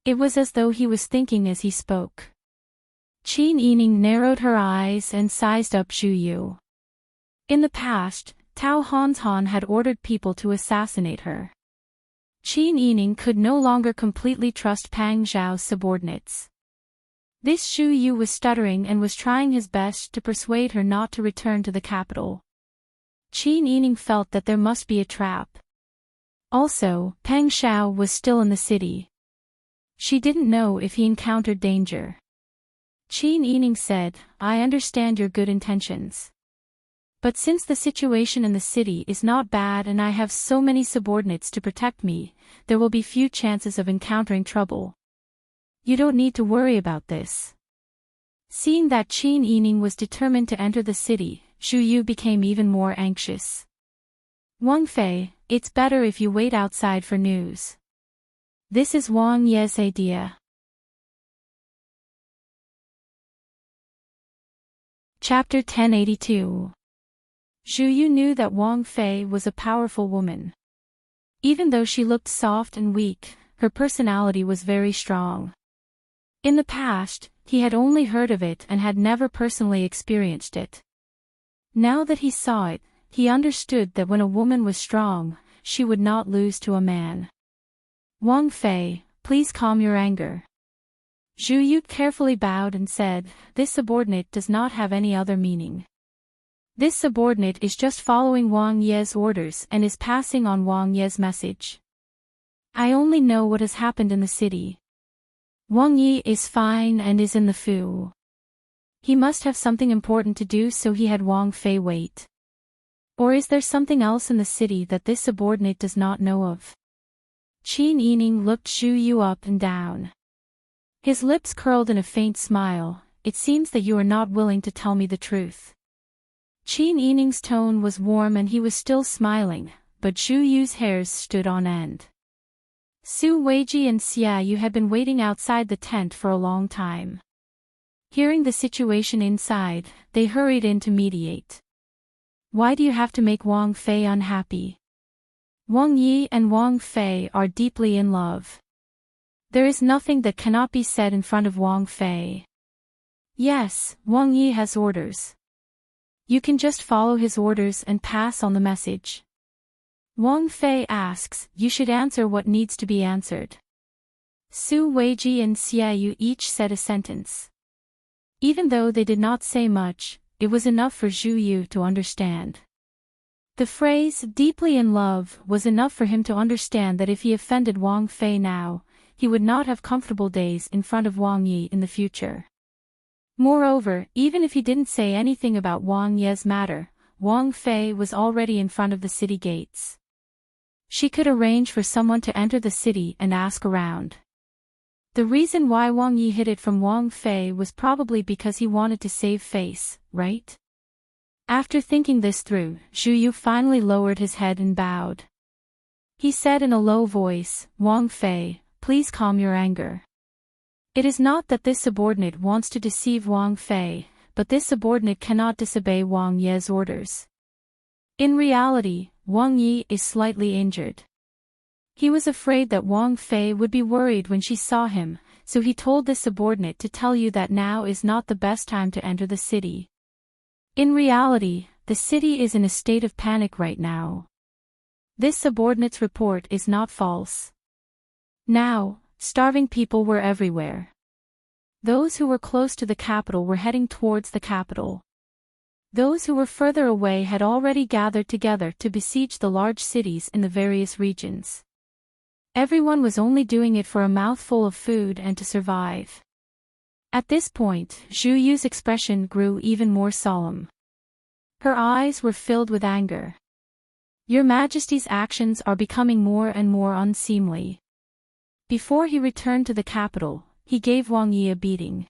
It was as though he was thinking as he spoke. Qin Yining narrowed her eyes and sized up Zhu Yu. In the past, Tao Hanshan had ordered people to assassinate her. Qin Yining could no longer completely trust Pang Zhao's subordinates. This Zhu Yu was stuttering and was trying his best to persuade her not to return to the capital. Qin Yining felt that there must be a trap. Also, Pang Zhao was still in the city. She didn't know if he encountered danger. Qin Yining said, "I understand your good intentions. But since the situation in the city is not bad and I have so many subordinates to protect me, there will be few chances of encountering trouble. You don't need to worry about this." Seeing that Qin Yining was determined to enter the city, Zhu Yu became even more anxious. "Wang Fei, it's better if you wait outside for news. This is Wang Ye's idea." Chapter 1082. Zhu Yu knew that Wang Fei was a powerful woman. Even though she looked soft and weak, her personality was very strong. In the past, he had only heard of it and had never personally experienced it. Now that he saw it, he understood that when a woman was strong, she would not lose to a man. "Wang Fei, please calm your anger." Zhu Yu carefully bowed and said, "This subordinate does not have any other meaning. This subordinate is just following Wang Ye's orders and is passing on Wang Ye's message. I only know what has happened in the city. Wang Yi is fine and is in the Fu. He must have something important to do, so he had Wang Fei wait. Or is there something else in the city that this subordinate does not know of?" Qin Yining looked Zhu Yu up and down. His lips curled in a faint smile. "It seems that you are not willing to tell me the truth." Qin Yining's tone was warm and he was still smiling, but Zhu Yu's hairs stood on end. Su Weiji and Xia Yu had been waiting outside the tent for a long time. Hearing the situation inside, they hurried in to mediate. "Why do you have to make Wang Fei unhappy? Wang Yi and Wang Fei are deeply in love. There is nothing that cannot be said in front of Wang Fei. Yes, Wang Yi has orders. You can just follow his orders and pass on the message. Wang Fei asks, you should answer what needs to be answered." Su Weiji and Xia Yu each said a sentence. Even though they did not say much, it was enough for Zhu Yu to understand. The phrase, "deeply in love," was enough for him to understand that if he offended Wang Fei now, he would not have comfortable days in front of Wang Yi in the future. Moreover, even if he didn't say anything about Wang Ye's matter, Wang Fei was already in front of the city gates. She could arrange for someone to enter the city and ask around. The reason why Wang Yi hid it from Wang Fei was probably because he wanted to save face, right? After thinking this through, Zhu Yu finally lowered his head and bowed. He said in a low voice, "Wang Fei, please calm your anger. It is not that this subordinate wants to deceive Wang Fei, but this subordinate cannot disobey Wang Ye's orders. In reality, Wang Yi is slightly injured. He was afraid that Wang Fei would be worried when she saw him, so he told this subordinate to tell you that now is not the best time to enter the city. In reality, the city is in a state of panic right now. This subordinate's report is not false. Now, starving people were everywhere. Those who were close to the capital were heading towards the capital. Those who were further away had already gathered together to besiege the large cities in the various regions. Everyone was only doing it for a mouthful of food and to survive. At this point, Zhu Yu's expression grew even more solemn. Her eyes were filled with anger. "Your Majesty's actions are becoming more and more unseemly." Before he returned to the capital, he gave Wang Yi a beating.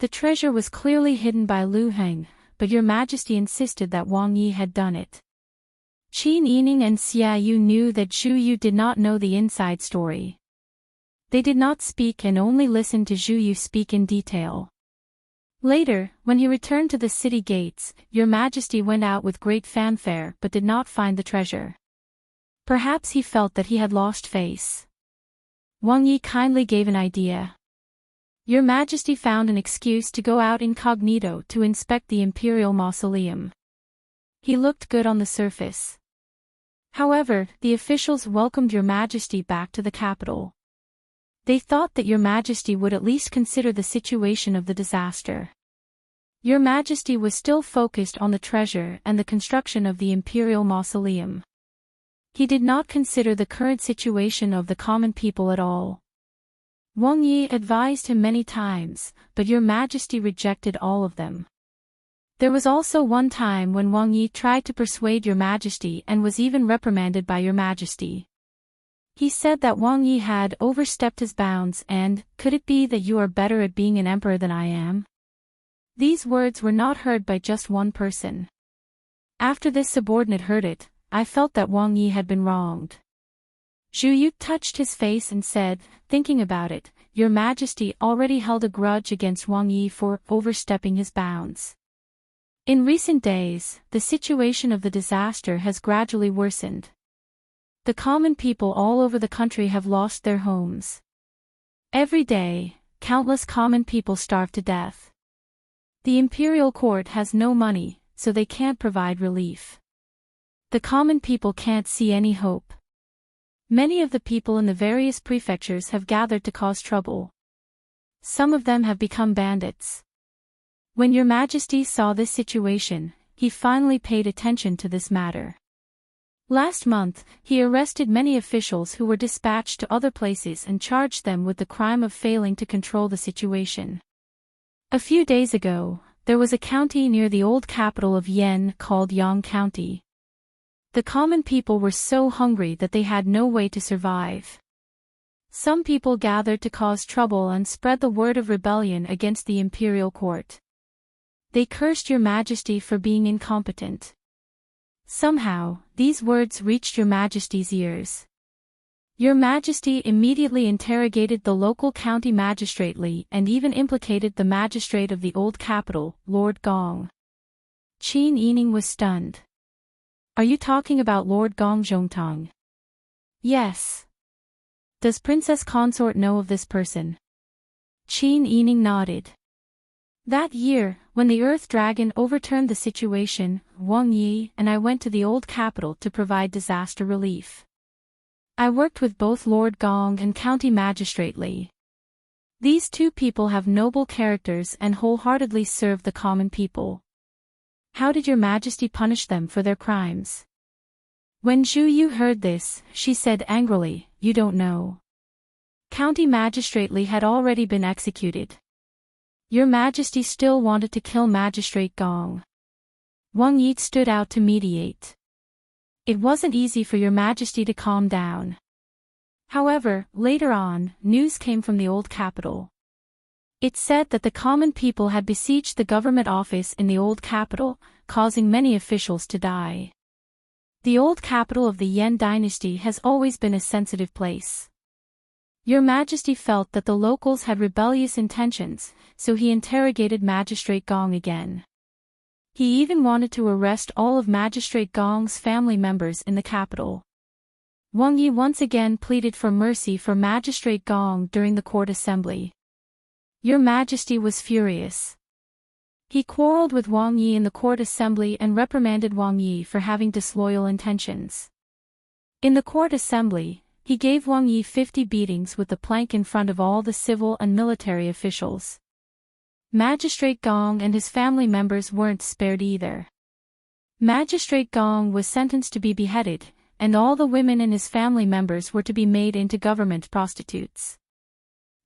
The treasure was clearly hidden by Lu Heng, but Your Majesty insisted that Wang Yi had done it. Qin Yining and Xia Yu knew that Zhu Yu did not know the inside story. They did not speak and only listened to Zhu Yu speak in detail. Later, when he returned to the city gates, Your Majesty went out with great fanfare but did not find the treasure. Perhaps he felt that he had lost face. Wang Yi kindly gave an idea. Your Majesty found an excuse to go out incognito to inspect the imperial mausoleum. He looked good on the surface. However, the officials welcomed Your Majesty back to the capital. They thought that Your Majesty would at least consider the situation of the disaster. Your Majesty was still focused on the treasure and the construction of the imperial mausoleum. He did not consider the current situation of the common people at all. Wang Yi advised him many times, but Your Majesty rejected all of them. There was also one time when Wang Yi tried to persuade Your Majesty and was even reprimanded by Your Majesty. He said that Wang Yi had overstepped his bounds and, could it be that you are better at being an emperor than I am? These words were not heard by just one person. After this subordinate heard it, I felt that Wang Yi had been wronged. Zhu Yu touched his face and said, thinking about it, Your Majesty already held a grudge against Wang Yi for overstepping his bounds. In recent days, the situation of the disaster has gradually worsened. The common people all over the country have lost their homes. Every day, countless common people starve to death. The imperial court has no money, so they can't provide relief. The common people can't see any hope. Many of the people in the various prefectures have gathered to cause trouble. Some of them have become bandits. When Your Majesty saw this situation, he finally paid attention to this matter. Last month, he arrested many officials who were dispatched to other places and charged them with the crime of failing to control the situation. A few days ago, there was a county near the old capital of Yan called Yang County. The common people were so hungry that they had no way to survive. Some people gathered to cause trouble and spread the word of rebellion against the imperial court. They cursed Your Majesty for being incompetent. Somehow, these words reached Your Majesty's ears. Your Majesty immediately interrogated the local county magistrate Li and even implicated the magistrate of the old capital, Lord Gong. Qin Yining was stunned. Are you talking about Lord Gong Zhongtong? Yes. Does Princess Consort know of this person? Qin Yining nodded. That year, when the Earth Dragon overturned the situation, Wang Yi and I went to the old capital to provide disaster relief. I worked with both Lord Gong and County Magistrate Li. These two people have noble characters and wholeheartedly serve the common people. How did Your Majesty punish them for their crimes? When Zhu Yu heard this, she said angrily, You don't know. County Magistrate Li had already been executed. Your Majesty still wanted to kill Magistrate Gong. Wang Yi stood out to mediate. It wasn't easy for Your Majesty to calm down. However, later on, news came from the old capital. It said that the common people had besieged the government office in the old capital, causing many officials to die. The old capital of the Yan dynasty has always been a sensitive place. Your Majesty felt that the locals had rebellious intentions, so he interrogated Magistrate Gong again. He even wanted to arrest all of Magistrate Gong's family members in the capital. Wang Yi once again pleaded for mercy for Magistrate Gong during the court assembly. Your Majesty was furious. He quarreled with Wang Yi in the court assembly and reprimanded Wang Yi for having disloyal intentions. In the court assembly, he gave Wang Yi 50 beatings with the plank in front of all the civil and military officials. Magistrate Gong and his family members weren't spared either. Magistrate Gong was sentenced to be beheaded, and all the women and his family members were to be made into government prostitutes.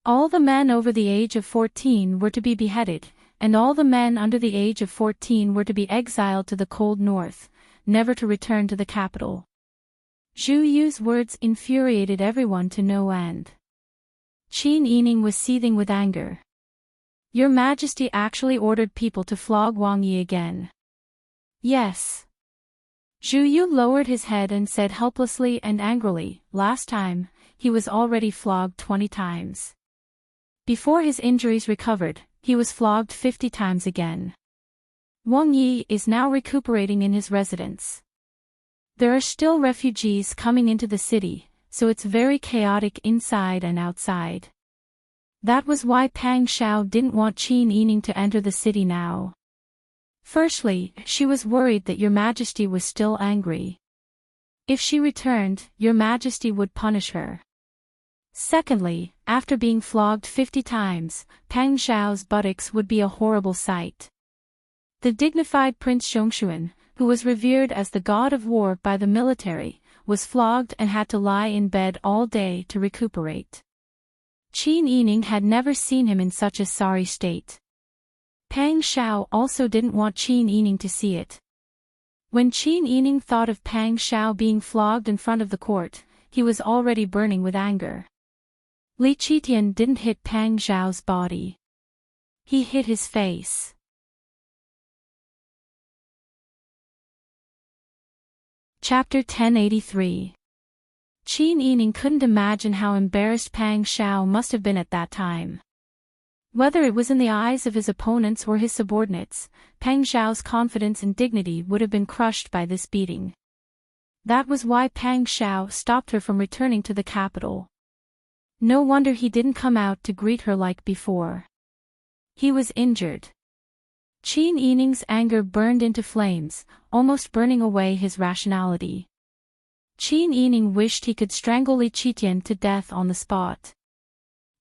All the men over the age of 14 were to be beheaded, and all the men under the age of 14 were to be exiled to the cold north, never to return to the capital. Zhu Yu's words infuriated everyone to no end. Qin Yining was seething with anger. Your Majesty actually ordered people to flog Wang Yi again. Yes. Zhu Yu lowered his head and said helplessly and angrily, last time, he was already flogged 20 times. Before his injuries recovered, he was flogged 50 times again. Wang Yi is now recuperating in his residence. There are still refugees coming into the city, so it's very chaotic inside and outside. That was why Pang Xiao didn't want Qin Yining to enter the city now. Firstly, she was worried that Your Majesty was still angry. If she returned, Your Majesty would punish her. Secondly, after being flogged 50 times, Pang Xiao's buttocks would be a horrible sight. The dignified Prince Xiongxuan, who was revered as the god of war by the military, was flogged and had to lie in bed all day to recuperate. Qin Yining had never seen him in such a sorry state. Pang Xiao also didn't want Qin Yining to see it. When Qin Yining thought of Pang Xiao being flogged in front of the court, he was already burning with anger. Li Qitian didn't hit Pang Xiao's body. He hit his face. Chapter 1083. Qin Yining couldn't imagine how embarrassed Pang Xiao must have been at that time. Whether it was in the eyes of his opponents or his subordinates, Pang Xiao's confidence and dignity would have been crushed by this beating. That was why Pang Xiao stopped her from returning to the capital. No wonder he didn't come out to greet her like before. He was injured. Qin Yining's anger burned into flames, almost burning away his rationality. Qin Yining wished he could strangle Li Qitian to death on the spot.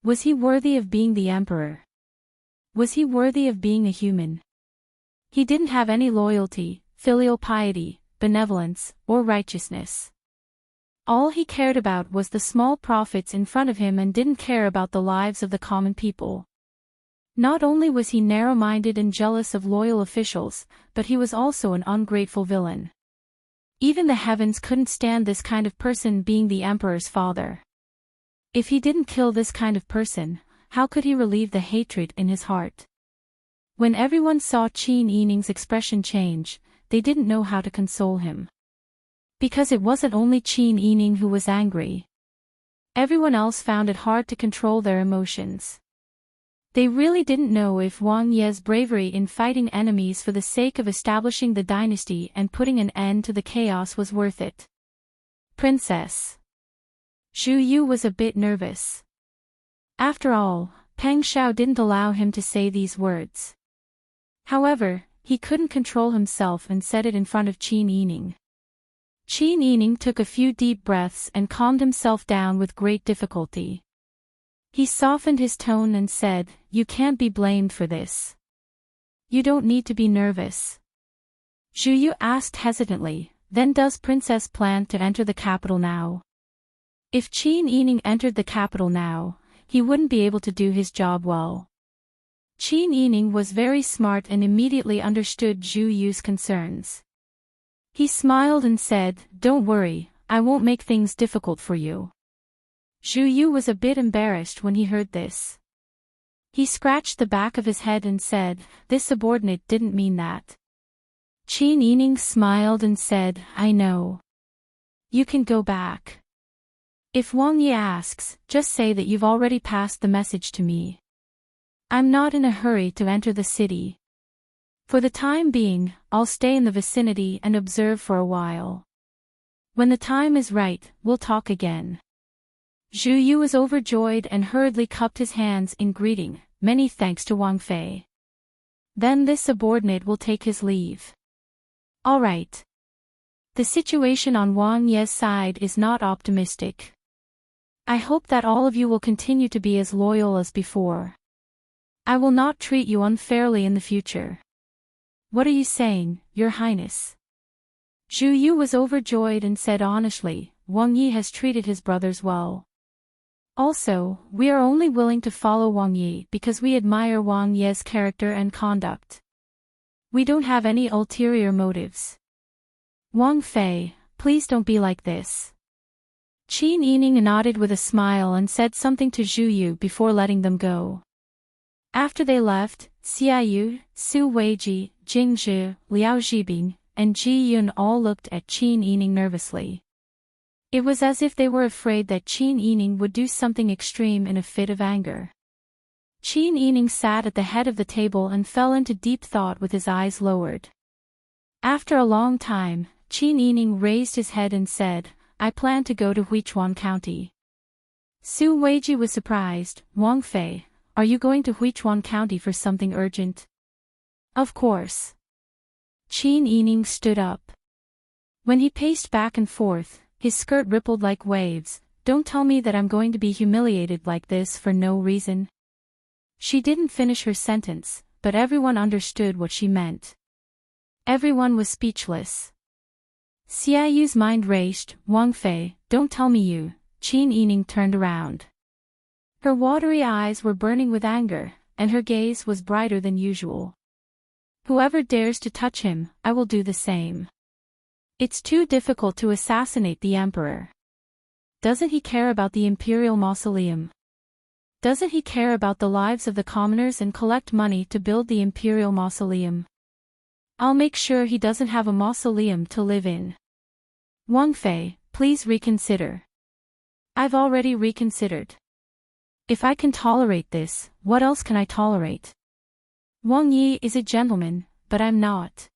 Was he worthy of being the emperor? Was he worthy of being a human? He didn't have any loyalty, filial piety, benevolence, or righteousness. All he cared about was the small profits in front of him and didn't care about the lives of the common people. Not only was he narrow-minded and jealous of loyal officials, but he was also an ungrateful villain. Even the heavens couldn't stand this kind of person being the emperor's father. If he didn't kill this kind of person, how could he relieve the hatred in his heart? When everyone saw Qin Yining's expression change, they didn't know how to console him. Because it wasn't only Qin Yining who was angry. Everyone else found it hard to control their emotions. They really didn't know if Wang Ye's bravery in fighting enemies for the sake of establishing the dynasty and putting an end to the chaos was worth it. Princess. Zhu Yu was a bit nervous. After all, Pang Xiao didn't allow him to say these words. However, he couldn't control himself and said it in front of Qin Yining. Qin Yining took a few deep breaths and calmed himself down with great difficulty. He softened his tone and said, "You can't be blamed for this. You don't need to be nervous." Zhu Yu asked hesitantly, "Then does Princess plan to enter the capital now?" If Qin Yining entered the capital now, he wouldn't be able to do his job well. Qin Yining was very smart and immediately understood Zhu Yu's concerns. He smiled and said, "Don't worry, I won't make things difficult for you." Zhu Yu was a bit embarrassed when he heard this. He scratched the back of his head and said, "This subordinate didn't mean that." Qin Yining smiled and said, "I know. You can go back. If Wang Yi asks, just say that you've already passed the message to me. I'm not in a hurry to enter the city. For the time being, I'll stay in the vicinity and observe for a while. When the time is right, we'll talk again." Zhu Yu was overjoyed and hurriedly cupped his hands in greeting, "Many thanks to Wang Fei. Then this subordinate will take his leave." All right. The situation on Wang Ye's side is not optimistic. I hope that all of you will continue to be as loyal as before. I will not treat you unfairly in the future. What are you saying, Your Highness? Zhu Yu was overjoyed and said honestly, "Wang Yi has treated his brothers well. Also, we are only willing to follow Wang Yi because we admire Wang Ye's character and conduct. We don't have any ulterior motives. Wang Fei, please don't be like this." Qin Yining nodded with a smile and said something to Zhu Yu before letting them go. After they left, Xia Yu, Su Weiji, Jing Zhi, Liao Zhibing, and Ji Yun all looked at Qin Yining nervously. It was as if they were afraid that Qin Yining would do something extreme in a fit of anger. Qin Yining sat at the head of the table and fell into deep thought with his eyes lowered. After a long time, Qin Yining raised his head and said, "I plan to go to Huichuan County." Su Weiji was surprised. "Wang Fei, are you going to Huichuan County for something urgent?" "Of course." Qin Yining stood up. When he paced back and forth, his skirt rippled like waves. "Don't tell me that I'm going to be humiliated like this for no reason." She didn't finish her sentence, but everyone understood what she meant. Everyone was speechless. Xiaoyu's mind raced. "Wang Fei, don't tell me you." Qin Yining turned around. Her watery eyes were burning with anger, and her gaze was brighter than usual. "Whoever dares to touch him, I will do the same. It's too difficult to assassinate the emperor. Doesn't he care about the imperial mausoleum? Doesn't he care about the lives of the commoners and collect money to build the imperial mausoleum? I'll make sure he doesn't have a mausoleum to live in. Wang Fei, please reconsider." "I've already reconsidered. If I can tolerate this, what else can I tolerate? Wang Yi is a gentleman, but I'm not.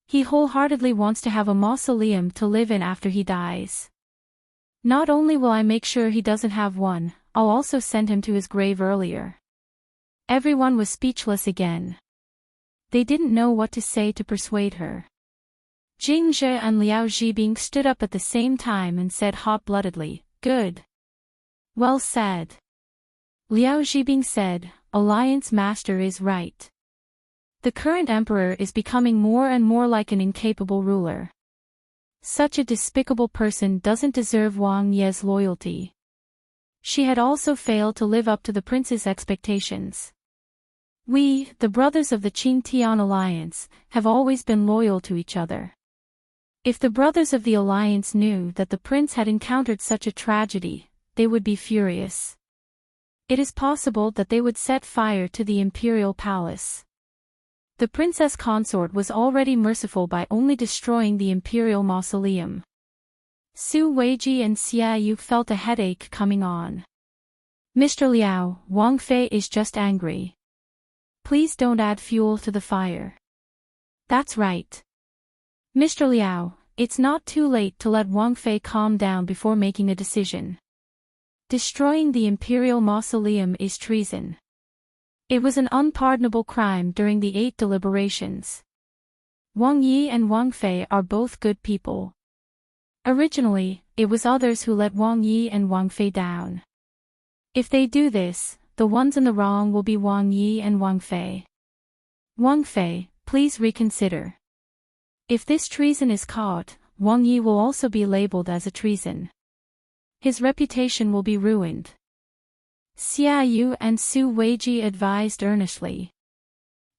He wholeheartedly wants to have a mausoleum to live in after he dies. Not only will I make sure he doesn't have one, I'll also send him to his grave earlier." Everyone was speechless again. They didn't know what to say to persuade her. Jing Zhe and Liao Zhibing stood up at the same time and said hot-bloodedly, "Good. Well said." Liao Zhibing said, "Alliance Master is right. The current emperor is becoming more and more like an incapable ruler. Such a despicable person doesn't deserve Wang Ye's loyalty." She had also failed to live up to the prince's expectations. "We, the brothers of the Qingtian alliance, have always been loyal to each other. If the brothers of the alliance knew that the prince had encountered such a tragedy, they would be furious. It is possible that they would set fire to the imperial palace. The princess consort was already merciful by only destroying the imperial mausoleum." Su Weiji and Xiaoyu felt a headache coming on. "Mr. Liao, Wang Fei is just angry. Please don't add fuel to the fire." "That's right. Mr. Liao, it's not too late to let Wang Fei calm down before making a decision. Destroying the imperial mausoleum is treason. It was an unpardonable crime during the 8 deliberations. Wang Yi and Wang Fei are both good people. Originally, it was others who let Wang Yi and Wang Fei down. If they do this, the ones in the wrong will be Wang Yi and Wang Fei. Wang Fei, please reconsider. If this treason is caught, Wang Yi will also be labeled as a treason. His reputation will be ruined." Xiaoyu and Su Weiji advised earnestly.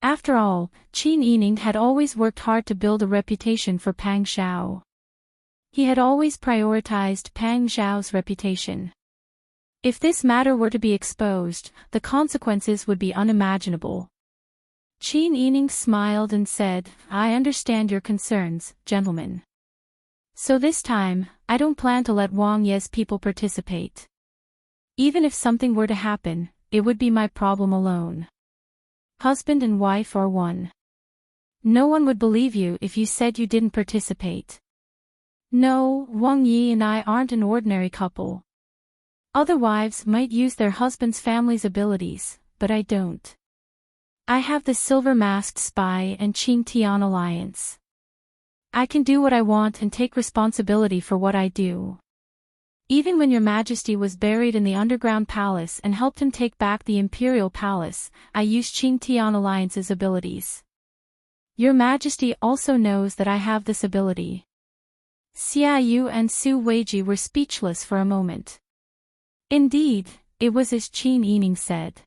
After all, Qin Yining had always worked hard to build a reputation for Pang Xiao. He had always prioritized Pang Xiao's reputation. If this matter were to be exposed, the consequences would be unimaginable. Qin Yining smiled and said, "I understand your concerns, gentlemen. So this time, I don't plan to let Wang Ye's people participate. Even if something were to happen, it would be my problem alone. Husband and wife are one. No one would believe you if you said you didn't participate. No, Wang Yi and I aren't an ordinary couple. Other wives might use their husband's family's abilities, but I don't. I have the Silver Masked Spy and Qingtian Alliance. I can do what I want and take responsibility for what I do. Even when your majesty was buried in the underground palace and helped him take back the imperial palace, I used Qingtian Alliance's abilities. Your majesty also knows that I have this ability." Xiaoyu and Su Weiji were speechless for a moment. Indeed, it was as Qin Yining said.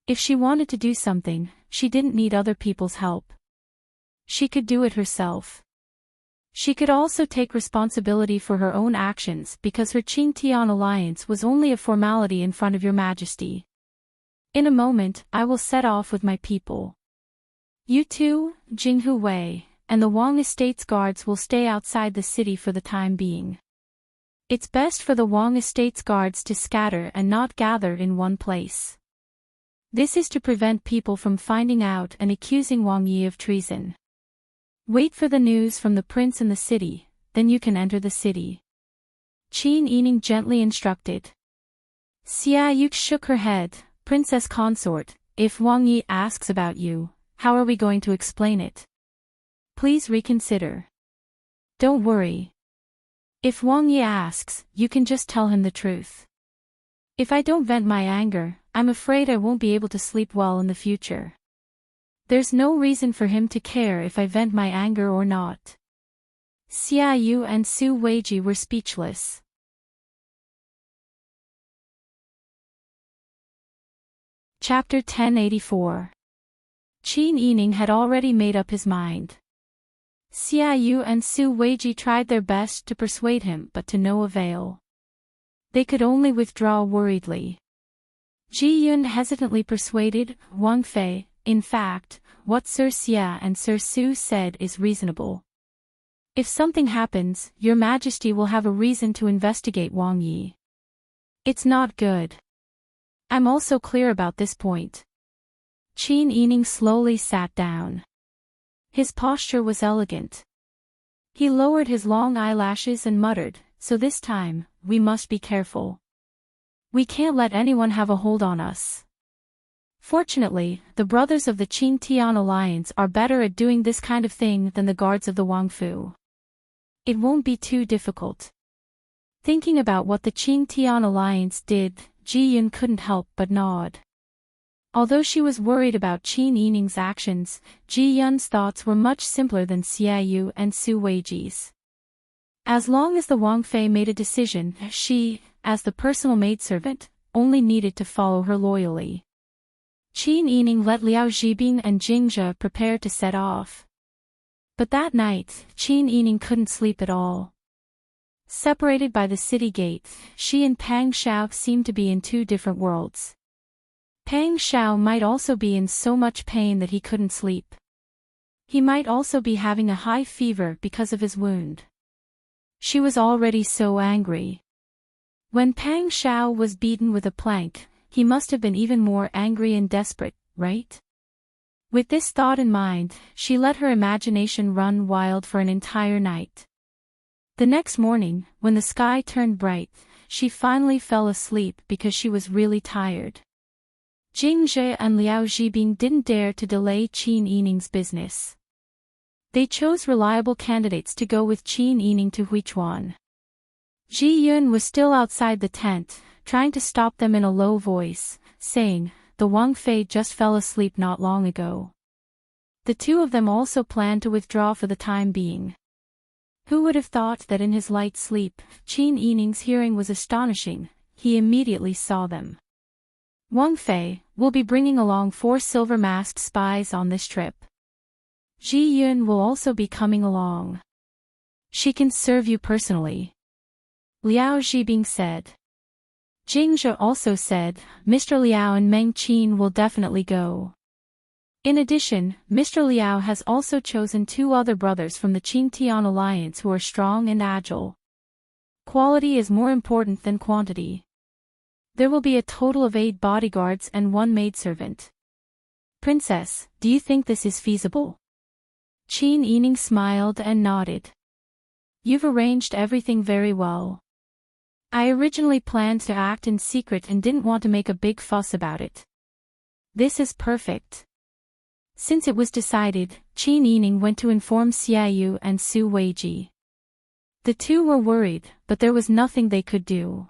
If she wanted to do something, she didn't need other people's help. She could do it herself. She could also take responsibility for her own actions because her Qingtian alliance was only a formality in front of your majesty. In a moment, I will set off with my people. You two, Jinghu Wei, and the Wang Estate's guards will stay outside the city for the time being. It's best for the Wang Estate's guards to scatter and not gather in one place. This is to prevent people from finding out and accusing Wang Yi of treason. Wait for the news from the prince in the city, then you can enter the city. Qin Yining gently instructed. Xia Yu shook her head. Princess consort, if Wang Yi asks about you, how are we going to explain it? Please reconsider. Don't worry. If Wang Yi asks, you can just tell him the truth. If I don't vent my anger, I'm afraid I won't be able to sleep well in the future. There's no reason for him to care if I vent my anger or not. Xia Yu and Su Weiji were speechless. Chapter 1084. Qin Yining had already made up his mind. Xia Yu and Su Weiji tried their best to persuade him but to no avail. They could only withdraw worriedly. Ji Yun hesitantly persuaded Wang Fei. In fact, what Sir Xia and Sir Su said is reasonable. If something happens, Your Majesty will have a reason to investigate Wang Yi. It's not good. I'm also clear about this point. Qin Yining slowly sat down. His posture was elegant. He lowered his long eyelashes and muttered, so this time, we must be careful. We can't let anyone have a hold on us. Fortunately, the brothers of the Qing Tian alliance are better at doing this kind of thing than the guards of the Wang Fu. It won't be too difficult. Thinking about what the Qing Tian alliance did, Ji Yun couldn't help but nod. Although she was worried about Qin Yining's actions, Ji Yun's thoughts were much simpler than Xia Yu and Su Weiji's. As long as the Wang Fei made a decision, she, as the personal maidservant, only needed to follow her loyally. Qin Yining let Liao Zhibing and Jingzhe prepare to set off. But that night, Qin Yining couldn't sleep at all. Separated by the city gate, she and Pang Xiao seemed to be in two different worlds. Pang Xiao might also be in so much pain that he couldn't sleep. He might also be having a high fever because of his wound. She was already so angry. When Pang Xiao was beaten with a plank, he must have been even more angry and desperate, right? With this thought in mind, she let her imagination run wild for an entire night. The next morning, when the sky turned bright, she finally fell asleep because she was really tired. Jingzhe and Liao Zhibing didn't dare to delay Qin Yining's business. They chose reliable candidates to go with Qin Yining to Huichuan. Ji Yun was still outside the tent, trying to stop them in a low voice, saying, "The Wang Fei just fell asleep not long ago." The two of them also planned to withdraw for the time being. Who would have thought that in his light sleep, Qin Yining's hearing was astonishing? He immediately saw them. Wang Fei will be bringing along 4 silver-masked spies on this trip. Ji Yun will also be coming along. She can serve you personally. Liao Zhibing said. Jingzhe also said, Mr. Liao and Meng Qin will definitely go. In addition, Mr. Liao has also chosen 2 other brothers from the Qing Tian alliance who are strong and agile. Quality is more important than quantity. There will be a total of 8 bodyguards and 1 maidservant. Princess, do you think this is feasible? Qin Yining smiled and nodded. You've arranged everything very well. I originally planned to act in secret and didn't want to make a big fuss about it. This is perfect. Since it was decided, Qin Yining went to inform Xia Yu and Su Weiji. The two were worried, but there was nothing they could do.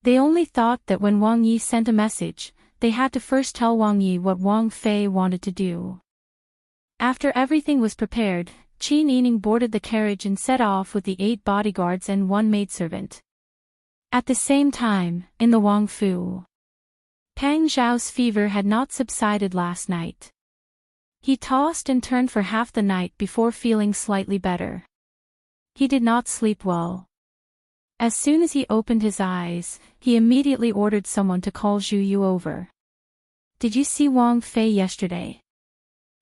They only thought that when Wang Yi sent a message, they had to first tell Wang Yi what Wang Fei wanted to do. After everything was prepared, Qin Yining boarded the carriage and set off with the 8 bodyguards and 1 maidservant. At the same time, in the Wang Fu, Pang Zhao's fever had not subsided last night. He tossed and turned for half the night before feeling slightly better. He did not sleep well. As soon as he opened his eyes, he immediately ordered someone to call Zhu Yu over. Did you see Wang Fei yesterday?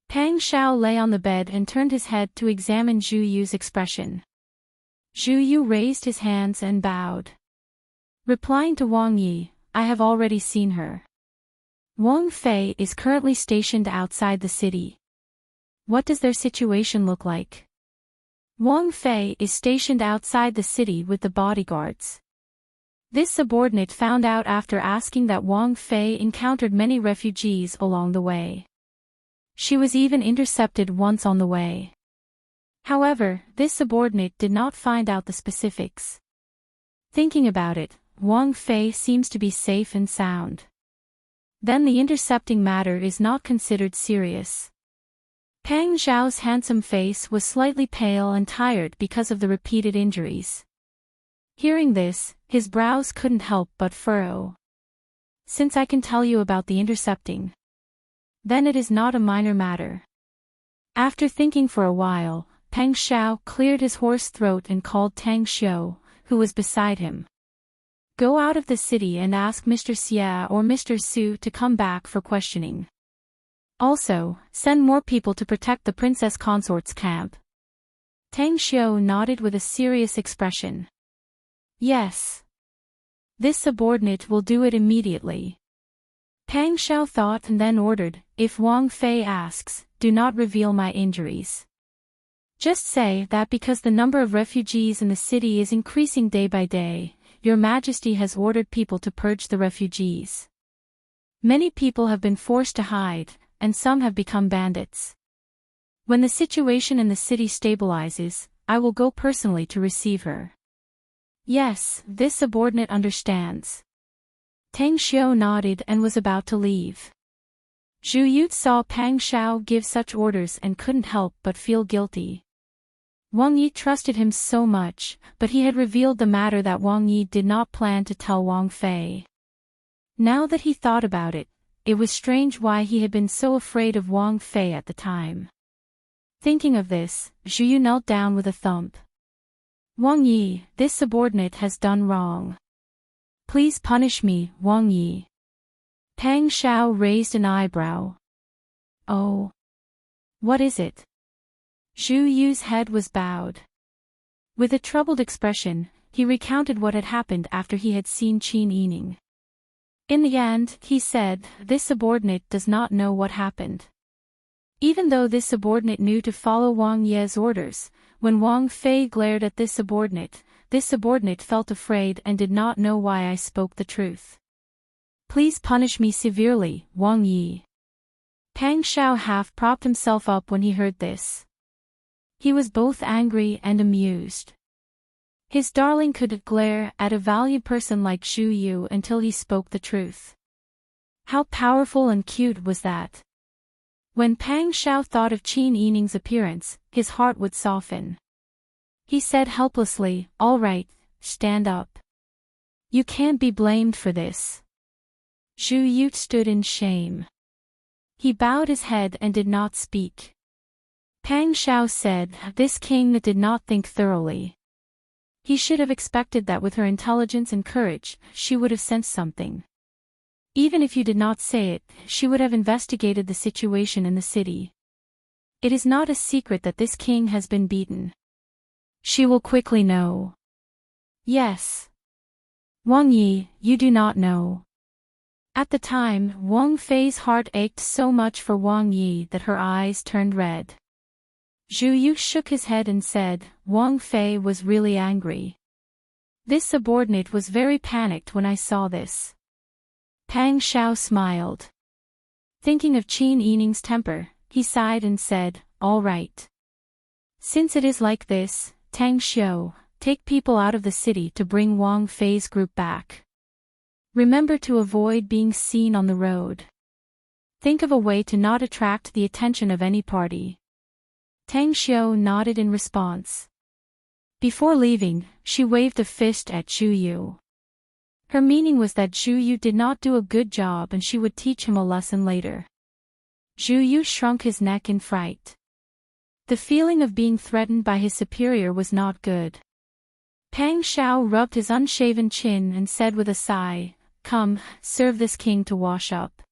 Pang Xiao lay on the bed and turned his head to examine Zhu Yu's expression. Zhu Yu raised his hands and bowed. Replying to Wang Yi, I have already seen her. Wang Fei is currently stationed outside the city. What does their situation look like? Wang Fei is stationed outside the city with the bodyguards. This subordinate found out after asking that Wang Fei encountered many refugees along the way. She was even intercepted once on the way. However, this subordinate did not find out the specifics. Thinking about it, Wang Fei seems to be safe and sound. Then the intercepting matter is not considered serious. Pang Xiao's handsome face was slightly pale and tired because of the repeated injuries. Hearing this, his brows couldn't help but furrow. Since I can tell you about the intercepting, then it is not a minor matter. After thinking for a while, Pang Xiao cleared his hoarse throat and called Tang Xiu, who was beside him. Go out of the city and ask Mr. Xia or Mr. Su to come back for questioning. Also, send more people to protect the princess consort's camp. Tang Xiu nodded with a serious expression. Yes. This subordinate will do it immediately. Pang Xiao thought and then ordered, if Wang Fei asks, do not reveal my injuries. Just say that because the number of refugees in the city is increasing day by day, Your Majesty has ordered people to purge the refugees. Many people have been forced to hide, and some have become bandits. When the situation in the city stabilizes, I will go personally to receive her. Yes, this subordinate understands. Tang Xiu nodded and was about to leave. Zhu Yu saw Pang Xiao give such orders and couldn't help but feel guilty. Wang Yi trusted him so much, but he had revealed the matter that Wang Yi did not plan to tell Wang Fei. Now that he thought about it, it was strange why he had been so afraid of Wang Fei at the time. Thinking of this, Zhu Yu knelt down with a thump. Wang Yi, this subordinate has done wrong. Please punish me, Wang Yi. Pang Xiao raised an eyebrow. Oh. What is it? Zhu Yu's head was bowed. With a troubled expression, he recounted what had happened after he had seen Qin Yining. In the end, he said, this subordinate does not know what happened. Even though this subordinate knew to follow Wang Ye's orders, when Wang Fei glared at this subordinate felt afraid and did not know why I spoke the truth. Please punish me severely, Wang Yi. Pang Xiao half propped himself up when he heard this. He was both angry and amused. His darling could glare at a valued person like Zhu Yu until he spoke the truth. How powerful and cute was that? When Pang Xiao thought of Qin Yining's appearance, his heart would soften. He said helplessly, all right, stand up. You can't be blamed for this. Zhu Yu stood in shame. He bowed his head and did not speak. Pang Xiao said, this king did not think thoroughly. He should have expected that with her intelligence and courage, she would have sensed something. Even if you did not say it, she would have investigated the situation in the city. It is not a secret that this king has been beaten. She will quickly know. Yes. Wang Yi, you do not know. At the time, Wang Fei's heart ached so much for Wang Yi that her eyes turned red. Zhu Yu shook his head and said, Wang Fei was really angry. This subordinate was very panicked when I saw this. Pang Xiao smiled. Thinking of Qin Yining's temper, he sighed and said, all right. Since it is like this, Tang Xiu, take people out of the city to bring Wang Fei's group back. Remember to avoid being seen on the road. Think of a way to not attract the attention of any party. Tang Xiu nodded in response. Before leaving, she waved a fist at Zhu Yu. Her meaning was that Zhu Yu did not do a good job and she would teach him a lesson later. Zhu Yu shrunk his neck in fright. The feeling of being threatened by his superior was not good. Pang Xiao rubbed his unshaven chin and said with a sigh, come, serve this king to wash up.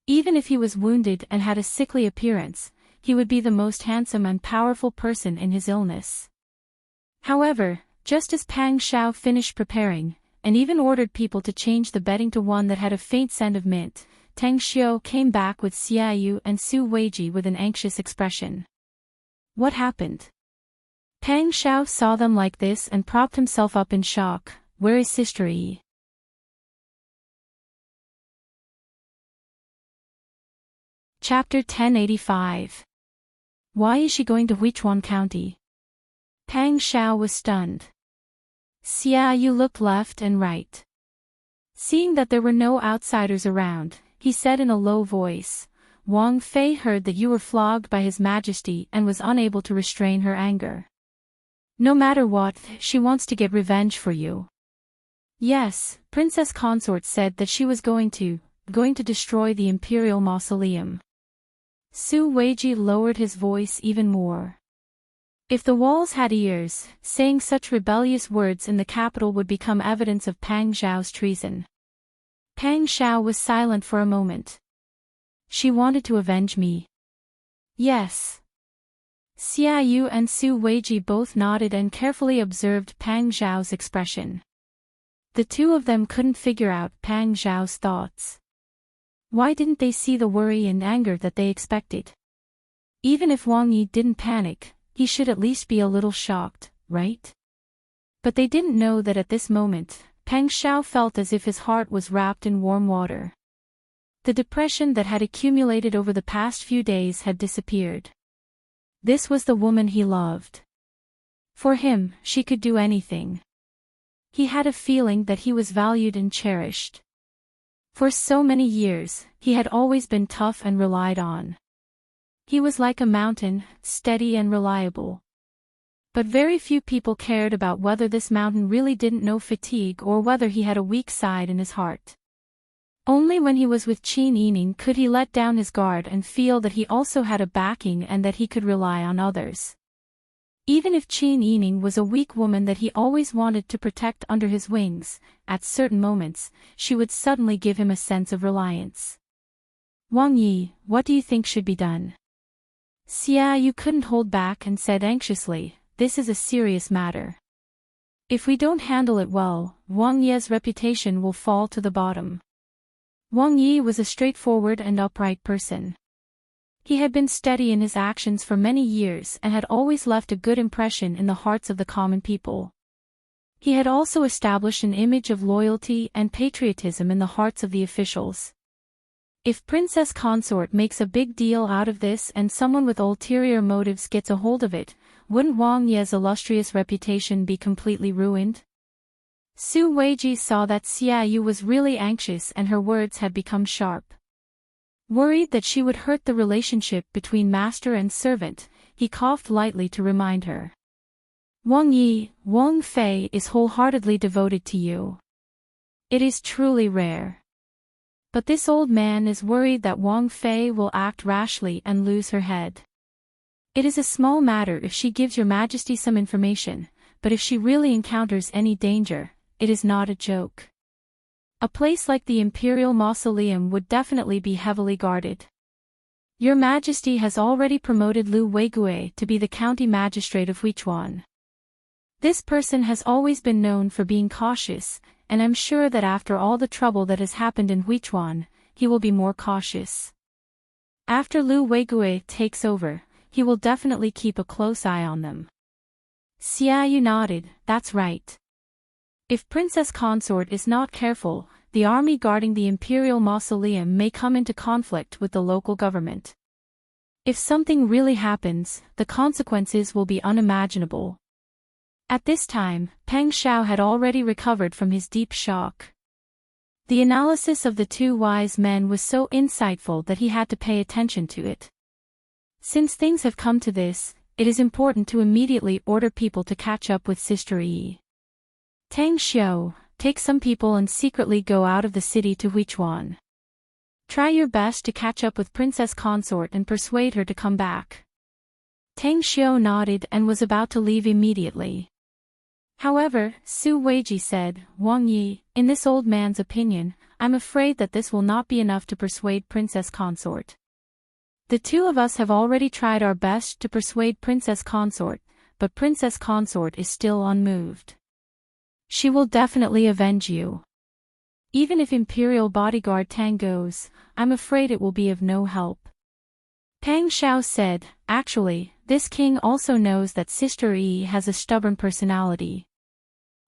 Even if he was wounded and had a sickly appearance, he would be the most handsome and powerful person in his illness. However, just as Pang Xiao finished preparing, and even ordered people to change the bedding to one that had a faint scent of mint, Tang Xiu came back with Xiaoyu and Su Weiji with an anxious expression. What happened? Pang Xiao saw them like this and propped himself up in shock. Where is Sister Yi? Chapter 1085. Why is she going to Huichuan County? Pang Xiao was stunned. Xiaoyu looked left and right. Seeing that there were no outsiders around, he said in a low voice, Wang Fei heard that you were flogged by His Majesty and was unable to restrain her anger. No matter what, she wants to get revenge for you. Yes, Princess Consort said that she was going to destroy the Imperial Mausoleum. Su Weiji lowered his voice even more. If the walls had ears, saying such rebellious words in the capital would become evidence of Pang Xiao's treason. Pang Xiao was silent for a moment. She wanted to avenge me. Yes. Xiaoyu and Su Weiji both nodded and carefully observed Pang Xiao's expression. The two of them couldn't figure out Pang Xiao's thoughts. Why didn't they see the worry and anger that they expected? Even if Wang Yi didn't panic, he should at least be a little shocked, right? But they didn't know that at this moment, Pang Xiao felt as if his heart was wrapped in warm water. The depression that had accumulated over the past few days had disappeared. This was the woman he loved. For him, she could do anything. He had a feeling that he was valued and cherished. For so many years, he had always been tough and relied on. He was like a mountain, steady and reliable. But very few people cared about whether this mountain really didn't know fatigue or whether he had a weak side in his heart. Only when he was with Qin Yining could he let down his guard and feel that he also had a backing and that he could rely on others. Even if Qin Yining was a weak woman that he always wanted to protect under his wings, at certain moments, she would suddenly give him a sense of reliance. Wang Yi, what do you think should be done? Xiaoyu couldn't hold back and said anxiously, this is a serious matter. If we don't handle it well, Wang Yi's reputation will fall to the bottom. Wang Yi was a straightforward and upright person. He had been steady in his actions for many years and had always left a good impression in the hearts of the common people. He had also established an image of loyalty and patriotism in the hearts of the officials. If Princess Consort makes a big deal out of this and someone with ulterior motives gets a hold of it, wouldn't Wang Yi's illustrious reputation be completely ruined? Su Weiji saw that Xiaoyu was really anxious and her words had become sharp. Worried that she would hurt the relationship between master and servant, he coughed lightly to remind her. Wang Yi, Wang Fei is wholeheartedly devoted to you. It is truly rare. But this old man is worried that Wang Fei will act rashly and lose her head. It is a small matter if she gives your majesty some information, but if she really encounters any danger, it is not a joke. A place like the Imperial Mausoleum would definitely be heavily guarded. Your Majesty has already promoted Lu Weiguo to be the county magistrate of Huichuan. This person has always been known for being cautious, and I'm sure that after all the trouble that has happened in Huichuan, he will be more cautious. After Lu Weiguo takes over, he will definitely keep a close eye on them. Xiaoyu nodded, that's right. If Princess Consort is not careful, the army guarding the Imperial Mausoleum may come into conflict with the local government. If something really happens, the consequences will be unimaginable. At this time, Pang Xiao had already recovered from his deep shock. The analysis of the two wise men was so insightful that he had to pay attention to it. Since things have come to this, it is important to immediately order people to catch up with Sister Yi. Tang Xiu, take some people and secretly go out of the city to Huichuan. Try your best to catch up with Princess Consort and persuade her to come back. Tang Xiu nodded and was about to leave immediately. However, Su Weiji said, Wang Yi, in this old man's opinion, I'm afraid that this will not be enough to persuade Princess Consort. The two of us have already tried our best to persuade Princess Consort, but Princess Consort is still unmoved. She will definitely avenge you. Even if Imperial Bodyguard Tang goes, I'm afraid it will be of no help. Pang Xiao said, actually, this king also knows that Sister Yi has a stubborn personality.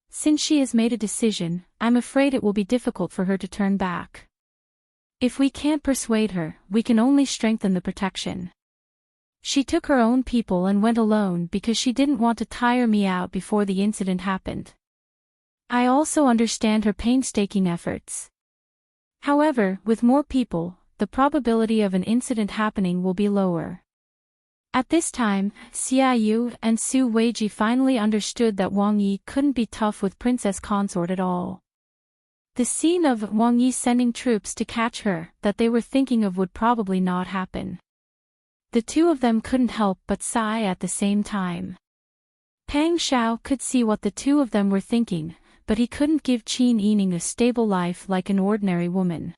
Since she has made a decision, I'm afraid it will be difficult for her to turn back. If we can't persuade her, we can only strengthen the protection. She took her own people and went alone because she didn't want to tire me out before the incident happened. I also understand her painstaking efforts. However, with more people, the probability of an incident happening will be lower. At this time, Xia Yu and Su Weiji finally understood that Wang Yi couldn't be tough with Princess Consort at all. The scene of Wang Yi sending troops to catch her that they were thinking of would probably not happen. The two of them couldn't help but sigh at the same time. Pang Xiao could see what the two of them were thinking, but he couldn't give Qin Yining a stable life like an ordinary woman.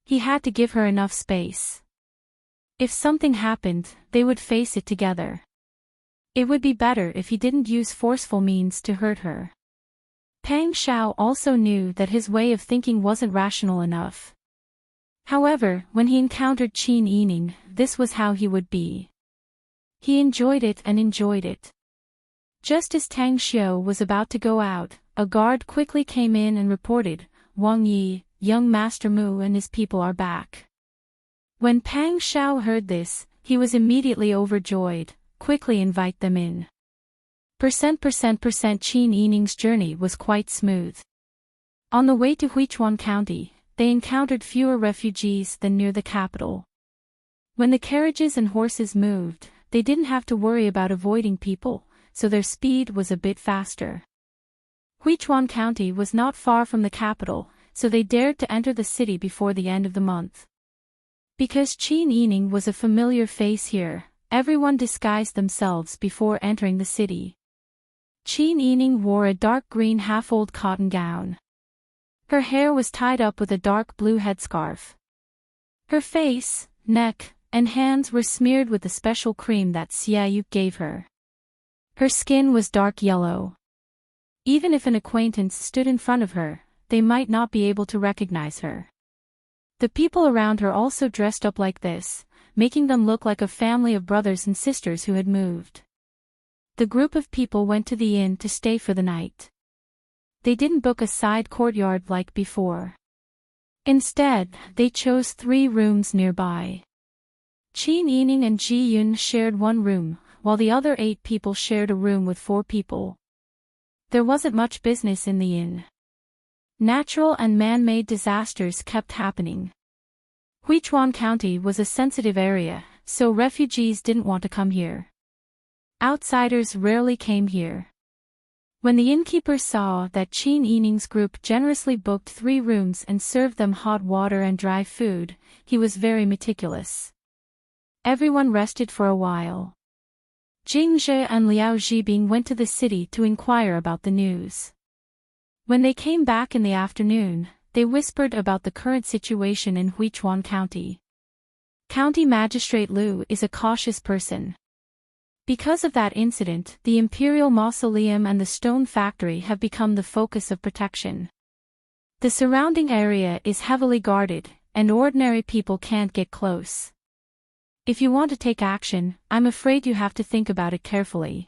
He had to give her enough space. If something happened, they would face it together. It would be better if he didn't use forceful means to hurt her. Pang Xiao also knew that his way of thinking wasn't rational enough. However, when he encountered Qin Yining, this was how he would be. He enjoyed it and enjoyed it. Just as Tang Xiu was about to go out, a guard quickly came in and reported, Wang Yi, young Master Mu and his people are back. When Pang Xiao heard this, he was immediately overjoyed. Quickly invite them in. Qin Yining's journey was quite smooth. On the way to Huichuan County, they encountered fewer refugees than near the capital. When the carriages and horses moved, they didn't have to worry about avoiding people, so their speed was a bit faster. Huichuan County was not far from the capital, so they dared to enter the city before the end of the month. Because Qin Yining was a familiar face here, everyone disguised themselves before entering the city. Qin Yining wore a dark green half-old cotton gown. Her hair was tied up with a dark blue headscarf. Her face, neck, and hands were smeared with the special cream that Xia Yu gave her. Her skin was dark yellow. Even if an acquaintance stood in front of her, they might not be able to recognize her. The people around her also dressed up like this, making them look like a family of brothers and sisters who had moved. The group of people went to the inn to stay for the night. They didn't book a side courtyard like before. Instead, they chose 3 rooms nearby. Qin Yining and Ji Yun shared one room, while the other 8 people shared a room with 4 people. There wasn't much business in the inn. Natural and man-made disasters kept happening. Huichuan County was a sensitive area, so refugees didn't want to come here. Outsiders rarely came here. When the innkeeper saw that Qin Yining's group generously booked 3 rooms and served them hot water and dry food, he was very meticulous. Everyone rested for a while. Jing Zhe and Liao Zhibing went to the city to inquire about the news. When they came back in the afternoon, they whispered about the current situation in Huichuan County. County Magistrate Lu is a cautious person. Because of that incident, the Imperial Mausoleum and the stone factory have become the focus of protection. The surrounding area is heavily guarded, and ordinary people can't get close. If you want to take action, I'm afraid you have to think about it carefully.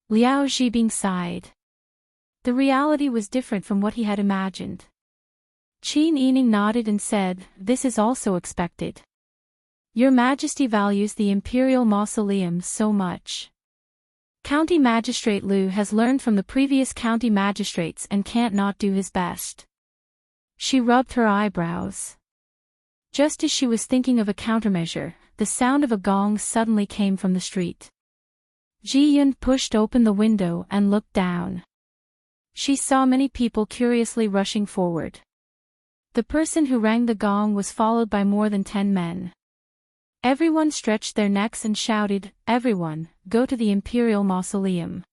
Liao Zhibing sighed. The reality was different from what he had imagined. Qin Yining nodded and said, "This is also expected. Your Majesty values the Imperial Mausoleum so much. County Magistrate Lu has learned from the previous county magistrates and can't not do his best." She rubbed her eyebrows. Just as she was thinking of a countermeasure, the sound of a gong suddenly came from the street. Ji Yun pushed open the window and looked down. She saw many people curiously rushing forward. The person who rang the gong was followed by more than 10 men. Everyone stretched their necks and shouted, "Everyone, go to the Imperial Mausoleum.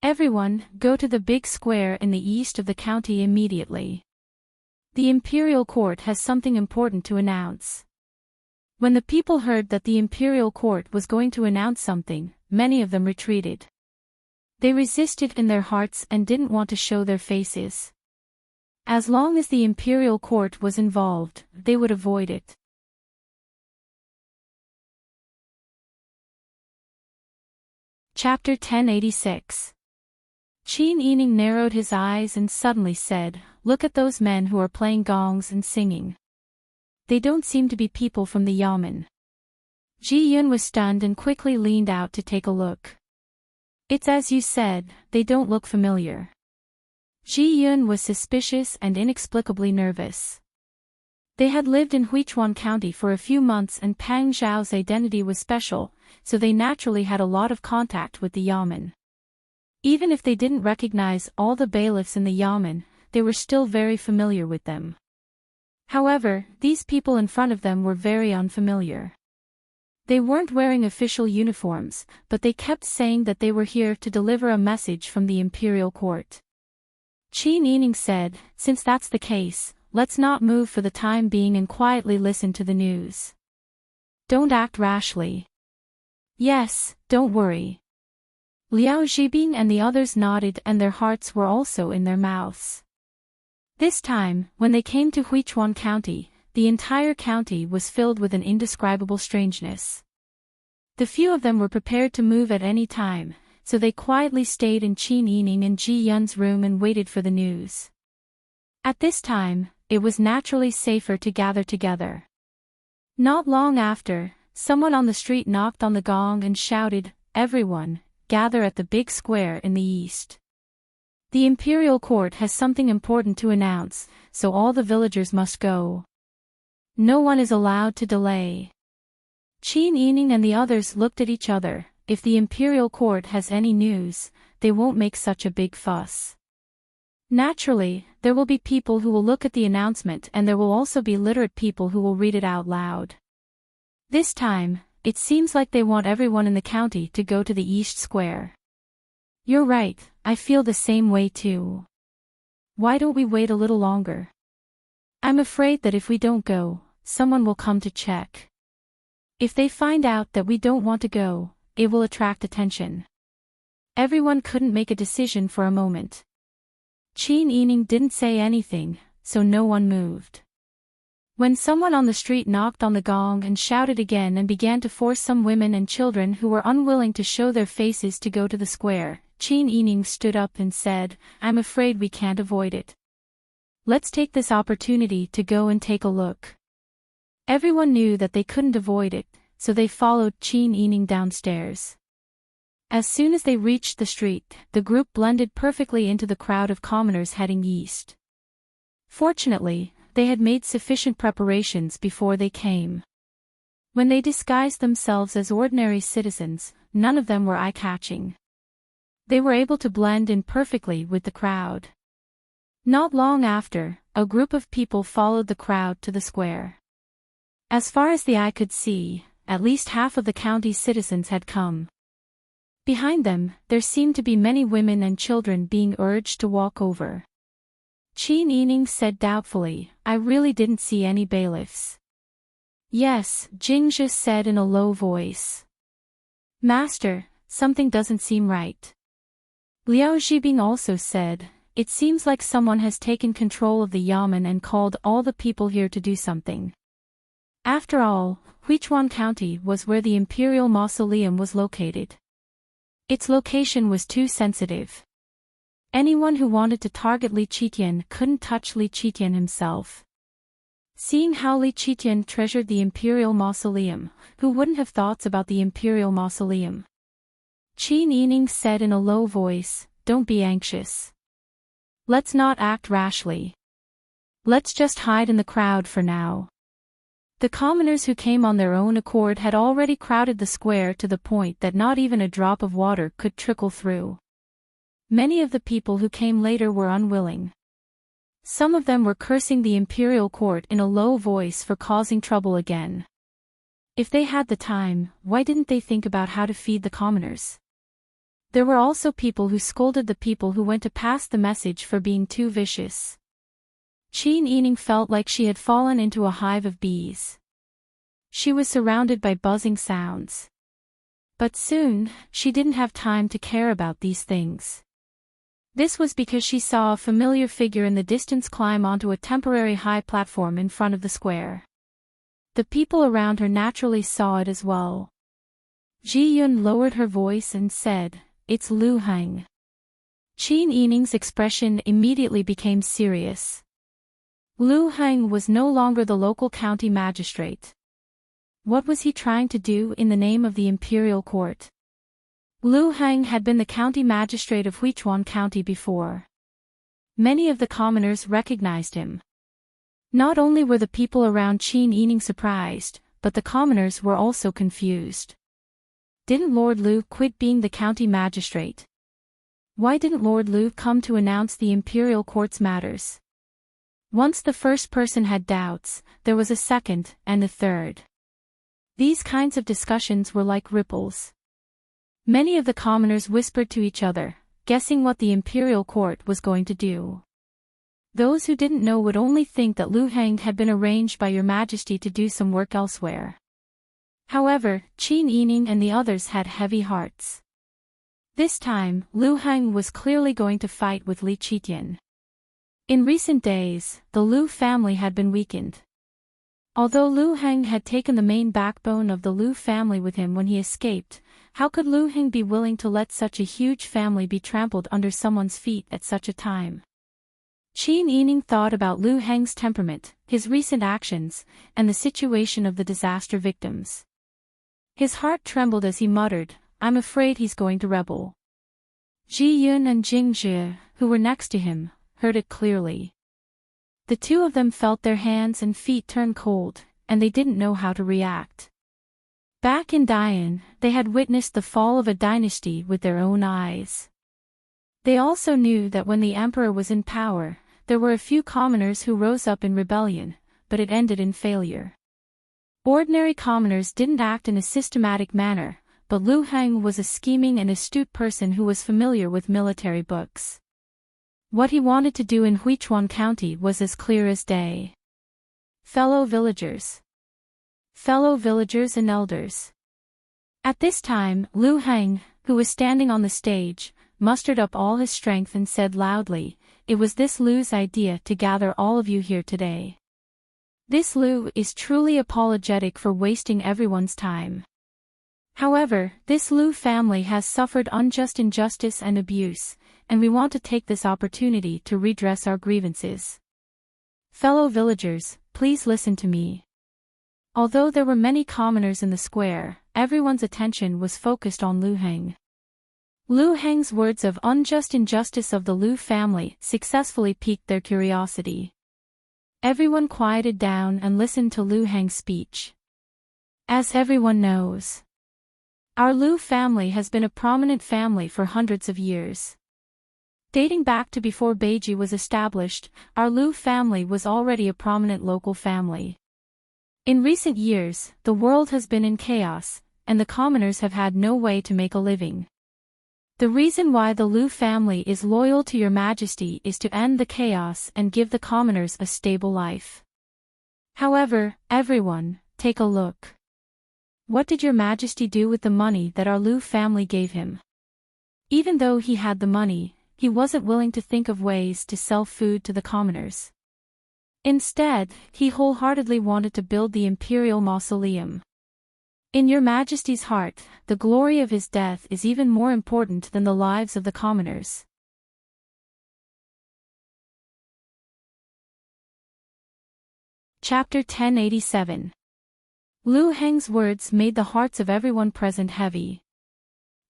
Everyone, go to the big square in the east of the county immediately." The imperial court has something important to announce. When the people heard that the imperial court was going to announce something, many of them retreated. They resisted in their hearts and didn't want to show their faces. As long as the imperial court was involved, they would avoid it. Chapter 1086. Qin Yining narrowed his eyes and suddenly said, "Look at those men who are playing gongs and singing. They don't seem to be people from the yamen." Ji Yun was stunned and quickly leaned out to take a look. "It's as you said, they don't look familiar." Ji Yun was suspicious and inexplicably nervous. They had lived in Huichuan County for a few months and Pang Zhao's identity was special, so they naturally had a lot of contact with the yamen. Even if they didn't recognize all the bailiffs in the yamen, they were still very familiar with them. However, these people in front of them were very unfamiliar. They weren't wearing official uniforms, but they kept saying that they were here to deliver a message from the imperial court. Qin Yining said, "Since that's the case, let's not move for the time being and quietly listen to the news. Don't act rashly." "Yes, don't worry." Liao Zhibing and the others nodded and their hearts were also in their mouths. This time, when they came to Huichuan County, the entire county was filled with an indescribable strangeness. The few of them were prepared to move at any time, so they quietly stayed in Qin Yining and Ji Yun's room and waited for the news. At this time, it was naturally safer to gather together. Not long after, someone on the street knocked on the gong and shouted, "Everyone, gather at the big square in the east. The imperial court has something important to announce, so all the villagers must go. No one is allowed to delay." Qin Yining and the others looked at each other. If the imperial court has any news, they won't make such a big fuss. Naturally, there will be people who will look at the announcement and there will also be literate people who will read it out loud. This time, it seems like they want everyone in the county to go to the East Square. "You're right, I feel the same way too. Why don't we wait a little longer? I'm afraid that if we don't go, someone will come to check. If they find out that we don't want to go, it will attract attention." Everyone couldn't make a decision for a moment. Qin Yining didn't say anything, so no one moved. When someone on the street knocked on the gong and shouted again and began to force some women and children who were unwilling to show their faces to go to the square, Qin Yining stood up and said, "I'm afraid we can't avoid it. Let's take this opportunity to go and take a look." Everyone knew that they couldn't avoid it, so they followed Qin Yining downstairs. As soon as they reached the street, the group blended perfectly into the crowd of commoners heading east. Fortunately, they had made sufficient preparations before they came. When they disguised themselves as ordinary citizens, none of them were eye-catching. They were able to blend in perfectly with the crowd. Not long after, a group of people followed the crowd to the square. As far as the eye could see, at least half of the county's citizens had come. Behind them, there seemed to be many women and children being urged to walk over. Qin Yining said doubtfully, "I really didn't see any bailiffs." "Yes," Jingzhi said in a low voice. "Master, something doesn't seem right." Liao Zhibing also said, "It seems like someone has taken control of the yamen and called all the people here to do something." After all, Huichuan County was where the imperial mausoleum was located. Its location was too sensitive. Anyone who wanted to target Li Qitian couldn't touch Li Qitian himself. Seeing how Li Qitian treasured the imperial mausoleum, who wouldn't have thoughts about the imperial mausoleum? Qin Yining said in a low voice, "Don't be anxious. Let's not act rashly. Let's just hide in the crowd for now." The commoners who came on their own accord had already crowded the square to the point that not even a drop of water could trickle through. Many of the people who came later were unwilling. Some of them were cursing the imperial court in a low voice for causing trouble again. If they had the time, why didn't they think about how to feed the commoners? There were also people who scolded the people who went to pass the message for being too vicious. Qin Yining felt like she had fallen into a hive of bees. She was surrounded by buzzing sounds. But soon, she didn't have time to care about these things. This was because she saw a familiar figure in the distance climb onto a temporary high platform in front of the square. The people around her naturally saw it as well. Ji Yun lowered her voice and said, "It's Lu Heng." Qin Yining's expression immediately became serious. Lu Heng was no longer the local county magistrate. What was he trying to do in the name of the imperial court? Lu Heng had been the county magistrate of Huichuan County before. Many of the commoners recognized him. Not only were the people around Qin Yining surprised, but the commoners were also confused. Didn't Lord Lu quit being the county magistrate? Why didn't Lord Lu come to announce the imperial court's matters? Once the first person had doubts, there was a second and a third. These kinds of discussions were like ripples. Many of the commoners whispered to each other, guessing what the imperial court was going to do. Those who didn't know would only think that Lu Heng had been arranged by Your Majesty to do some work elsewhere. However, Qin Yining and the others had heavy hearts. This time, Lu Heng was clearly going to fight with Li Qitian. In recent days, the Lu family had been weakened. Although Lu Heng had taken the main backbone of the Lu family with him when he escaped, how could Lu Heng be willing to let such a huge family be trampled under someone's feet at such a time? Qin Yining thought about Lu Heng's temperament, his recent actions, and the situation of the disaster victims. His heart trembled as he muttered, "I'm afraid he's going to rebel." Ji Yun and Jing Zhi, who were next to him, heard it clearly. The two of them felt their hands and feet turn cold, and they didn't know how to react. Back in Dian, they had witnessed the fall of a dynasty with their own eyes. They also knew that when the emperor was in power, there were a few commoners who rose up in rebellion, but it ended in failure. Ordinary commoners didn't act in a systematic manner, but Lu Heng was a scheming and astute person who was familiar with military books. What he wanted to do in Huichuan County was as clear as day. Fellow villagers and elders. At this time, Lu Heng, who was standing on the stage, mustered up all his strength and said loudly, "It was this Lu's idea to gather all of you here today. This Lu is truly apologetic for wasting everyone's time. However, this Lu family has suffered unjust injustice and abuse, and we want to take this opportunity to redress our grievances. Fellow villagers, please listen to me." Although there were many commoners in the square, everyone's attention was focused on Lu Heng. Lu Heng's words of unjust injustice of the Lu family successfully piqued their curiosity. Everyone quieted down and listened to Lu Heng's speech. As everyone knows, our Lu family has been a prominent family for hundreds of years. Dating back to before Beiji was established, our Lu family was already a prominent local family. In recent years, the world has been in chaos, and the commoners have had no way to make a living. The reason why the Lu family is loyal to Your Majesty is to end the chaos and give the commoners a stable life. However, everyone, take a look. What did Your Majesty do with the money that our Lu family gave him? Even though he had the money, he wasn't willing to think of ways to sell food to the commoners. Instead, he wholeheartedly wanted to build the imperial mausoleum. In Your Majesty's heart, the glory of his death is even more important than the lives of the commoners. Chapter 1087. Lu Heng's words made the hearts of everyone present heavy.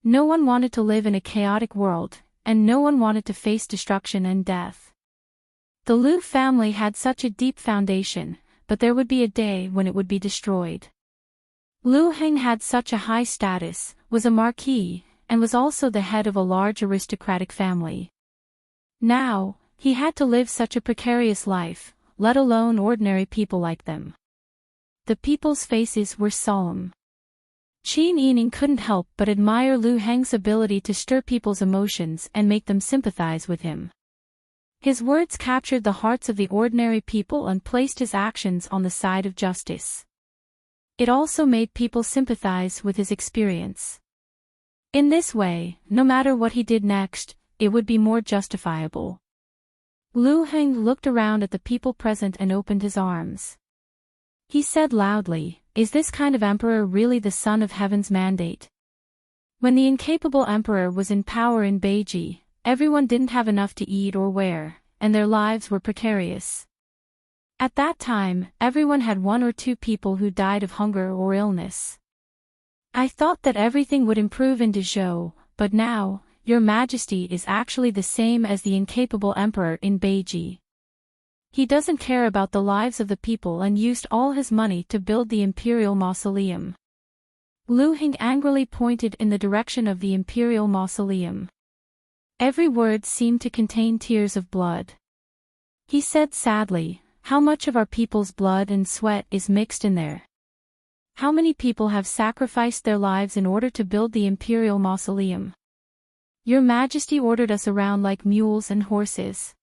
No one wanted to live in a chaotic world, and no one wanted to face destruction and death. The Lu family had such a deep foundation, but there would be a day when it would be destroyed. Lu Heng had such a high status, was a marquis, and was also the head of a large aristocratic family. Now, he had to live such a precarious life, let alone ordinary people like them. The people's faces were solemn. Qin Yining couldn't help but admire Lu Heng's ability to stir people's emotions and make them sympathize with him. His words captured the hearts of the ordinary people and placed his actions on the side of justice. It also made people sympathize with his experience. In this way, no matter what he did next, it would be more justifiable. Lu Heng looked around at the people present and opened his arms. He said loudly, "Is this kind of emperor really the son of heaven's mandate?" When the incapable emperor was in power in Beiji, everyone didn't have enough to eat or wear, and their lives were precarious. At that time, everyone had one or two people who died of hunger or illness. I thought that everything would improve in Dezhou, but now, Your Majesty is actually the same as the incapable emperor in Beiji. He doesn't care about the lives of the people and used all his money to build the imperial mausoleum. Lu Heng angrily pointed in the direction of the imperial mausoleum. Every word seemed to contain tears of blood. He said sadly, "How much of our people's blood and sweat is mixed in there? How many people have sacrificed their lives in order to build the imperial mausoleum? Your Majesty ordered us around like mules and horses.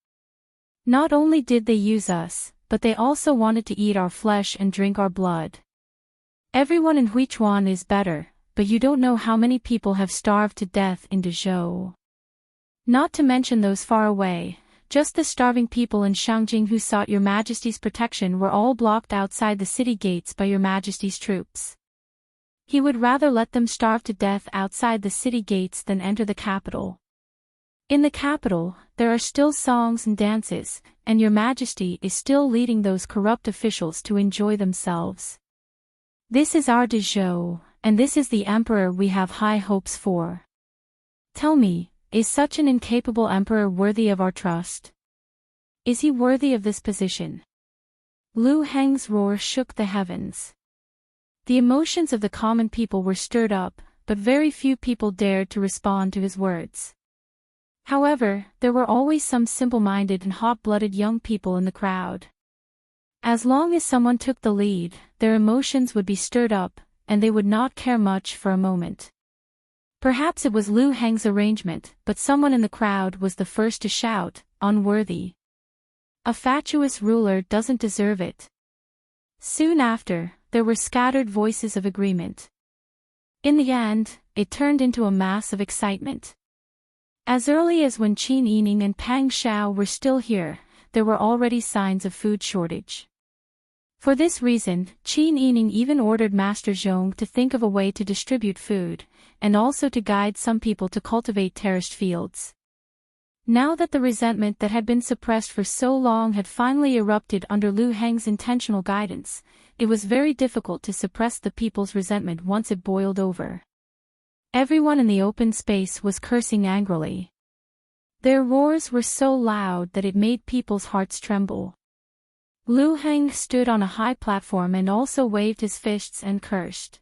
Not only did they use us, but they also wanted to eat our flesh and drink our blood. Everyone in Huichuan is better, but you don't know how many people have starved to death in Dezhou. Not to mention those far away, just the starving people in Shangjing who sought Your Majesty's protection were all blocked outside the city gates by Your Majesty's troops. He would rather let them starve to death outside the city gates than enter the capital. In the capital, there are still songs and dances, and Your Majesty is still leading those corrupt officials to enjoy themselves. This is our Dezhou, and this is the emperor we have high hopes for. Tell me, is such an incapable emperor worthy of our trust? Is he worthy of this position?" Lu Heng's roar shook the heavens. The emotions of the common people were stirred up, but very few people dared to respond to his words. However, there were always some simple-minded and hot-blooded young people in the crowd. As long as someone took the lead, their emotions would be stirred up, and they would not care much for a moment. Perhaps it was Lu Heng's arrangement, but someone in the crowd was the first to shout, "Unworthy. A fatuous ruler doesn't deserve it." Soon after, there were scattered voices of agreement. In the end, it turned into a mass of excitement. As early as when Qin Yining and Pang Xiao were still here, there were already signs of food shortage. For this reason, Qin Yining even ordered Master Zhong to think of a way to distribute food, and also to guide some people to cultivate terraced fields. Now that the resentment that had been suppressed for so long had finally erupted under Lu Heng's intentional guidance, it was very difficult to suppress the people's resentment once it boiled over. Everyone in the open space was cursing angrily. Their roars were so loud that it made people's hearts tremble. Lu Heng stood on a high platform and also waved his fists and cursed.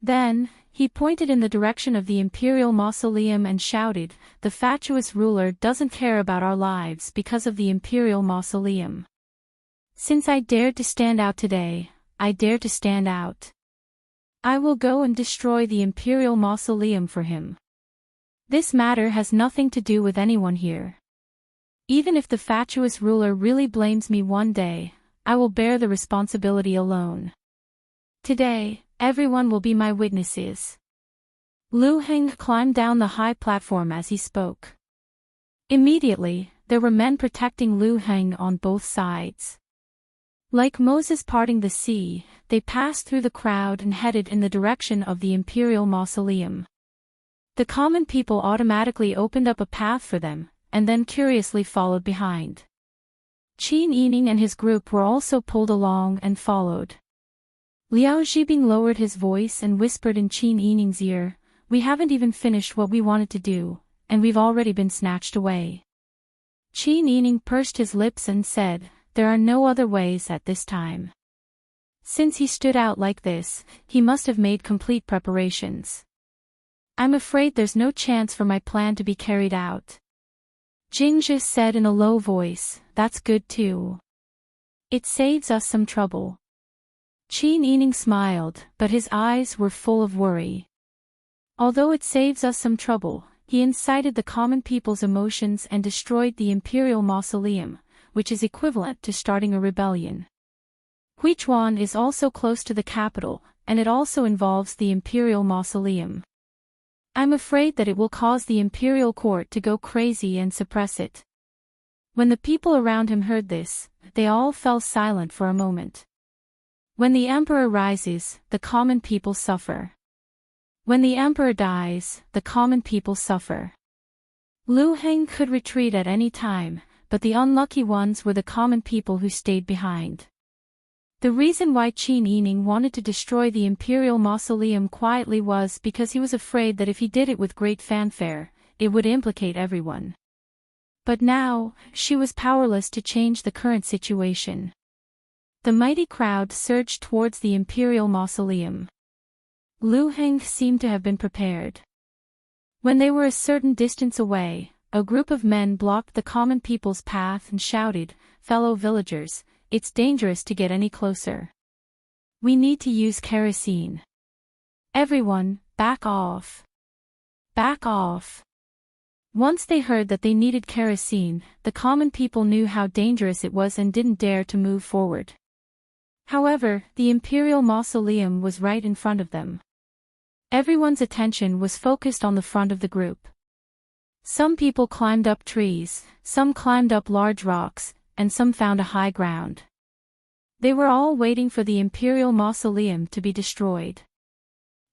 Then, he pointed in the direction of the imperial mausoleum and shouted, "The fatuous ruler doesn't care about our lives because of the imperial mausoleum. Since I dared to stand out today, I dare to stand out. I will go and destroy the imperial mausoleum for him. This matter has nothing to do with anyone here. Even if the fatuous ruler really blames me one day, I will bear the responsibility alone. Today, everyone will be my witnesses." Lu Heng climbed down the high platform as he spoke. Immediately, there were men protecting Lu Heng on both sides. Like Moses parting the sea, they passed through the crowd and headed in the direction of the imperial mausoleum. The common people automatically opened up a path for them, and then curiously followed behind. Qin Yining and his group were also pulled along and followed. Liao Zhibing lowered his voice and whispered in Qin Yining's ear, "We haven't even finished what we wanted to do, and we've already been snatched away." Qin Yining pursed his lips and said, "There are no other ways at this time." Since he stood out like this, he must have made complete preparations. "I'm afraid there's no chance for my plan to be carried out." Jingzhi said in a low voice, "That's good too. It saves us some trouble." Qin Yining smiled, but his eyes were full of worry. "Although it saves us some trouble, he incited the common people's emotions and destroyed the imperial mausoleum, which is equivalent to starting a rebellion. Huichuan is also close to the capital, and it also involves the imperial mausoleum. I'm afraid that it will cause the imperial court to go crazy and suppress it. When the people around him heard this, they all fell silent for a moment. When the emperor rises, the common people suffer. When the emperor dies, the common people suffer. Lu Heng could retreat at any time, but the unlucky ones were the common people who stayed behind. The reason why Qin Yining wanted to destroy the imperial mausoleum quietly was because he was afraid that if he did it with great fanfare, it would implicate everyone. But now, she was powerless to change the current situation. The mighty crowd surged towards the imperial mausoleum. Lu Heng seemed to have been prepared. When they were a certain distance away, a group of men blocked the common people's path and shouted, "Fellow villagers, it's dangerous to get any closer. We need to use kerosene. Everyone, back off. Back off." Once they heard that they needed kerosene, the common people knew how dangerous it was and didn't dare to move forward. However, the imperial mausoleum was right in front of them. Everyone's attention was focused on the front of the group. Some people climbed up trees, some climbed up large rocks, and some found a high ground. They were all waiting for the imperial mausoleum to be destroyed.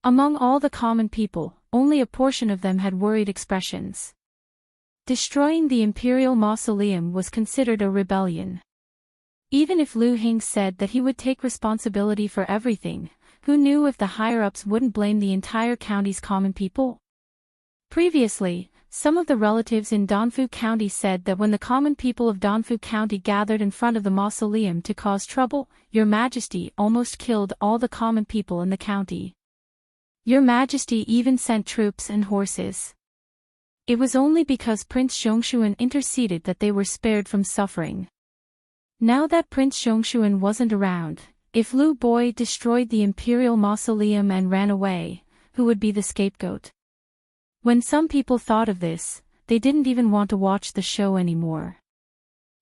Among all the common people, only a portion of them had worried expressions. Destroying the imperial mausoleum was considered a rebellion. Even if Lu Heng said that he would take responsibility for everything, who knew if the higher-ups wouldn't blame the entire county's common people? Previously, some of the relatives in Danfu County said that when the common people of Danfu County gathered in front of the mausoleum to cause trouble, Your Majesty almost killed all the common people in the county. Your Majesty even sent troops and horses. It was only because Prince Zhongshuan interceded that they were spared from suffering. Now that Prince Zhongshuan wasn't around, if Lu Boi destroyed the imperial mausoleum and ran away, who would be the scapegoat? When some people thought of this, they didn't even want to watch the show anymore.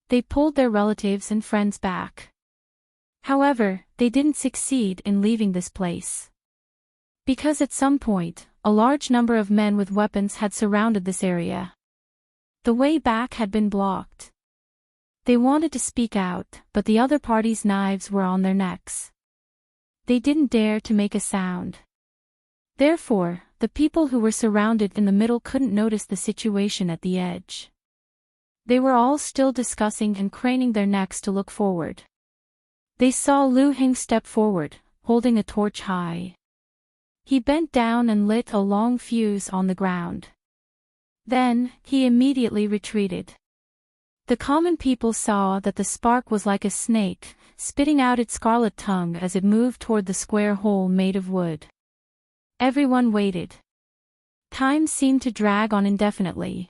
They pulled their relatives and friends back. However, they didn't succeed in leaving this place. Because at some point, a large number of men with weapons had surrounded this area. The way back had been blocked. They wanted to speak out, but the other party's knives were on their necks. They didn't dare to make a sound. Therefore, the people who were surrounded in the middle couldn't notice the situation at the edge. They were all still discussing and craning their necks to look forward. They saw Lu Heng step forward, holding a torch high. He bent down and lit a long fuse on the ground. Then, he immediately retreated. The common people saw that the spark was like a snake, spitting out its scarlet tongue as it moved toward the square hole made of wood. Everyone waited. Time seemed to drag on indefinitely.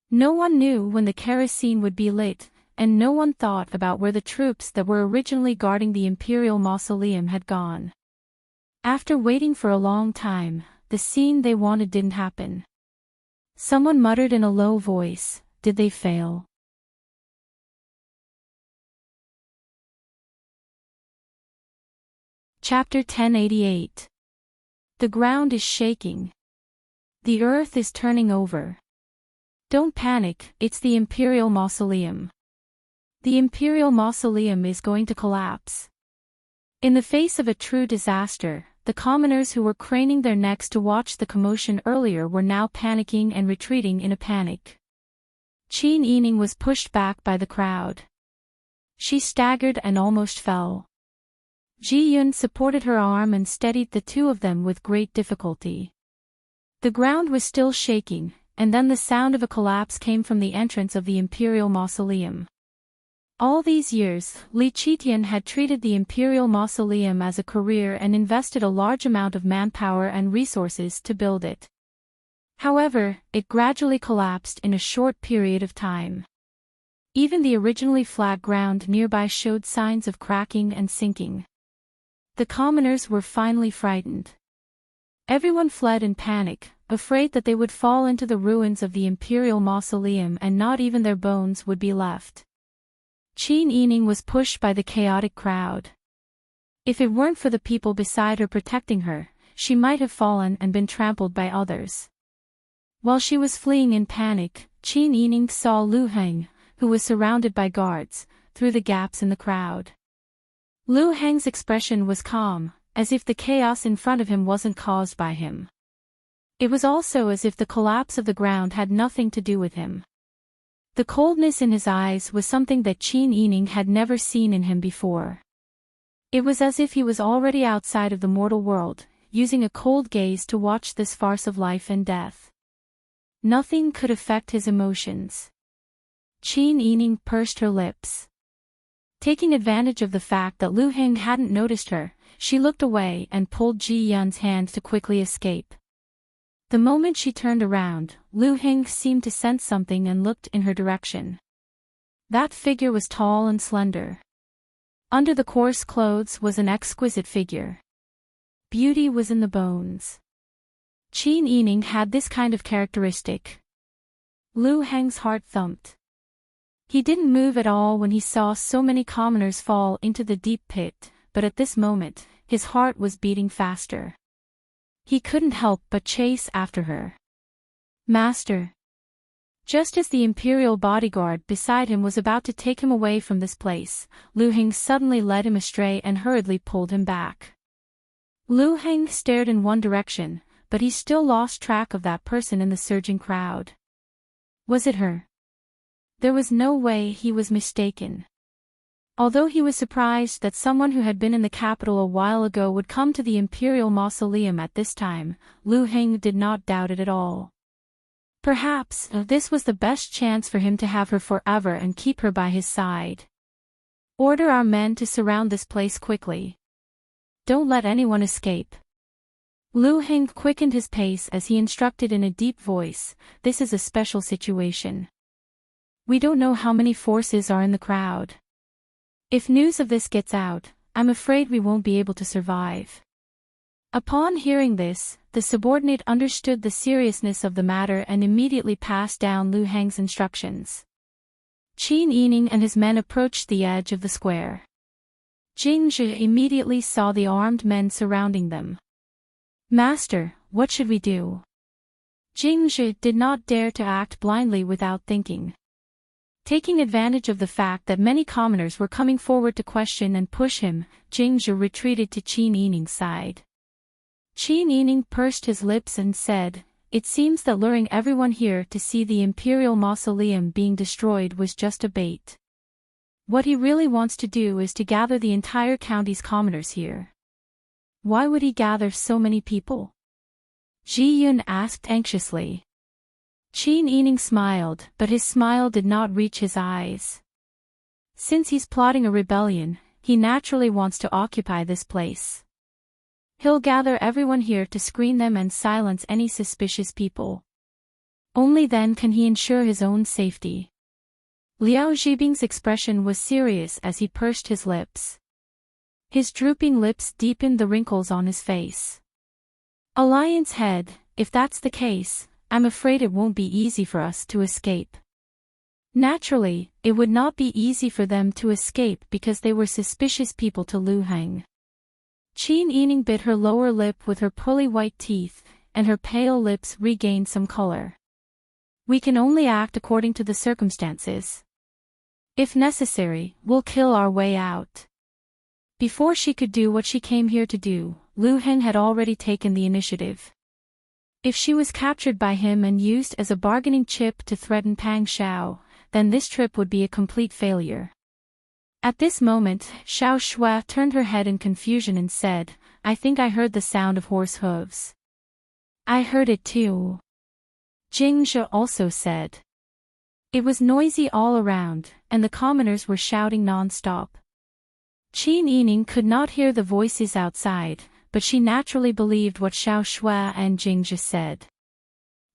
No one knew when the kerosene would be lit, and no one thought about where the troops that were originally guarding the imperial mausoleum had gone. After waiting for a long time, the scene they wanted didn't happen. Someone muttered in a low voice, "Did they fail?" Chapter 1088. The ground is shaking. The earth is turning over. Don't panic, it's the imperial mausoleum. The imperial mausoleum is going to collapse. In the face of a true disaster, the commoners who were craning their necks to watch the commotion earlier were now panicking and retreating in a panic. Qin Yining was pushed back by the crowd. She staggered and almost fell. Ji Yun supported her arm and steadied the two of them with great difficulty. The ground was still shaking, and then the sound of a collapse came from the entrance of the imperial mausoleum. All these years, Li Qitian had treated the imperial mausoleum as a career and invested a large amount of manpower and resources to build it. However, it gradually collapsed in a short period of time. Even the originally flat ground nearby showed signs of cracking and sinking. The commoners were finally frightened. Everyone fled in panic, afraid that they would fall into the ruins of the imperial mausoleum and not even their bones would be left. Qin Yining was pushed by the chaotic crowd. If it weren't for the people beside her protecting her, she might have fallen and been trampled by others. While she was fleeing in panic, Qin Yining saw Lu Heng, who was surrounded by guards, through the gaps in the crowd. Lu Heng's expression was calm, as if the chaos in front of him wasn't caused by him. It was also as if the collapse of the ground had nothing to do with him. The coldness in his eyes was something that Qin Yining had never seen in him before. It was as if he was already outside of the mortal world, using a cold gaze to watch this farce of life and death. Nothing could affect his emotions. Qin Yining pursed her lips. Taking advantage of the fact that Lu Heng hadn't noticed her, she looked away and pulled Ji Yun's hand to quickly escape. The moment she turned around, Lu Heng seemed to sense something and looked in her direction. That figure was tall and slender. Under the coarse clothes was an exquisite figure. Beauty was in the bones. Qin Yining had this kind of characteristic. Lu Heng's heart thumped. He didn't move at all when he saw so many commoners fall into the deep pit, but at this moment, his heart was beating faster. He couldn't help but chase after her. Master. Just as the imperial bodyguard beside him was about to take him away from this place, Lu Heng suddenly led him astray and hurriedly pulled him back. Lu Heng stared in one direction, but he still lost track of that person in the surging crowd. Was it her? There was no way he was mistaken. Although he was surprised that someone who had been in the capital a while ago would come to the imperial mausoleum at this time, Lu Heng did not doubt it at all. Perhaps this was the best chance for him to have her forever and keep her by his side. Order our men to surround this place quickly. Don't let anyone escape. Lu Heng quickened his pace as he instructed in a deep voice, this is a special situation. We don't know how many forces are in the crowd. If news of this gets out, I'm afraid we won't be able to survive. Upon hearing this, the subordinate understood the seriousness of the matter and immediately passed down Lu Heng's instructions. Qin Yining and his men approached the edge of the square. Jing Zhi immediately saw the armed men surrounding them. Master, what should we do? Jing Zhi did not dare to act blindly without thinking. Taking advantage of the fact that many commoners were coming forward to question and push him, Jing Zhi retreated to Qin Yining's side. Qin Yining pursed his lips and said, it seems that luring everyone here to see the imperial mausoleum being destroyed was just a bait. What he really wants to do is to gather the entire county's commoners here. Why would he gather so many people? Ji Yun asked anxiously. Qin Yining smiled, but his smile did not reach his eyes. Since he's plotting a rebellion, he naturally wants to occupy this place. He'll gather everyone here to screen them and silence any suspicious people. Only then can he ensure his own safety. Liao Zhibing's expression was serious as he pursed his lips. His drooping lips deepened the wrinkles on his face. Alliance head, if that's the case, I'm afraid it won't be easy for us to escape. Naturally, it would not be easy for them to escape because they were suspicious people to Lu Heng. Qin Yining bit her lower lip with her pearly white teeth, and her pale lips regained some color. We can only act according to the circumstances. If necessary, we'll kill our way out. Before she could do what she came here to do, Lu Heng had already taken the initiative. If she was captured by him and used as a bargaining chip to threaten Pang Xiao, then this trip would be a complete failure. At this moment, Xiao Shui turned her head in confusion and said, I think I heard the sound of horse hooves. I heard it too. Jing Zhi also said. It was noisy all around, and the commoners were shouting non-stop. Qin Yining could not hear the voices outside, but she naturally believed what Xiao Shui and Jing Zhi said.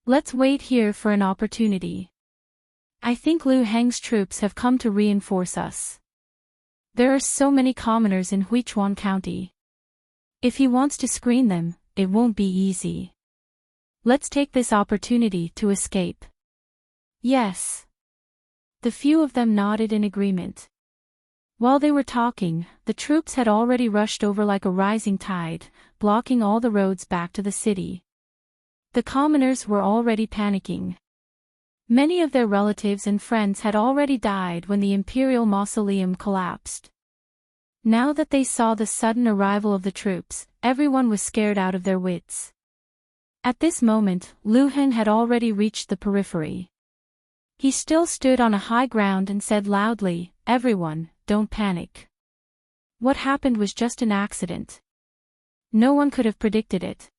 Let's wait here for an opportunity. I think Lu Heng's troops have come to reinforce us. There are so many commoners in Huichuan County. If he wants to screen them, it won't be easy. Let's take this opportunity to escape. Yes. The few of them nodded in agreement. While they were talking, the troops had already rushed over like a rising tide, blocking all the roads back to the city. The commoners were already panicking. Many of their relatives and friends had already died when the imperial mausoleum collapsed. Now that they saw the sudden arrival of the troops, everyone was scared out of their wits. At this moment, Lu Heng had already reached the periphery. He still stood on a high ground and said loudly, "Everyone, don't panic. What happened was just an accident. No one could have predicted it.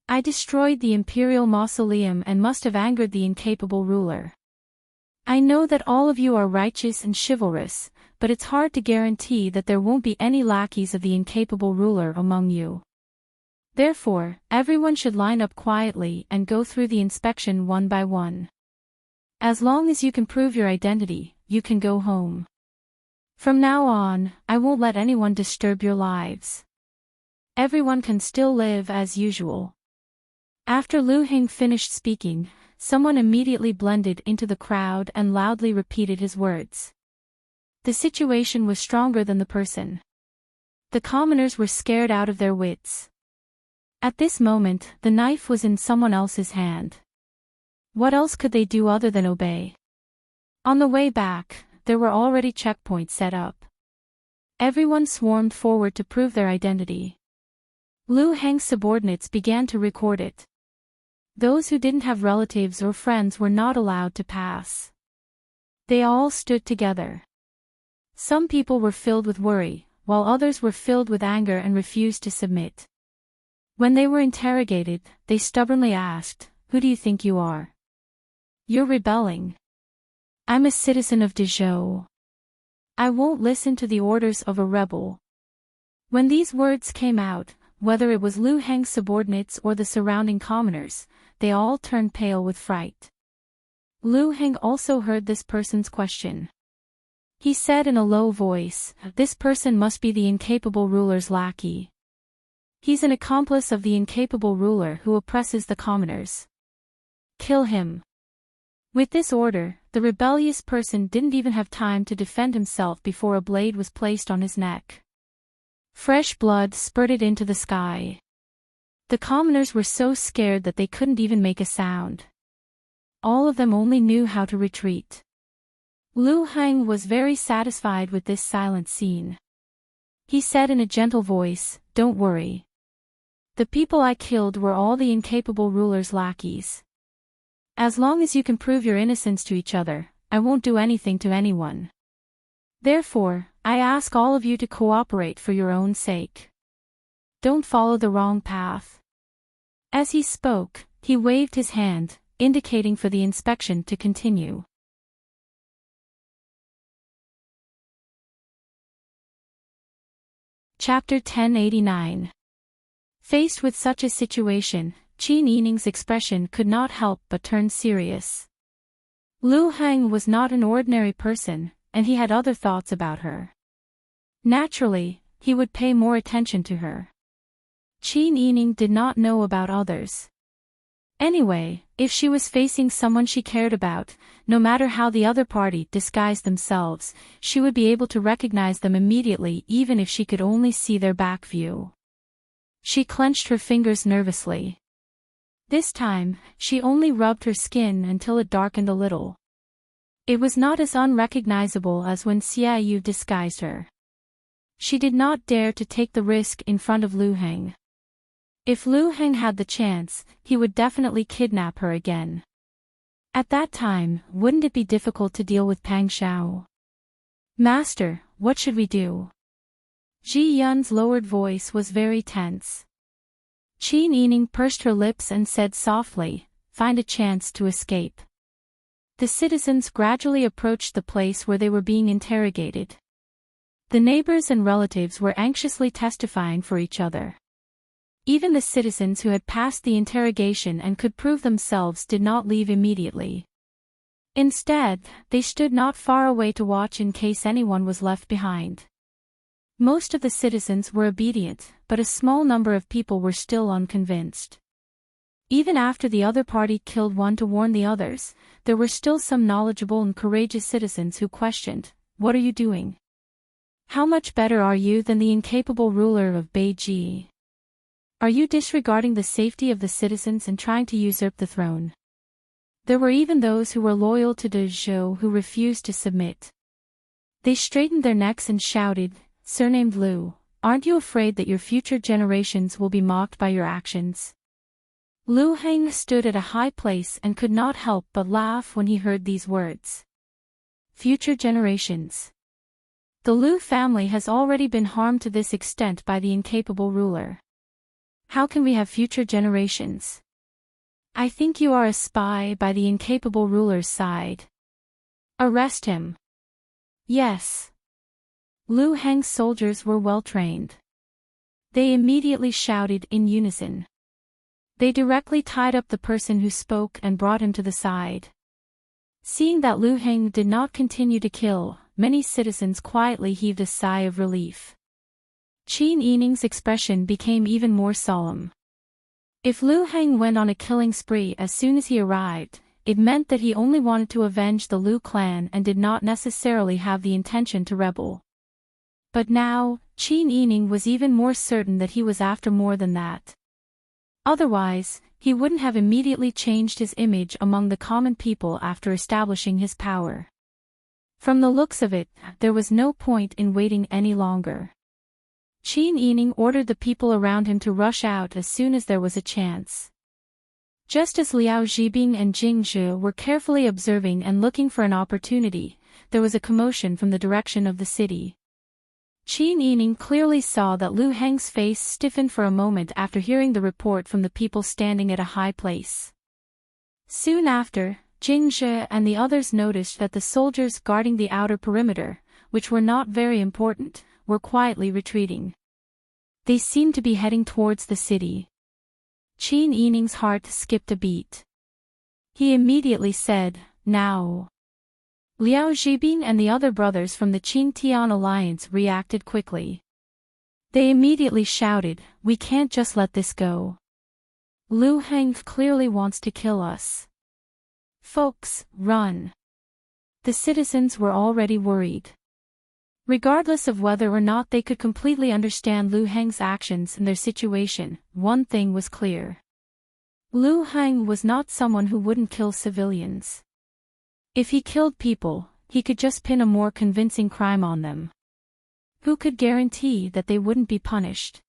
I destroyed the imperial mausoleum and must have angered the incapable ruler. I know that all of you are righteous and chivalrous, but it's hard to guarantee that there won't be any lackeys of the incapable ruler among you. Therefore, everyone should line up quietly and go through the inspection one by one. As long as you can prove your identity, you can go home. From now on, I won't let anyone disturb your lives. Everyone can still live as usual." After Lu Heng finished speaking, someone immediately blended into the crowd and loudly repeated his words. The situation was stronger than the person. The commoners were scared out of their wits. At this moment, the knife was in someone else's hand. What else could they do other than obey? On the way back, there were already checkpoints set up. Everyone swarmed forward to prove their identity. Lu Heng's subordinates began to record it. Those who didn't have relatives or friends were not allowed to pass. They all stood together. Some people were filled with worry, while others were filled with anger and refused to submit. When they were interrogated, they stubbornly asked, "Who do you think you are? You're rebelling." "I'm a citizen of Dezhou. I won't listen to the orders of a rebel." When these words came out, whether it was Lu Heng's subordinates or the surrounding commoners, they all turned pale with fright. Lu Heng also heard this person's question. He said in a low voice, "This person must be the incapable ruler's lackey. He's an accomplice of the incapable ruler who oppresses the commoners. Kill him." With this order, the rebellious person didn't even have time to defend himself before a blade was placed on his neck. Fresh blood spurted into the sky. The commoners were so scared that they couldn't even make a sound. All of them only knew how to retreat. Lu Heng was very satisfied with this silent scene. He said in a gentle voice, "Don't worry. The people I killed were all the incapable ruler's lackeys. As long as you can prove your innocence to each other, I won't do anything to anyone. Therefore, I ask all of you to cooperate for your own sake. Don't follow the wrong path." As he spoke, he waved his hand, indicating for the inspection to continue. Chapter 1089. Faced with such a situation, Qin Yining's expression could not help but turn serious. Lu Heng was not an ordinary person, and he had other thoughts about her. Naturally, he would pay more attention to her. Qin Yining did not know about others. Anyway, if she was facing someone she cared about, no matter how the other party disguised themselves, she would be able to recognize them immediately even if she could only see their back view. She clenched her fingers nervously. This time, she only rubbed her skin until it darkened a little. It was not as unrecognizable as when Xia Yu disguised her. She did not dare to take the risk in front of Lu Heng. If Lu Heng had the chance, he would definitely kidnap her again. At that time, wouldn't it be difficult to deal with Pang Xiao? "Master, what should we do?" Ji Yun's lowered voice was very tense. Qin Yining pursed her lips and said softly, "Find a chance to escape." The citizens gradually approached the place where they were being interrogated. The neighbors and relatives were anxiously testifying for each other. Even the citizens who had passed the interrogation and could prove themselves did not leave immediately. Instead, they stood not far away to watch in case anyone was left behind. Most of the citizens were obedient, but a small number of people were still unconvinced. Even after the other party killed one to warn the others, there were still some knowledgeable and courageous citizens who questioned, "What are you doing? How much better are you than the incapable ruler of Beiji? Are you disregarding the safety of the citizens and trying to usurp the throne?" There were even those who were loyal to Dezhou who refused to submit. They straightened their necks and shouted, "Surnamed Lu, aren't you afraid that your future generations will be mocked by your actions?" Lu Heng stood at a high place and could not help but laugh when he heard these words. Future generations. The Lu family has already been harmed to this extent by the incapable ruler. How can we have future generations? I think you are a spy by the incapable ruler's side. Arrest him. Yes. Lu Heng's soldiers were well trained. They immediately shouted in unison. They directly tied up the person who spoke and brought him to the side. Seeing that Lu Heng did not continue to kill, many citizens quietly heaved a sigh of relief. Qin Yining's expression became even more solemn. If Lu Heng went on a killing spree as soon as he arrived, it meant that he only wanted to avenge the Lu clan and did not necessarily have the intention to rebel. But now, Qin Yining was even more certain that he was after more than that. Otherwise, he wouldn't have immediately changed his image among the common people after establishing his power. From the looks of it, there was no point in waiting any longer. Qin Yining ordered the people around him to rush out as soon as there was a chance. Just as Liao Zhibing and Jing Zhe were carefully observing and looking for an opportunity, there was a commotion from the direction of the city. Qin Yining clearly saw that Lu Heng's face stiffened for a moment after hearing the report from the people standing at a high place. Soon after, Jing Zhe and the others noticed that the soldiers guarding the outer perimeter, which were not very important, were quietly retreating. They seemed to be heading towards the city. Qin Yining's heart skipped a beat. He immediately said, "Now." Liao Zhibing and the other brothers from the Qing Tian alliance reacted quickly. They immediately shouted, "We can't just let this go. Lu Heng clearly wants to kill us. Folks, run." The citizens were already worried. Regardless of whether or not they could completely understand Lu Heng's actions and their situation, one thing was clear. Lu Heng was not someone who wouldn't kill civilians. If he killed people, he could just pin a more convincing crime on them. Who could guarantee that they wouldn't be punished?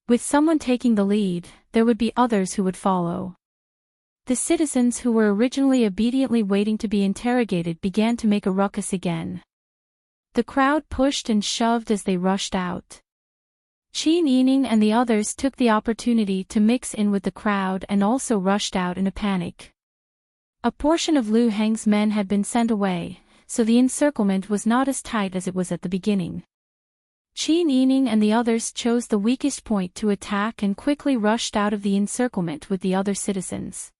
With someone taking the lead, there would be others who would follow. The citizens who were originally obediently waiting to be interrogated began to make a ruckus again. The crowd pushed and shoved as they rushed out. Qin Yining and the others took the opportunity to mix in with the crowd and also rushed out in a panic. A portion of Lu Heng's men had been sent away, so the encirclement was not as tight as it was at the beginning. Qin Yining and the others chose the weakest point to attack and quickly rushed out of the encirclement with the other citizens.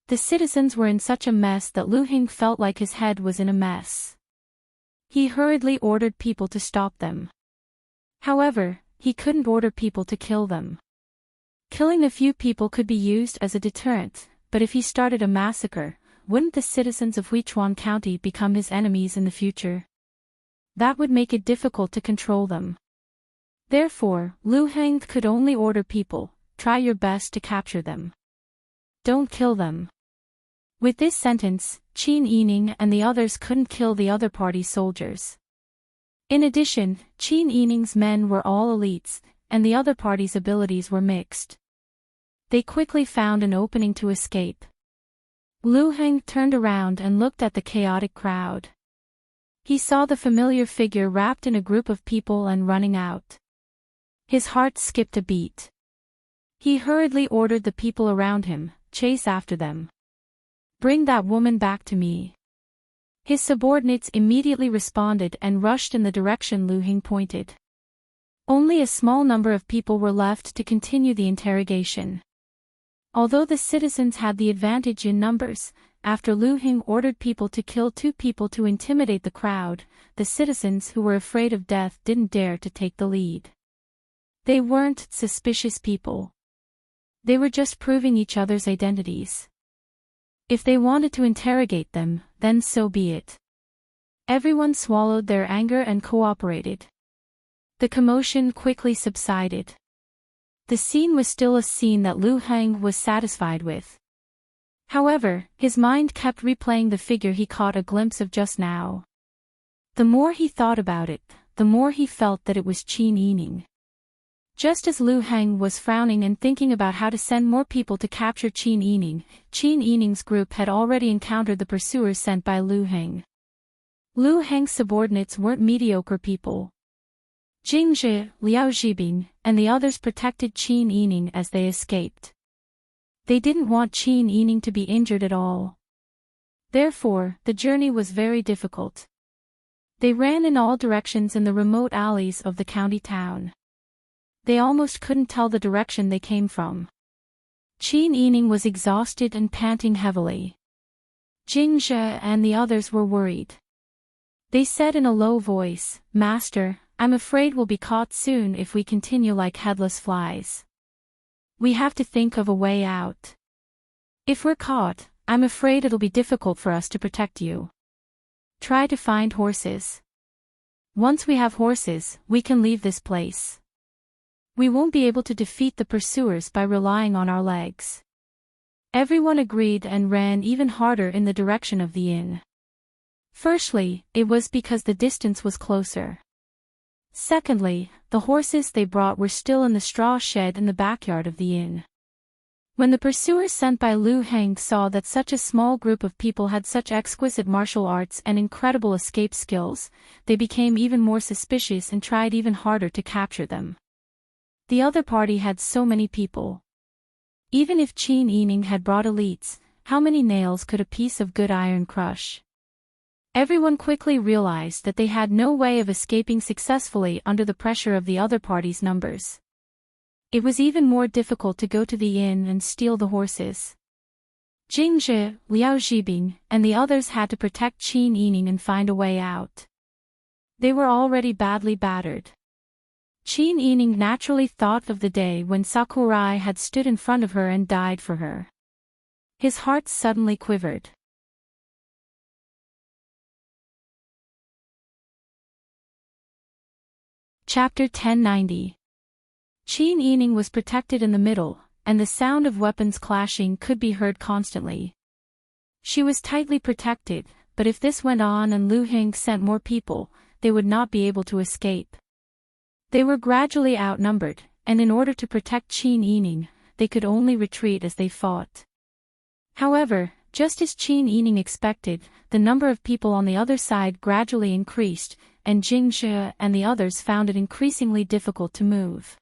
The citizens were in such a mess that Lu Heng felt like his head was in a mess. He hurriedly ordered people to stop them. However, he couldn't order people to kill them. Killing a few people could be used as a deterrent, but if he started a massacre, wouldn't the citizens of Huichuan County become his enemies in the future? That would make it difficult to control them. Therefore, Lu Heng could only order people, try your best to capture them. Don't kill them. With this sentence, Qin Yining and the others couldn't kill the other party's soldiers. In addition, Qin Yining's men were all elites, and the other party's abilities were mixed. They quickly found an opening to escape. Lu Heng turned around and looked at the chaotic crowd. He saw the familiar figure wrapped in a group of people and running out. His heart skipped a beat. He hurriedly ordered the people around him, "Chase after them. Bring that woman back to me." His subordinates immediately responded and rushed in the direction Lu Heng pointed. Only a small number of people were left to continue the interrogation. Although the citizens had the advantage in numbers, after Lu Heng ordered people to kill 2 people to intimidate the crowd, the citizens who were afraid of death didn't dare to take the lead. They weren't suspicious people. They were just proving each other's identities. If they wanted to interrogate them, then so be it. Everyone swallowed their anger and cooperated. The commotion quickly subsided. The scene was still a scene that Lu Heng was satisfied with. However, his mind kept replaying the figure he caught a glimpse of just now. The more he thought about it, the more he felt that it was Qin Yining. Just as Lu Heng was frowning and thinking about how to send more people to capture Qin Yining's group had already encountered the pursuers sent by Lu Heng. Lu Heng's subordinates weren't mediocre people. Jing Zhe, Liao Zhibing, and the others protected Qin Yining as they escaped. They didn't want Qin Yining to be injured at all. Therefore, the journey was very difficult. They ran in all directions in the remote alleys of the county town. They almost couldn't tell the direction they came from. Qin Yining was exhausted and panting heavily. Jing Zhe and the others were worried. They said in a low voice, "Master, I'm afraid we'll be caught soon if we continue like headless flies. We have to think of a way out. If we're caught, I'm afraid it'll be difficult for us to protect you. Try to find horses. Once we have horses, we can leave this place. We won't be able to defeat the pursuers by relying on our legs." Everyone agreed and ran even harder in the direction of the inn. Firstly, it was because the distance was closer. Secondly, the horses they brought were still in the straw shed in the backyard of the inn. When the pursuers sent by Lu Heng saw that such a small group of people had such exquisite martial arts and incredible escape skills, they became even more suspicious and tried even harder to capture them. The other party had so many people. Even if Qin Yining had brought elites, how many nails could a piece of good iron crush? Everyone quickly realized that they had no way of escaping successfully under the pressure of the other party's numbers. It was even more difficult to go to the inn and steal the horses. Jing Zhe, Liao Zhibing, and the others had to protect Qin Yining and find a way out. They were already badly battered. Qin Yining naturally thought of the day when Sakurai had stood in front of her and died for her. His heart suddenly quivered. Chapter 1090. Qin Yining was protected in the middle, and the sound of weapons clashing could be heard constantly. She was tightly protected, but if this went on and Lu Heng sent more people, they would not be able to escape. They were gradually outnumbered, and in order to protect Qin Yining, they could only retreat as they fought. However, just as Qin Yining expected, the number of people on the other side gradually increased, and Jing Zhe and the others found it increasingly difficult to move.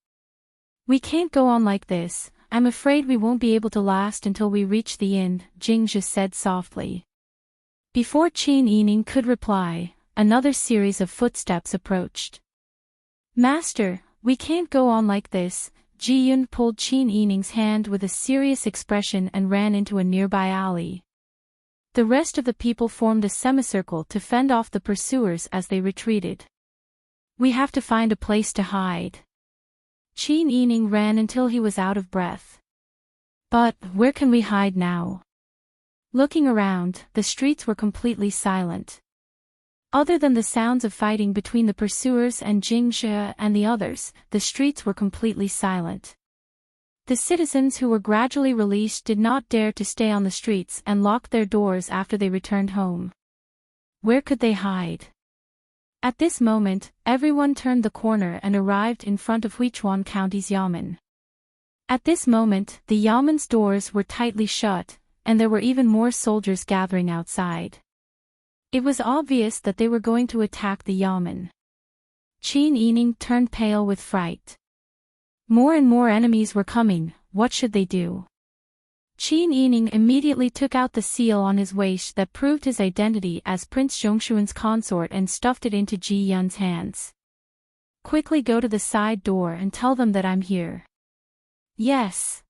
"We can't go on like this. I'm afraid we won't be able to last until we reach the inn," Jing Zhe said softly. Before Qin Yining could reply, another series of footsteps approached. "Master, we can't go on like this." Ji Yun pulled Qin Yining's hand with a serious expression and ran into a nearby alley. The rest of the people formed a semicircle to fend off the pursuers as they retreated. "We have to find a place to hide." Qin Yining ran until he was out of breath. "But, where can we hide now?" Looking around, the streets were completely silent. Other than the sounds of fighting between the pursuers and Jing Zhe and the others, the streets were completely silent. The citizens who were gradually released did not dare to stay on the streets and locked their doors after they returned home. Where could they hide? At this moment, everyone turned the corner and arrived in front of Huichuan County's Yamen. At this moment, the Yamen's doors were tightly shut, and there were even more soldiers gathering outside. It was obvious that they were going to attack the Yamen. Qin Yining turned pale with fright. More and more enemies were coming. What should they do? Qin Yining immediately took out the seal on his waist that proved his identity as Prince Zhongshuan's consort and stuffed it into Ji Yun's hands. "Quickly go to the side door and tell them that I'm here." "Yes."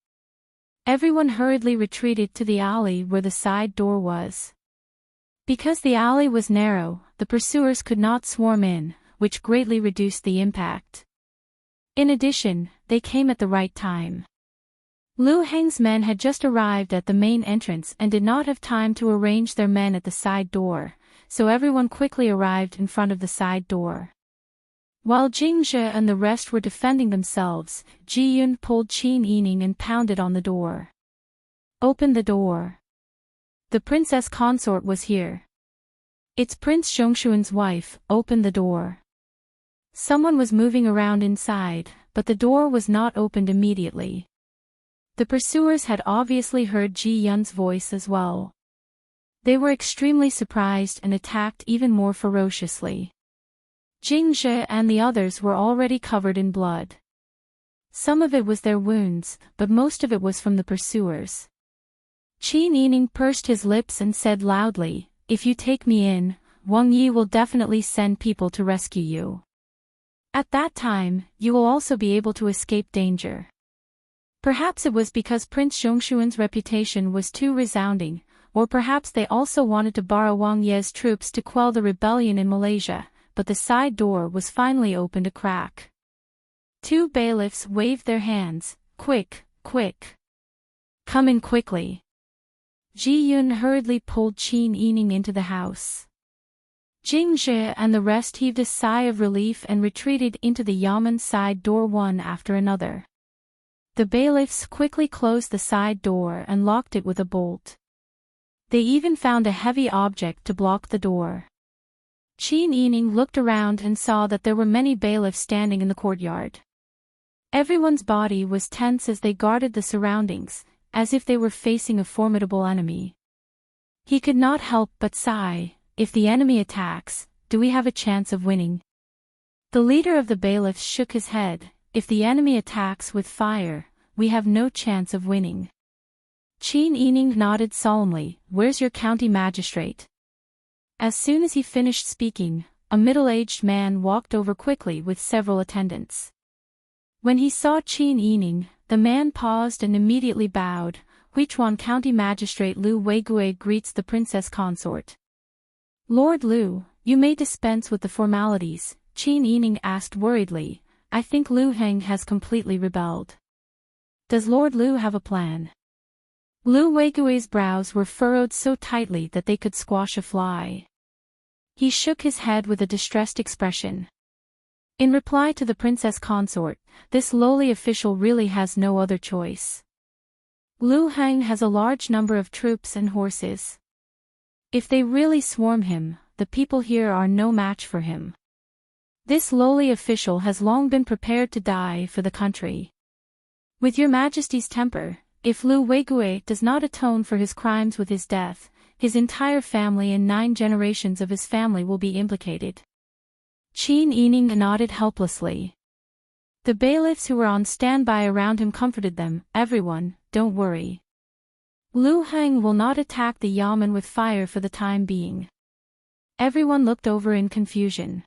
Everyone hurriedly retreated to the alley where the side door was. Because the alley was narrow, the pursuers could not swarm in, which greatly reduced the impact. In addition, they came at the right time. Lu Heng's men had just arrived at the main entrance and did not have time to arrange their men at the side door, so everyone quickly arrived in front of the side door. While Jing Zhe and the rest were defending themselves, Ji Yun pulled Qin Yining and pounded on the door. "Open the door. The princess consort was here. It's Prince Zhongshuan's wife, open the door." Someone was moving around inside, but the door was not opened immediately. The pursuers had obviously heard Ji Yun's voice as well. They were extremely surprised and attacked even more ferociously. Jing Zhe and the others were already covered in blood. Some of it was their wounds, but most of it was from the pursuers. Qin Yining pursed his lips and said loudly, "If you take me in, Wang Yi will definitely send people to rescue you. At that time, you will also be able to escape danger." Perhaps it was because Prince Zhongshuan's reputation was too resounding, or perhaps they also wanted to borrow Wang Ye's troops to quell the rebellion in Malaysia, but the side door was finally opened a crack. Two bailiffs waved their hands, "Quick, quick. Come in quickly." Ji Yun hurriedly pulled Qin Yining into the house. Jing Zhe and the rest heaved a sigh of relief and retreated into the yamen side door one after another. The bailiffs quickly closed the side door and locked it with a bolt. They even found a heavy object to block the door. Qin Yining looked around and saw that there were many bailiffs standing in the courtyard. Everyone's body was tense as they guarded the surroundings, as if they were facing a formidable enemy. He could not help but sigh, "If the enemy attacks, do we have a chance of winning?" The leader of the bailiffs shook his head, "If the enemy attacks with fire, we have no chance of winning." Qin Yining nodded solemnly, "Where's your county magistrate?" As soon as he finished speaking, a middle-aged man walked over quickly with several attendants. When he saw Qin Yining, the man paused and immediately bowed. "Huichuan County Magistrate Lu Weigui greets the princess consort." "Lord Lu, you may dispense with the formalities," Qin Yining asked worriedly. "I think Lu Heng has completely rebelled. Does Lord Lu have a plan?" Lu Weigui's brows were furrowed so tightly that they could squash a fly. He shook his head with a distressed expression. In reply to the princess consort, this lowly official really has no other choice. Lu Heng has a large number of troops and horses. If they really swarm him, the people here are no match for him. This lowly official has long been prepared to die for the country. With your majesty's temper, if Lu Weigui does not atone for his crimes with his death, his entire family and 9 generations of his family will be implicated. Qin Yining nodded helplessly. The bailiffs who were on standby around him comforted them, "Everyone, don't worry. Lu Heng will not attack the yamen with fire for the time being." Everyone looked over in confusion.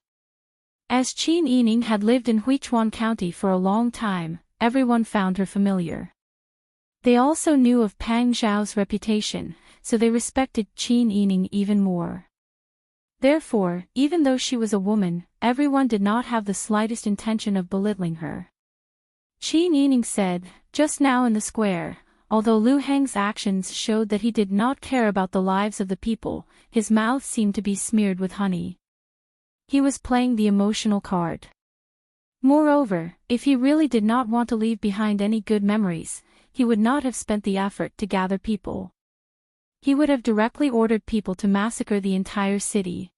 As Qin Yining had lived in Huichuan County for a long time, everyone found her familiar. They also knew of Pang Zhao's reputation, so they respected Qin Yining even more. Therefore, even though she was a woman, everyone did not have the slightest intention of belittling her. Qin Yining said, "Just now in the square, although Lu Heng's actions showed that he did not care about the lives of the people, his mouth seemed to be smeared with honey. He was playing the emotional card. Moreover, if he really did not want to leave behind any good memories, he would not have spent the effort to gather people. He would have directly ordered people to massacre the entire city.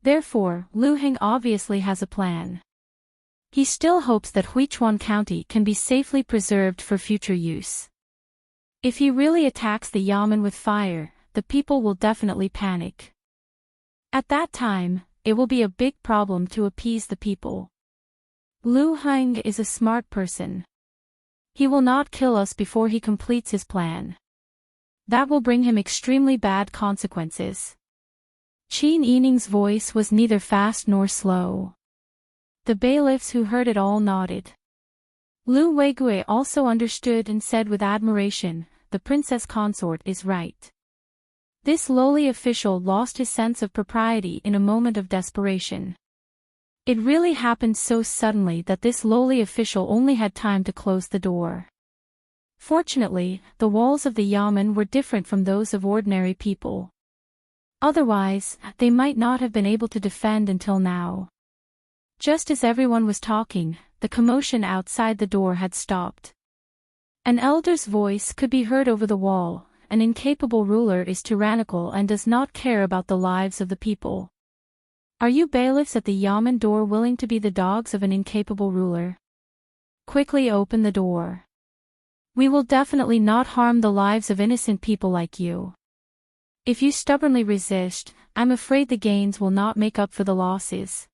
Therefore, Lu Heng obviously has a plan. He still hopes that Huichuan County can be safely preserved for future use. If he really attacks the yamen with fire, the people will definitely panic. At that time, it will be a big problem to appease the people. Lu Heng is a smart person. He will not kill us before he completes his plan. That will bring him extremely bad consequences." Qin Yining's voice was neither fast nor slow. The bailiffs who heard it all nodded. Lu Weigui also understood and said with admiration, "The princess consort is right." This lowly official lost his sense of propriety in a moment of desperation. It really happened so suddenly that this lowly official only had time to close the door. Fortunately, the walls of the yamen were different from those of ordinary people. Otherwise, they might not have been able to defend until now. Just as everyone was talking, the commotion outside the door had stopped. An elder's voice could be heard over the wall. An incapable ruler is tyrannical and does not care about the lives of the people. Are you bailiffs at the yamen door willing to be the dogs of an incapable ruler? Quickly open the door. We will definitely not harm the lives of innocent people like you. If you stubbornly resist, I'm afraid the gains will not make up for the losses.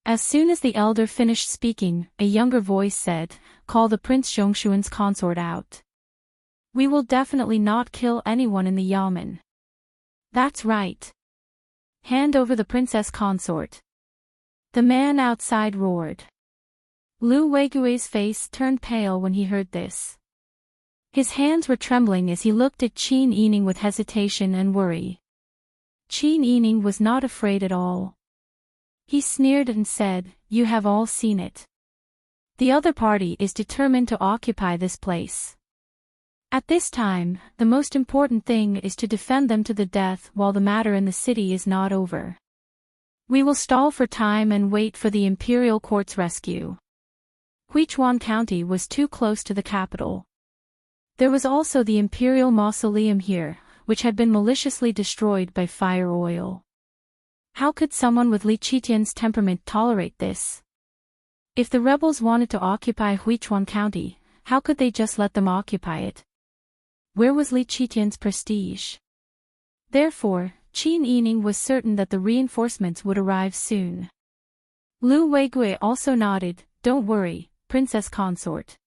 As soon as the elder finished speaking, a younger voice said, "Call the Prince Zhongshuan's consort out. We will definitely not kill anyone in the yamen." That's right. Hand over the princess consort. The man outside roared. Lu Weigui's face turned pale when he heard this. His hands were trembling as he looked at Qin Yining with hesitation and worry. Qin Yining was not afraid at all. He sneered and said, "You have all seen it. The other party is determined to occupy this place. At this time, the most important thing is to defend them to the death while the matter in the city is not over. We will stall for time and wait for the imperial court's rescue." Huichuan County was too close to the capital. There was also the imperial mausoleum here, which had been maliciously destroyed by fire oil. How could someone with Li Qitian's temperament tolerate this? If the rebels wanted to occupy Huichuan County, how could they just let them occupy it? Where was Li Qitian's prestige? Therefore, Qin Yining was certain that the reinforcements would arrive soon. Lu Weigui also nodded, "Don't worry, Princess Consort.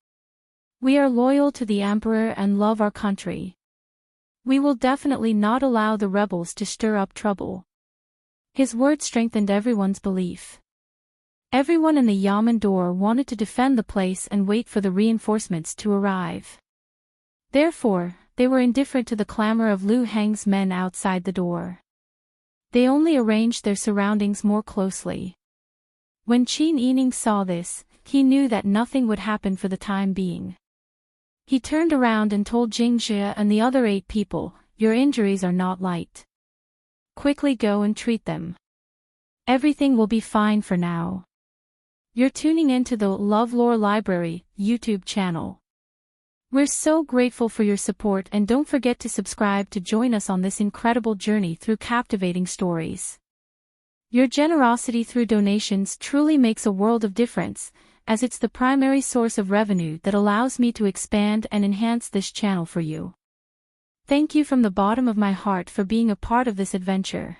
We are loyal to the Emperor and love our country. We will definitely not allow the rebels to stir up trouble." His words strengthened everyone's belief. Everyone in the yamen door wanted to defend the place and wait for the reinforcements to arrive. Therefore, they were indifferent to the clamor of Lu Heng's men outside the door. They only arranged their surroundings more closely. When Qin Yining saw this, he knew that nothing would happen for the time being. He turned around and told Jingjia and the other 8 people, "Your injuries are not light. Quickly go and treat them. Everything will be fine for now." You're tuning into the LoveLore Library YouTube channel. We're so grateful for your support, and don't forget to subscribe to join us on this incredible journey through captivating stories. Your generosity through donations truly makes a world of difference, as it's the primary source of revenue that allows me to expand and enhance this channel for you. Thank you from the bottom of my heart for being a part of this adventure.